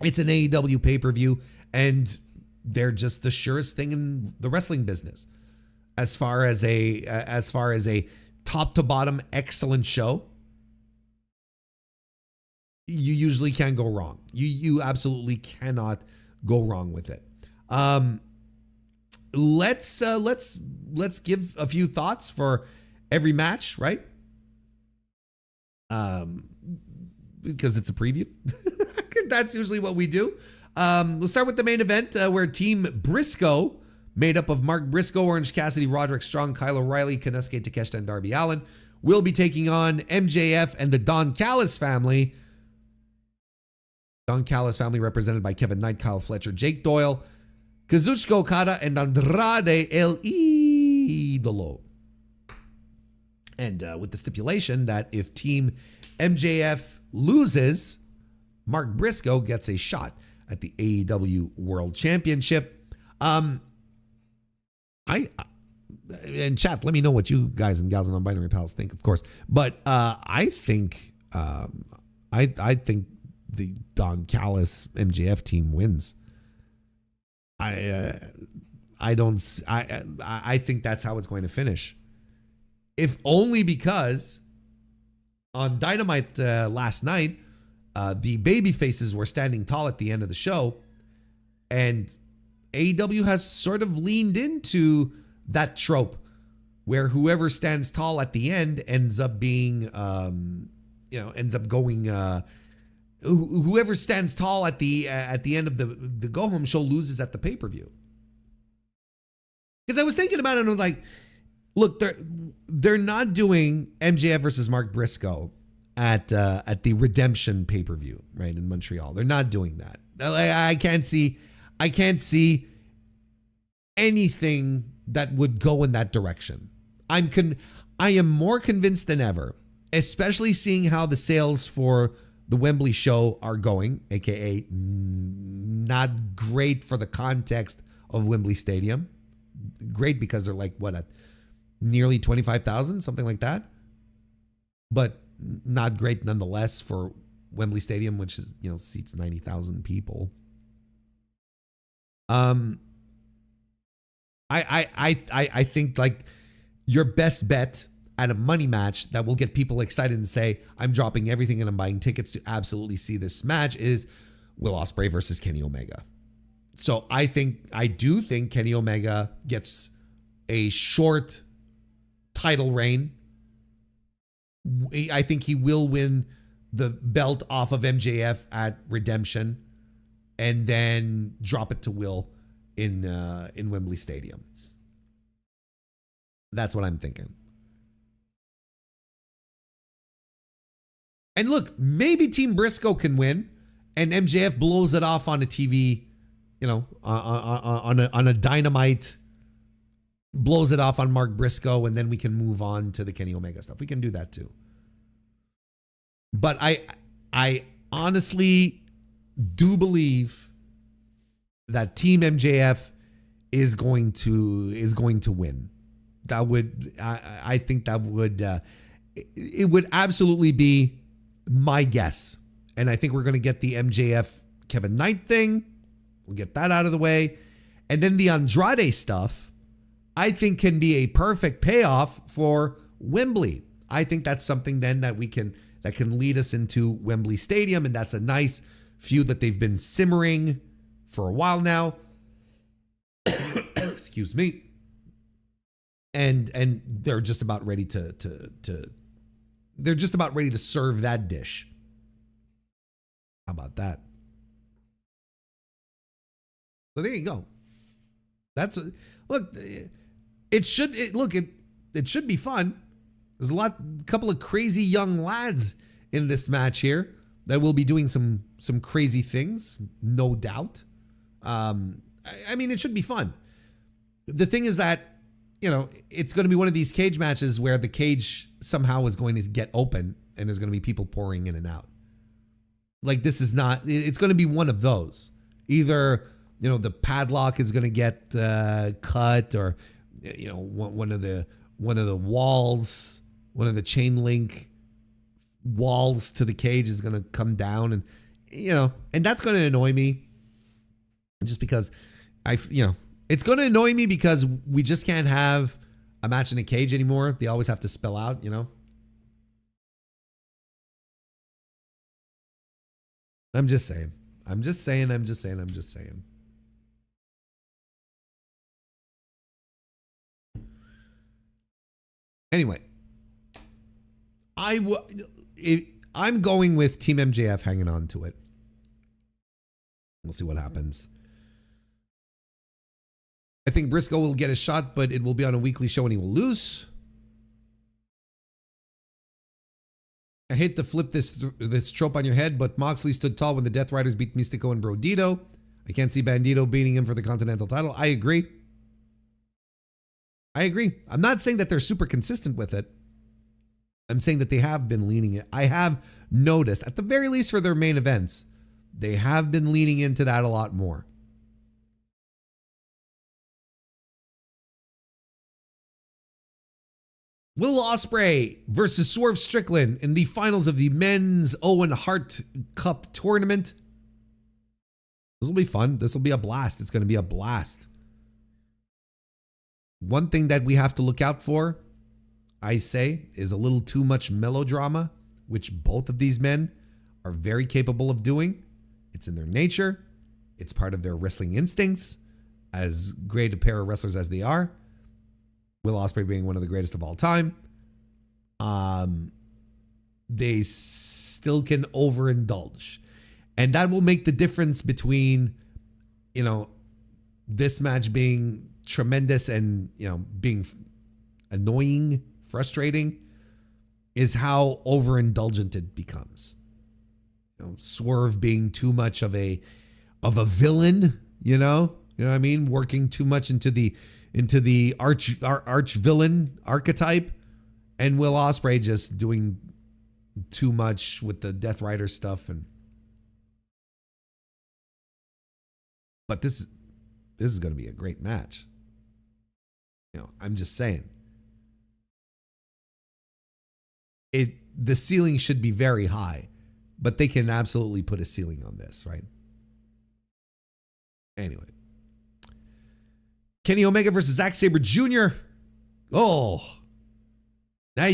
It's an AEW pay-per-view, and they're just the surest thing in the wrestling business as far as a top to bottom excellent show. You usually can't go wrong. You absolutely cannot go wrong with it. Let's give a few thoughts for every match, right? Because it's a preview. That's usually what we do. Let's start with the main event where Team Briscoe, made up of Mark Briscoe, Orange Cassidy, Roderick Strong, Kyle O'Reilly, Konosuke Takeshita, and Darby Allin, will be taking on MJF and the Don Callis family. Don Callis family represented by Kevin Knight, Kyle Fletcher, Jake Doyle, Kazuchika Okada, and Andrade El Idolo. And with the stipulation that if Team MJF loses, Mark Briscoe gets a shot at the AEW World Championship. and chat, let me know what you guys and gals and non-binary pals think, of course. But I think I think the Don Callis MJF team wins. I think that's how it's going to finish. If only because on Dynamite last night, the baby faces were standing tall at the end of the show, and AEW has sort of leaned into that trope where whoever stands tall at the end ends up being, ends up going. Whoever stands tall at the end of the go home show loses at the pay-per-view. Because I was thinking about it and I'm like, look, they're not doing MJF versus Mark Briscoe at the Redemption pay-per-view, right, in Montreal. They're not doing that. I can't see anything that would go in that direction. I am more convinced than ever, especially seeing how the sales for the Wembley show are going, aka not great for the context of Wembley Stadium. Great because they're like nearly 25,000, something like that. But not great nonetheless for Wembley Stadium, which is, seats 90,000 people. I think like your best bet at a money match that will get people excited and say, I'm dropping everything and I'm buying tickets to absolutely see this match is Will Ospreay versus Kenny Omega. So I do think Kenny Omega gets a short title reign. I think he will win the belt off of MJF at Redemption and then drop it to Will in Wembley Stadium. That's what I'm thinking. And look, maybe Team Briscoe can win and MJF blows it off on a TV, on a Dynamite, blows it off on Mark Briscoe, and then we can move on to the Kenny Omega stuff. We can do that too. But I honestly do believe that Team MJF is going to win. I think that would it would absolutely be my guess. And I think we're going to get the MJF Kevin Knight thing. We'll get that out of the way. And then the Andrade stuff, I think can be a perfect payoff for Wembley. I think that's something then that can lead us into Wembley Stadium. And that's a nice feud that they've been simmering for a while now. Excuse me. And they're just about ready to serve that dish. How about that? So there you go. It should be fun. There's a couple of crazy young lads in this match here that will be doing some crazy things, no doubt. It should be fun. The thing is that, it's going to be one of these cage matches where the cage somehow is going to get open and there's going to be people pouring in and out. Like it's going to be one of those. Either, the padlock is going to get cut, or, one of the walls, one of the chain link walls to the cage is going to come down, and, and that's going to annoy me just because it's going to annoy me because we just can't have a match in a cage anymore. They always have to spell out, I'm just saying. Anyway, I'm going with Team MJF hanging on to it. We'll see what happens. I think Briscoe will get a shot, but it will be on a weekly show and he will lose. I hate to flip this trope on your head, but Moxley stood tall when the Death Riders beat Mystico and Brodito. I can't see Bandito beating him for the Continental title. I agree. I'm not saying that they're super consistent with it. I'm saying that they have been leaning it. I have noticed, at the very least for their main events, they have been leaning into that a lot more. Will Ospreay versus Swerve Strickland in the finals of the Men's Owen Hart Cup tournament. This will be fun. This will be a blast. It's going to be a blast. One thing that we have to look out for, I say, is a little too much melodrama, which both of these men are very capable of doing. It's in their nature. It's part of their wrestling instincts, as great a pair of wrestlers as they are. Will Ospreay being one of the greatest of all time. They still can overindulge. And that will make the difference between, this match being tremendous and, being annoying, frustrating, is how overindulgent it becomes. Swerve being too much of a villain, you know what I mean? Working too much into the arch villain archetype, and Will Ospreay just doing too much with the Death Rider stuff. But this is going to be a great match. I'm just saying. The ceiling should be very high, but they can absolutely put a ceiling on this, right? Anyway. Kenny Omega versus Zack Sabre Jr. Oh. Now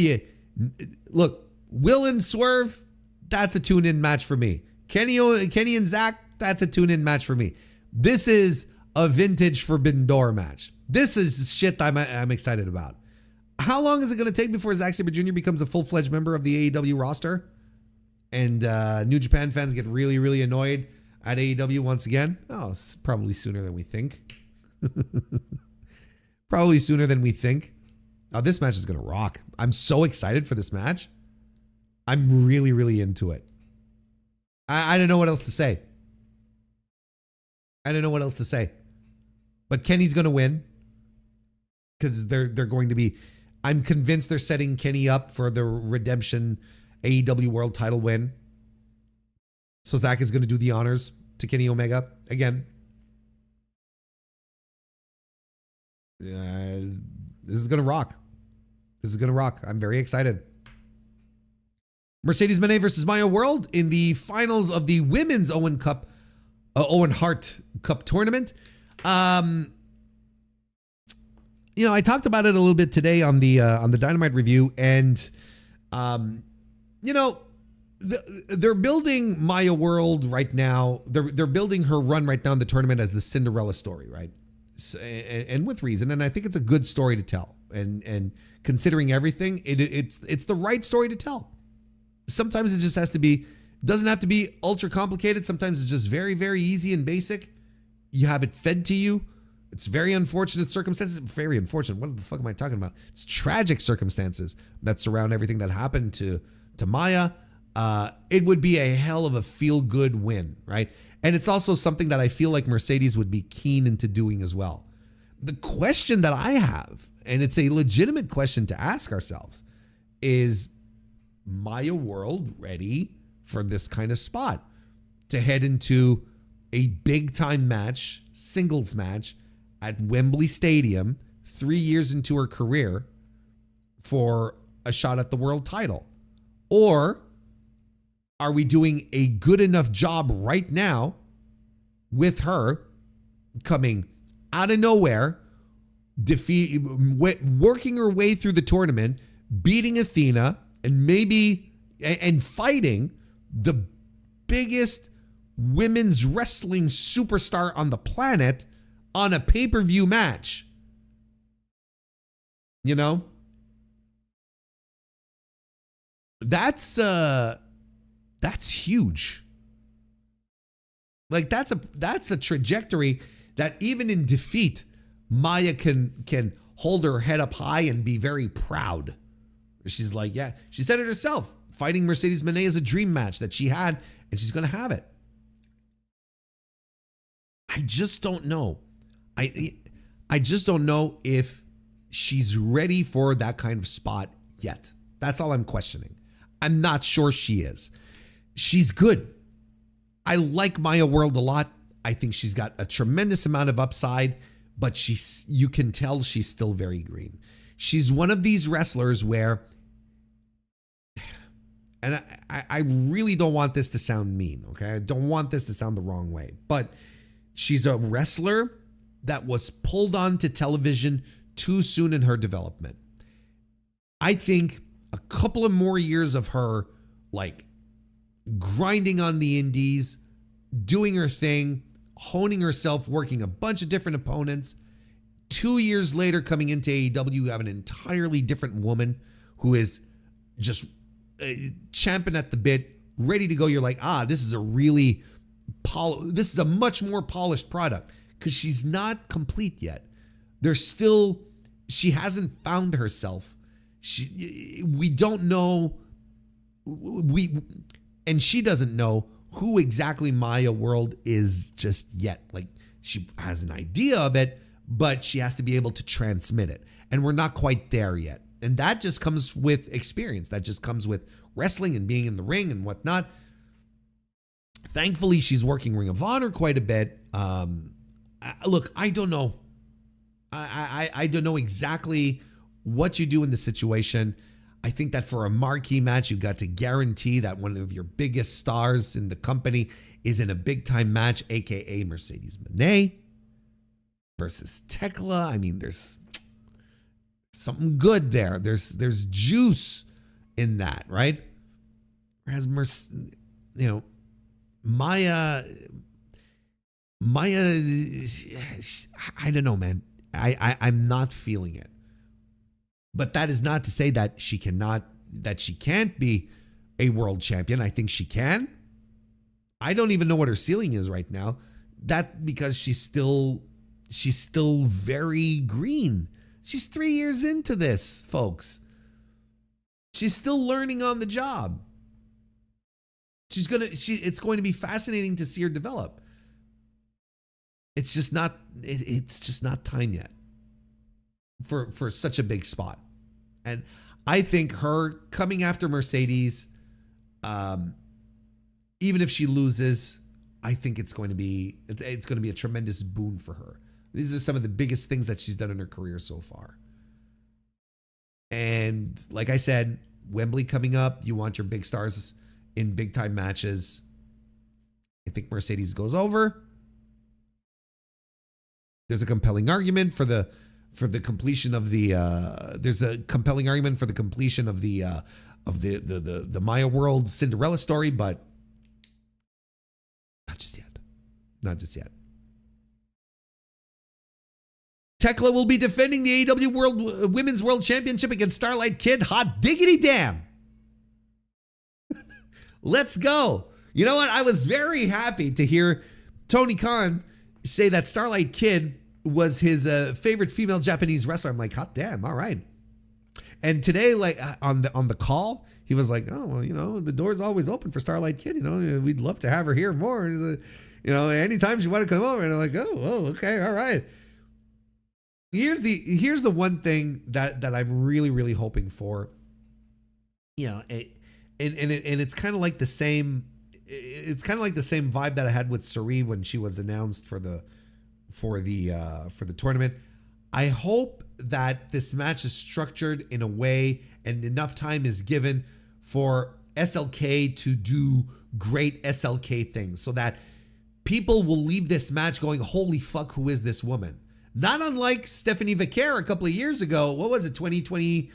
look, Will and Swerve, that's a tune-in match for me. Kenny and Zack, that's a tune-in match for me. This is a vintage Forbidden Door match. This is shit I'm excited about. How long is it going to take before Zack Sabre Jr. becomes a full-fledged member of the AEW roster? And New Japan fans get really, really annoyed at AEW once again? Oh, it's probably sooner than we think. Probably sooner than we think. Oh, this match is going to rock. I'm so excited for this match. I'm really, really into it. I don't know what else to say. But Kenny's going to win. Because they're going to be... I'm convinced they're setting Kenny up for the redemption AEW World Title win. So Zack is going to do the honors to Kenny Omega again. This is going to rock. I'm very excited. Mercedes Moné versus Maya World in the finals of the Women's Owen Hart Cup tournament. I talked about it a little bit today on the Dynamite review, and they're building Maya World right now. They're building her run right now in the tournament as the Cinderella story, right? So, and with reason, and I think it's a good story to tell. And considering everything, it's the right story to tell. Sometimes it just doesn't have to be ultra complicated. Sometimes it's just very, very easy and basic. You have it fed to you. It's very unfortunate circumstances. Very unfortunate. What the fuck am I talking about? It's tragic circumstances that surround everything that happened to Maya. It would be a hell of a feel-good win, right? And it's also something that I feel like Mercedes would be keen into doing as well. The question that I have, and it's a legitimate question to ask ourselves, is Maya World ready for this kind of spot to head into a big-time match, singles match, at Wembley Stadium 3 years into her career for a shot at the world title? Or are we doing a good enough job right now with her coming out of nowhere, working her way through the tournament, beating Athena, and fighting the biggest women's wrestling superstar on the planet on a pay-per-view match? That's huge. Like that's a trajectory that even in defeat, Maya can hold her head up high and be very proud. She's like, yeah, she said it herself. Fighting Mercedes Moné is a dream match that she had, and she's going to have it. I just don't know. I just don't know if she's ready for that kind of spot yet. That's all I'm questioning. I'm not sure she is. She's good. I like Maya World a lot. I think she's got a tremendous amount of upside, but you can tell she's still very green. she's one of these wrestlers where, and I really don't want this to sound mean, okay? I don't want this to sound the wrong way, but she's a wrestler that was pulled onto television too soon in her development. I think a couple of more years of her like grinding on the indies, doing her thing, honing herself, working a bunch of different opponents. 2 years later, coming into AEW, you have an entirely different woman who is just champing at the bit, ready to go. You're like, this is a really this is a much more polished product, because she's not complete yet. She hasn't found herself. We don't know, and she doesn't know who exactly Maya World is just yet. Like, she has an idea of it, but she has to be able to transmit it. And we're not quite there yet. And that just comes with experience. That just comes with wrestling and being in the ring and whatnot. Thankfully, she's working Ring of Honor quite a bit. Look, I don't know. I don't know exactly what you do in the situation. I think that for a marquee match, you've got to guarantee that one of your biggest stars in the company is in a big time match, aka Mercedes Moné versus Tekla. I mean, there's something good there. There's juice in that, right? Whereas Maya, I don't know, man. I'm not feeling it. But that is not to say that she can't be a world champion. I think she can. I don't even know what her ceiling is right now. That because she's still very green. She's 3 years into this, folks. She's still learning on the job. It's going to be fascinating to see her develop. It's just not time yet for such a big spot. And I think her coming after Mercedes, even if she loses, I think it's going to be a tremendous boon for her. These are some of the biggest things that she's done in her career so far. And like I said, Wembley coming up, you want your big stars in big time matches. I think Mercedes goes over. There's a compelling argument for the completion of the the Maya World Cinderella story, but not just yet. Tekla will be defending the AEW Women's World Championship against Starlight Kid. Hot diggity damn. Let's go. You know what? I was very happy to hear Tony Khan say that Starlight Kid was his favorite female Japanese wrestler. I'm like, hot damn, all right. And today, like on the call, he was like, oh, well, the door's always open for Starlight Kid. We'd love to have her here more. Anytime she want to come over. And I'm like, oh, okay, all right. Here's the one thing that I'm really, really hoping for. And it's kind of like the same. It's kind of like the same vibe that I had with Sari when she was announced for the tournament. I hope that this match is structured in a way and enough time is given for SLK to do great SLK things so that people will leave this match going, holy fuck, who is this woman? Not unlike Stephanie Vicaire a couple of years ago. What was it, 2023?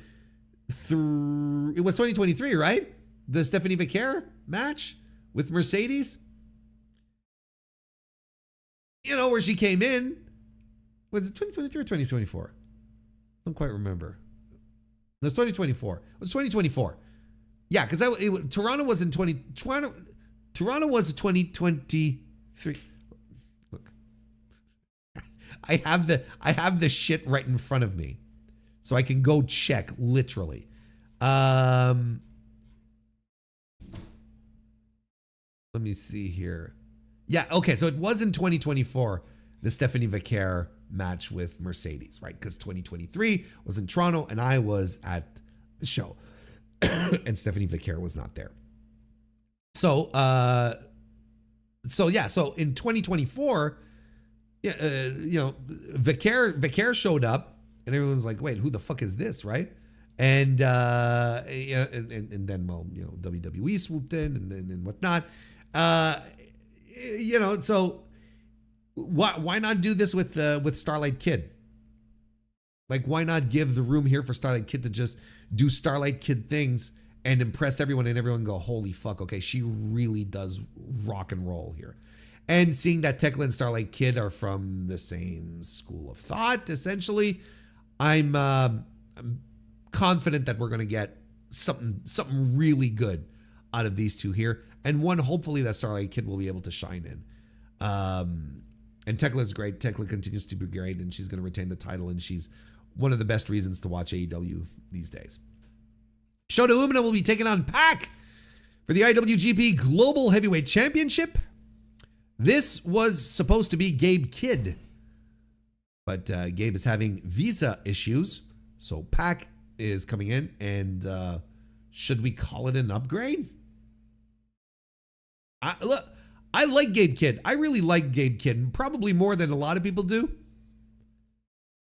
It was 2023, right? The Stephanie Vicaire match with Mercedes. Where she came in. Was it 2023 or 2024? I don't quite remember. It was 2024. It was 2024. Yeah, because Toronto was in 2020. Toronto was 2023. Look, I have the shit right in front of me, so I can go check literally. Let me see here. Yeah, okay, so it was in 2024, the Stephanie Vicaire match with Mercedes, right? Because 2023 was in Toronto, and I was at the show, and Stephanie Vicaire was not there. So in 2024, Vicaire showed up, And everyone's like, wait, who the fuck is this, right? And yeah, and then, well, you know, WWE swooped in and whatnot. You know, so why not do this with Starlight Kid? Like, why not give the room here for Starlight Kid to just do Starlight Kid things and impress everyone, and everyone go, holy fuck, okay, she really does rock and roll here. And seeing that Tekla and Starlight Kid are from the same school of thought, essentially, I'm confident that we're going to get something really good out of these two here. And one, hopefully, that Starlight Kid will be able to shine in. And Tekla's great. Tekla continues to be great, and she's going to retain the title, and she's one of the best reasons to watch AEW these days. Shota Umino will be taking on Pac for the IWGP Global Heavyweight Championship. This was supposed to be Gabe Kidd, but Gabe is having visa issues, so Pac is coming in, and should we call it an upgrade? Look, I like Gabe Kidd. I really like Gabe Kidd, probably more than a lot of people do.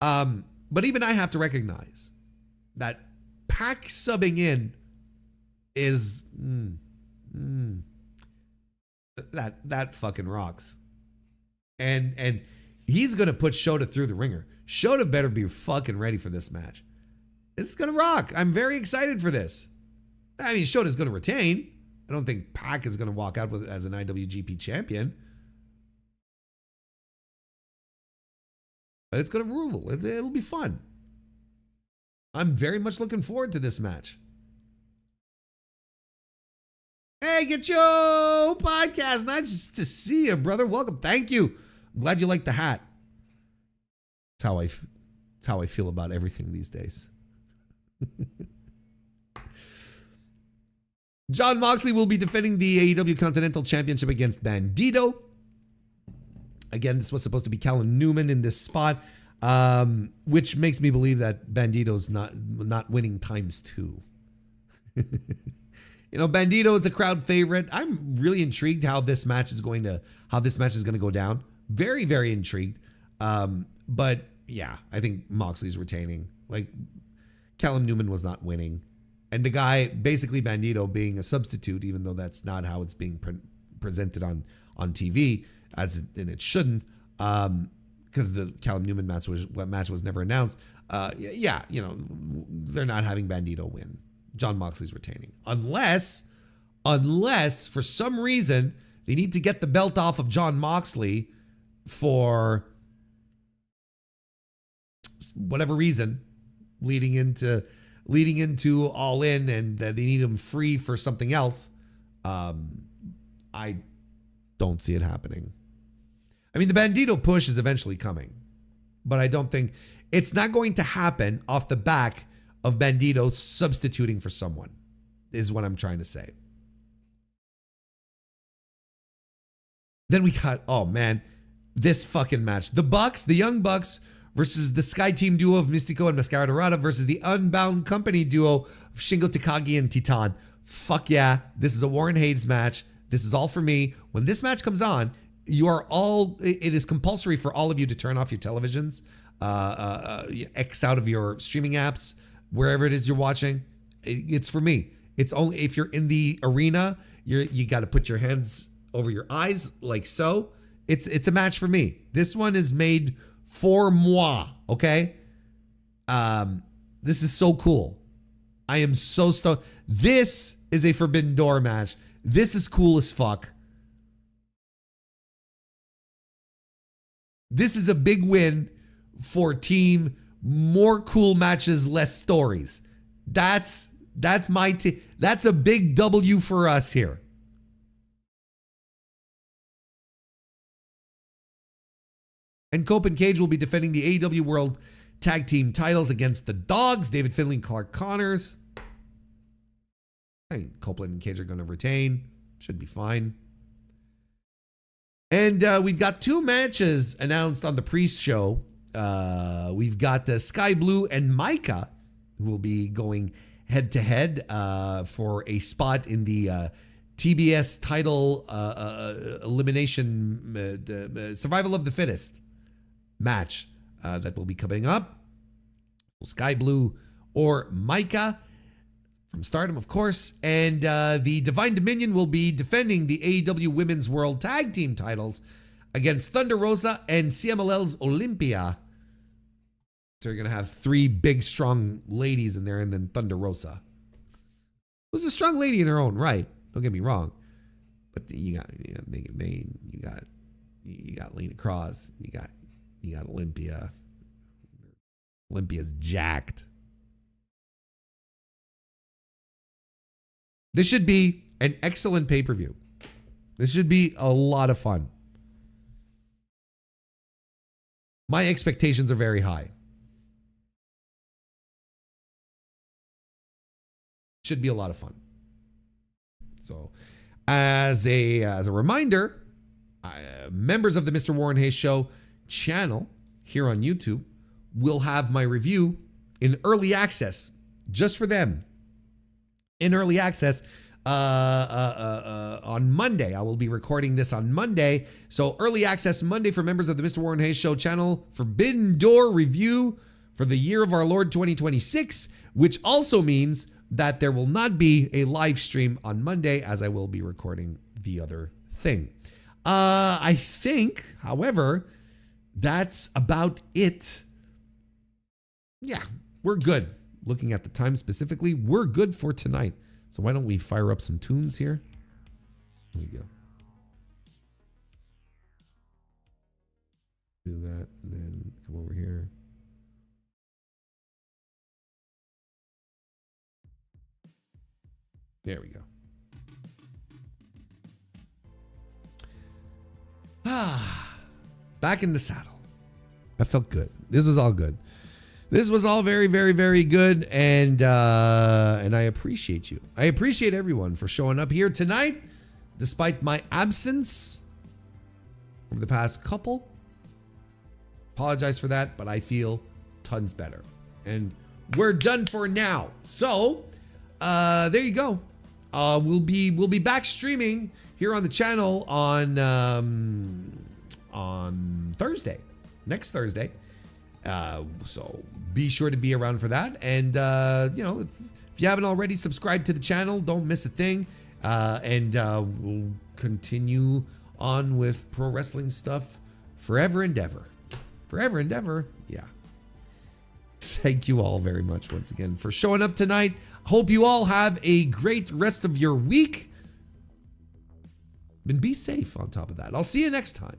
But even I have to recognize that Pac subbing in is that fucking rocks. And he's gonna put Shota through the ringer. Shota better be fucking ready for this match. This is gonna rock. I'm very excited for this. I mean, Shota's gonna retain. I don't think Pac is gonna walk out as an IWGP champion. But it's gonna rule. It'll be fun. I'm very much looking forward to this match. Hey, Get Yo Podcast. Nice to see you, brother. Welcome. Thank you. I'm glad you like the hat. It's how I feel about everything these days. Jon Moxley will be defending the AEW Continental Championship against Bandito. Again, this was supposed to be Callum Newman in this spot, which makes me believe that Bandito's not winning ×2. You know, Bandito is a crowd favorite. I'm really intrigued how this match is going to go down. Very, very intrigued. But yeah, I think Moxley's retaining. Like, Callum Newman was not winning. And the guy, basically Bandito, being a substitute, even though that's not how it's being presented on TV, and it shouldn't, because the Callum Newman match was never announced. Yeah, you know, they're not having Bandito win. Jon Moxley's retaining, unless for some reason they need to get the belt off of Jon Moxley for whatever reason, leading into All In, and they need him free for something else. I don't see it happening. I mean, the Bandito push is eventually coming, but I don't think it's not going to happen off the back of Bandito substituting for someone, is what I'm trying to say. Then we got, oh man, this fucking match. The Young Bucks versus the Sky Team duo of Mystico and Mascara Dorada versus the Unbound Company duo of Shingo Takagi and Titan. Fuck yeah, this is a WarrenHayes match. This is all for me. When this match comes on, it is compulsory for all of you to turn off your televisions, X out of your streaming apps, wherever it is you're watching. It's for me. It's only if you're in the arena, you got to put your hands over your eyes like so. It's a match for me. This one is made for moi, okay? This is so cool. I am so stoked. This is a Forbidden Door match. This is cool as fuck. This is a big win for team. More cool matches, less stories. That's my team. That's a big W for us here. And Cope and Cage will be defending the AEW World Tag Team titles against the Dogs, David Finlay and Clark Connors. I mean, Copeland and Cage are going to retain. Should be fine. And we've got two matches announced on the pre-show. We've got Sky Blue and Micah, who will be going head-to-head for a spot in the TBS title elimination Survival of the Fittest match that will be coming up. Sky Blue or Micah from Stardom, of course. And the Divine Dominion will be defending the AEW Women's World Tag Team titles against Thunder Rosa and CMLL's Olympia. So you're going to have 3 big, strong ladies in there, and then Thunder Rosa, who's a strong lady in her own right. Don't get me wrong. But you got Megan Bain, you got Lena Cross, you got Olympia. Olympia's jacked. This should be an excellent pay-per-view. This should be a lot of fun. My expectations are very high. Should be a lot of fun. So, as a reminder, members of the Mr. Warren Hayes Show channel here on YouTube will have my review in early access just for them. In early access on Monday. I will be recording this on Monday. So early access Monday for members of the Mr. Warren Hayes Show channel. Forbidden Door review for the year of our Lord 2026, which also means that there will not be a live stream on Monday, as I will be recording the other thing. I think, however, that's about it. Yeah, we're good. Looking at the time specifically, we're good for tonight. So why don't we fire up some tunes here? Here we go. Do that, and then come over here. There we go. Back in the saddle. That felt good. This was all good. This was all very, very, very good, and I appreciate you. I appreciate everyone for showing up here tonight, despite my absence over the past couple. Apologize for that, but I feel tons better, and we're done for now. So there you go. We'll be back streaming here on the channel on Thursday, next Thursday. So be sure to be around for that. And, if you haven't already subscribed to the channel, don't miss a thing. And we'll continue on with pro wrestling stuff forever and ever. Forever and ever. Yeah. Thank you all very much once again for showing up tonight. Hope you all have a great rest of your week. And be safe on top of that. I'll see you next time.